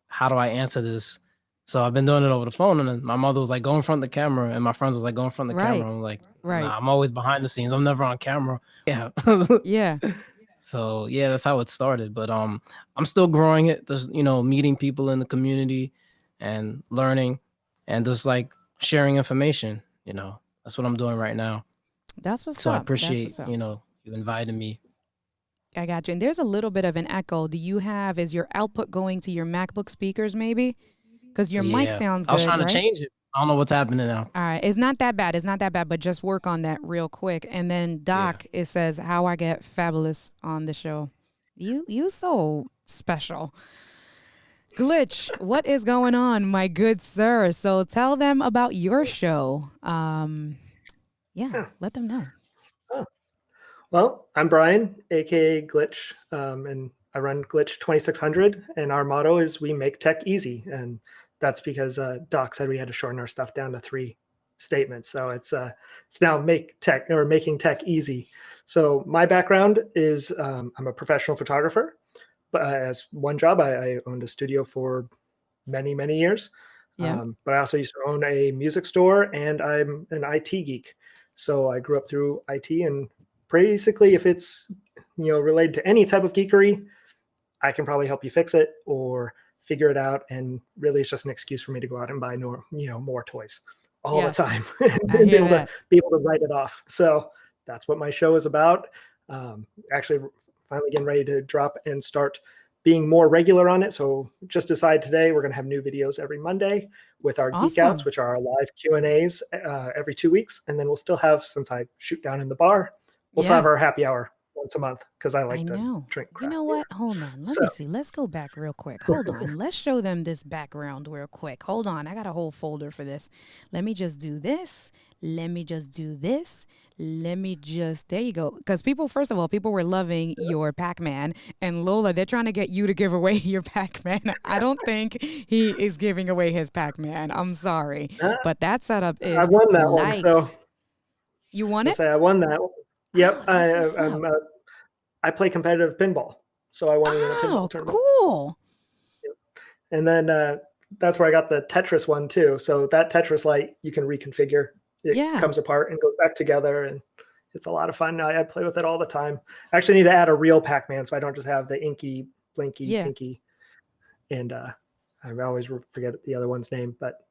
[SPEAKER 5] how do I answer this? So I've been doing it over the phone, and then my mother was like, "Go in front of the camera," and my friends was like, "Go in front of the
[SPEAKER 1] Right.
[SPEAKER 5] camera." I'm like,
[SPEAKER 1] Right.
[SPEAKER 5] "Nah, I'm always behind the scenes. I'm never on camera." Yeah.
[SPEAKER 1] Yeah.
[SPEAKER 5] So yeah, that's how it started. But I'm still growing it. Just meeting people in the community and learning and just like sharing information. That's what I'm doing right now.
[SPEAKER 1] That's what's
[SPEAKER 5] So I
[SPEAKER 1] up. That's
[SPEAKER 5] appreciate
[SPEAKER 1] what's up.
[SPEAKER 5] you inviting me.
[SPEAKER 1] I got you. And there's a little bit of an echo. Is your output going to your MacBook speakers maybe? Because your mic
[SPEAKER 5] Yeah,
[SPEAKER 1] sounds
[SPEAKER 5] I was
[SPEAKER 1] good,
[SPEAKER 5] trying to
[SPEAKER 1] right?
[SPEAKER 5] change it. I don't know what's happening now.
[SPEAKER 1] All right. It's not that bad. It's not that bad, but just work on that real quick. And then Doc, it says how I get fabulous on the show. You so special. Glitch, what is going on, my good sir? So tell them about your show. Let them know.
[SPEAKER 4] Oh. Well, I'm Brian, aka Glitch, and I run Glitch 2600. And our motto is "We make tech easy," and that's because Doc said we had to shorten our stuff down to 3 statements. So it's now making tech easy. So my background is I'm a professional photographer, but as one job, I owned a studio for many years.
[SPEAKER 1] Yeah.
[SPEAKER 4] But I also used to own a music store, and I'm an IT geek. So I grew up through IT, and basically, if it's related to any type of geekery, I can probably help you fix it or figure it out. And really, it's just an excuse for me to go out and buy more toys all the time and be able to write it off. So that's what my show is about. Actually, finally getting ready to drop and start being more regular on it. So just decide today we're going to have new videos every Monday with our Geek Outs, which are our live Q&As every 2 weeks. And then we'll still have, since I shoot down in the bar, we'll still have our happy hour once a month because I like to drink craft
[SPEAKER 1] beer. You know what? Hold on. Let me see. Let's go back real quick. Hold on. Let's show them this background real quick. Hold on. I got a whole folder for this. Let me just do this. Let me just do this. There you go. Because first of all, people were loving your Pac-Man. And Lola, they're trying to get you to give away your Pac-Man. I don't think he is giving away his Pac-Man. I'm sorry. But that setup is
[SPEAKER 4] I won that one. So
[SPEAKER 1] you won it?
[SPEAKER 4] I won that one. Yep.
[SPEAKER 1] Oh,
[SPEAKER 4] I play competitive pinball. So I won it in a pinball tournament.
[SPEAKER 1] Cool.
[SPEAKER 4] Yep. And then that's where I got the Tetris one too. So that Tetris light you can reconfigure. It comes apart and goes back together, and it's a lot of fun. I play with it all the time. I actually need to add a real Pac-Man so I don't just have the inky, blinky, pinky. And I always forget the other one's name, but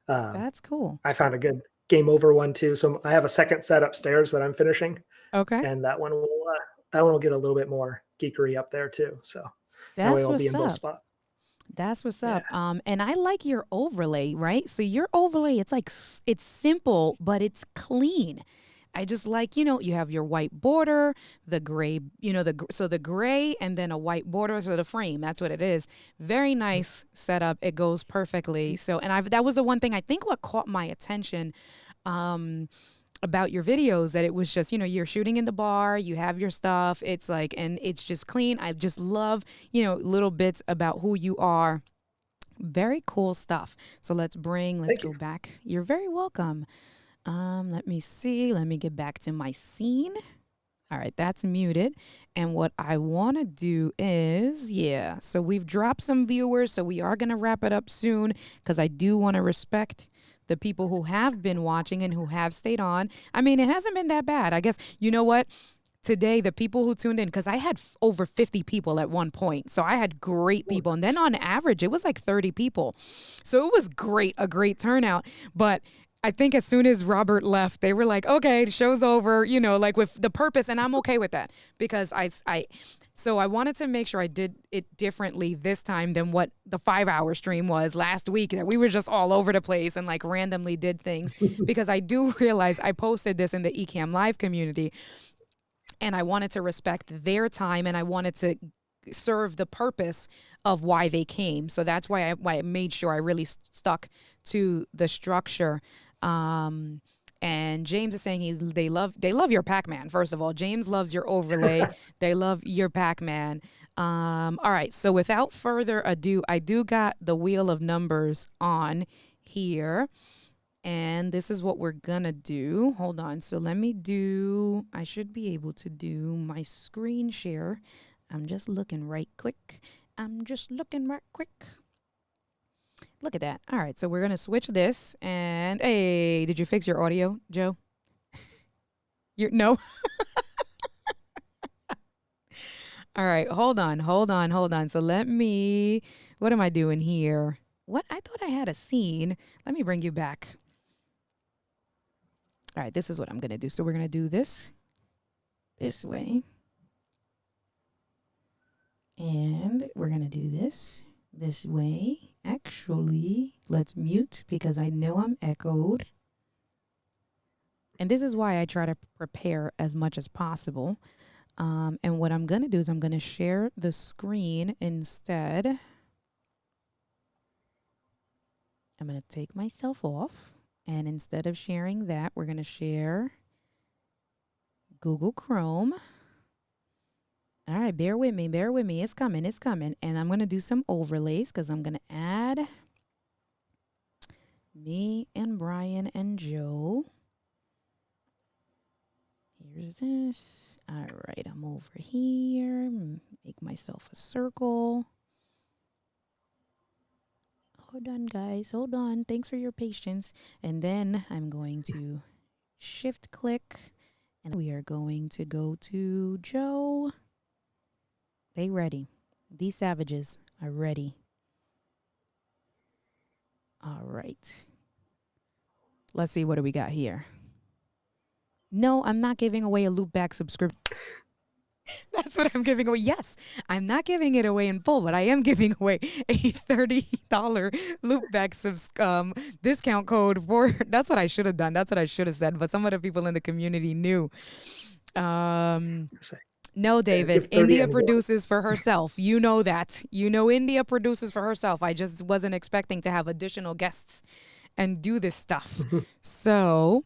[SPEAKER 1] that's cool.
[SPEAKER 4] I found a good game over one too. So I have a second set upstairs that I'm finishing.
[SPEAKER 1] Okay.
[SPEAKER 4] And that one will get a little bit more geekery up there too. So that way it'll be in both spots.
[SPEAKER 1] That's what's up. And I like your overlay, right? So your overlay, it's simple, but it's clean. I just like, you have your white border, the gray, the gray and then a white border. So the frame, that's what it is. Very nice setup. It goes perfectly. So, and that was the one thing I think what caught my attention, about your videos, that it was just, you're shooting in the bar, you have your stuff. It's like, and it's just clean. I just love, little bits about who you are. Very cool stuff. So let's go back. You're very welcome. Let me see. Let me get back to my scene. All right, that's muted. And what I want to do is, yeah, so we've dropped some viewers, so we are going to wrap it up soon because I do want to respect the people who have been watching and who have stayed on. I mean, it hasn't been that bad. I guess, you know what? Today, the people who tuned in, because I had over 50 people at one point. So I had great people. And then on average, it was like 30 people. So it was great, a great turnout. But I think as soon as Robert left, they were like, okay, the show's over, you know, like with the purpose. And I'm okay with that because so I wanted to make sure I did it differently this time than what the 5-hour stream was last week, that we were just all over the place and like randomly did things. Because I do realize I posted this in the EcammLive community and I wanted to respect their time and I wanted to serve the purpose of why they came. So that's why I made sure I really stuck to the structure. And James is saying they love your Pac-Man. First of all, James loves your overlay. They love your Pac-Man. All right. So without further ado, I do got the wheel of numbers on here. And this is what we're gonna do. Hold on. So I should be able to do my screen share. I'm just looking right quick. Look at that. All right, so we're going to switch this. And, hey, did you fix your audio, Joe? No? All right, hold on. So what am I doing here? What? I thought I had a scene. Let me bring you back. All right, this is what I'm going to do. So we're going to do this way. And we're going to do this way. Actually, let's mute because I know I'm echoed. And this is why I try to prepare as much as possible. And what I'm going to do is I'm going to share the screen instead. I'm going to take myself off. And instead of sharing that, we're going to share Google Chrome. All right, bear with me. It's coming. And I'm going to do some overlays because I'm going to add me and Brian and Joe. Here's this. All right, I'm over here. Make myself a circle. Hold on, guys. Hold on. Thanks for your patience. And then I'm going to shift click. And we are going to go to Joe. They ready. These savages are ready. All right. Let's see, what do we got here? No, I'm not giving away a Loopback subscription. That's what I'm giving away. Yes, I'm not giving it away in full, but I am giving away a $30 Loopback discount code for. That's what I should have done. That's what I should have said. But some of the people in the community knew. No, David, India produces for herself. You know that. You know India produces for herself. I just wasn't expecting to have additional guests and do this stuff. So,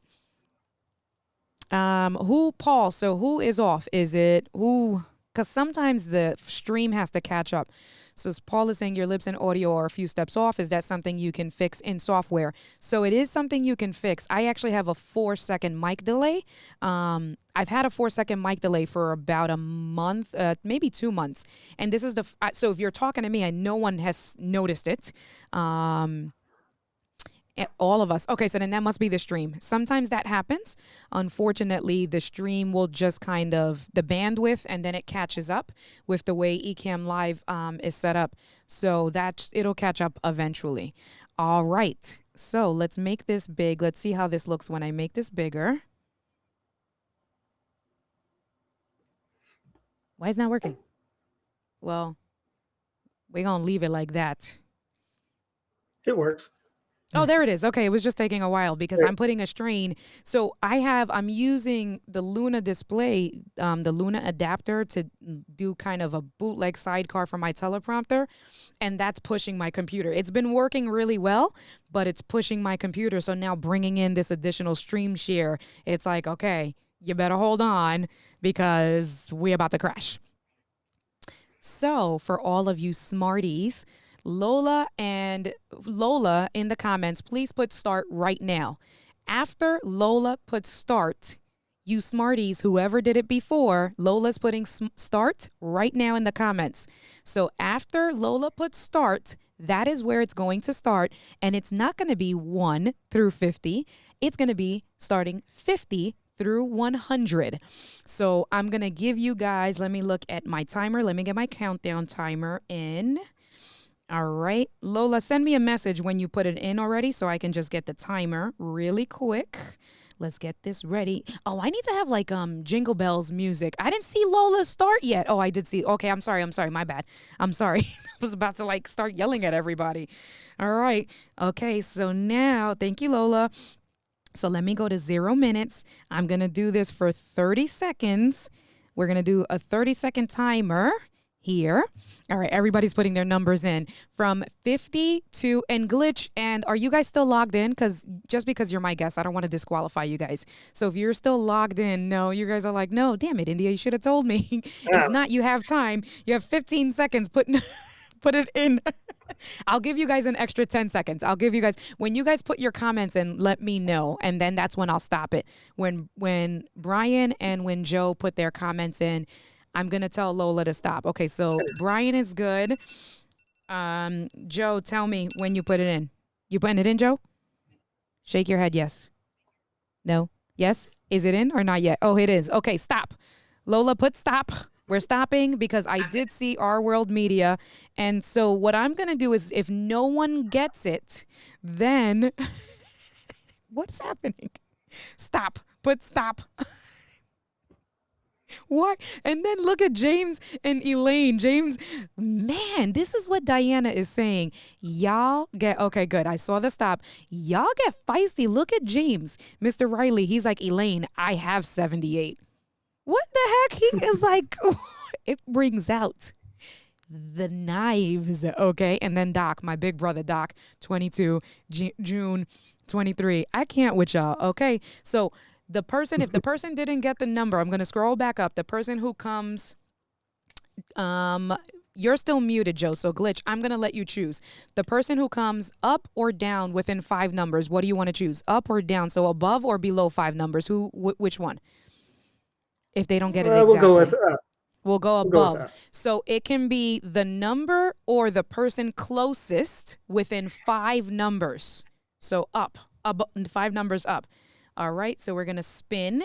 [SPEAKER 1] Paul, so who is off? Is it who? Because sometimes the stream has to catch up. So Paul is saying your lips and audio are a few steps off. Is that something you can fix in software? So it is something you can fix. I actually have a 4-second mic delay. I've had a 4-second mic delay for about a month, maybe 2 months. And this is so if you're talking to me, no one has noticed it. All of us. Okay, so then that must be the stream. Sometimes that happens. Unfortunately, the stream will just kind of the bandwidth, and then it catches up with the way EcammLive is set up. So it'll catch up eventually. All right. So let's make this big. Let's see how this looks when I make this bigger. Why is it not working? Well, we're gonna leave it like that.
[SPEAKER 4] It works.
[SPEAKER 1] Oh, there it is. Okay, it was just taking a while because I'm putting a strain. So I'm using the Luna display, the Luna adapter to do kind of a bootleg sidecar for my teleprompter, and that's pushing my computer. It's been working really well, but it's pushing my computer. So now bringing in this additional stream share, it's like, okay, you better hold on because we're about to crash. So for all of you smarties, Lola in the comments, please put start right now. After Lola puts start, You smarties, whoever did it before, Lola's putting start right now in the comments. So after Lola puts start, that is where it's going to start. And it's not going to be 1 through 50. It's going to be starting 50 through 100. So I'm going to give you guys, let me look at my timer. Let me get my countdown timer in. All right. Lola, send me a message when you put it in already so I can just get the timer really quick. Let's get this ready. Oh, I need to have like Jingle Bells music. I didn't see Lola start yet. Oh, I did see. Okay, I'm sorry. My bad. I'm sorry. I was about to like start yelling at everybody. All right. Okay, so now, thank you, Lola. So let me go to 0 minutes. I'm going to do this for 30 seconds. We're going to do a 30-second timer here. All right, everybody's putting their numbers in from 50 to, and Glitch, and are you guys still logged in? Because just because you're my guest, I don't want to disqualify you guys. So if you're still logged in, no, you guys are like, no, damn it, India, you should have told me. If not, you have time. You have 15 seconds. Put it in. I'll give you guys an extra 10 seconds. I'll give you guys, when you guys put your comments in, let me know. And then that's when I'll stop it. When Brian and when Joe put their comments in, I'm going to tell Lola to stop. Okay, so Brian is good. Joe, tell me when you put it in. You putting it in, Joe? Shake your head, yes. No? Yes? Is it in or not yet? Oh, it is. Okay, stop. Lola, put stop. We're stopping because I did see Our World Media. And so what I'm going to do is if no one gets it, then what's happening? Stop. Put stop. What? And then look at James and Elaine. James, man, this is what Diana is saying. Y'all get, okay, good. I saw the stop. Y'all get feisty. Look at James. Mr. Riley, he's like, Elaine, I have 78. What the heck? He is like, it brings out the knives, okay? And then Doc, my big brother Doc, 22, June 23. I can't with y'all, okay? So the person, if the person didn't get the number, I'm going to scroll back up. The person who comes, you're still muted, Joe, so Glitch, I'm going to let you choose. The person who comes up or down within 5 numbers, what do you want to choose? Up or down? So above or below 5 numbers? Which one? If they don't get it exactly. We'll go above. So it can be the number or the person closest within 5 numbers. So up, 5 numbers up. All right, so we're going to spin.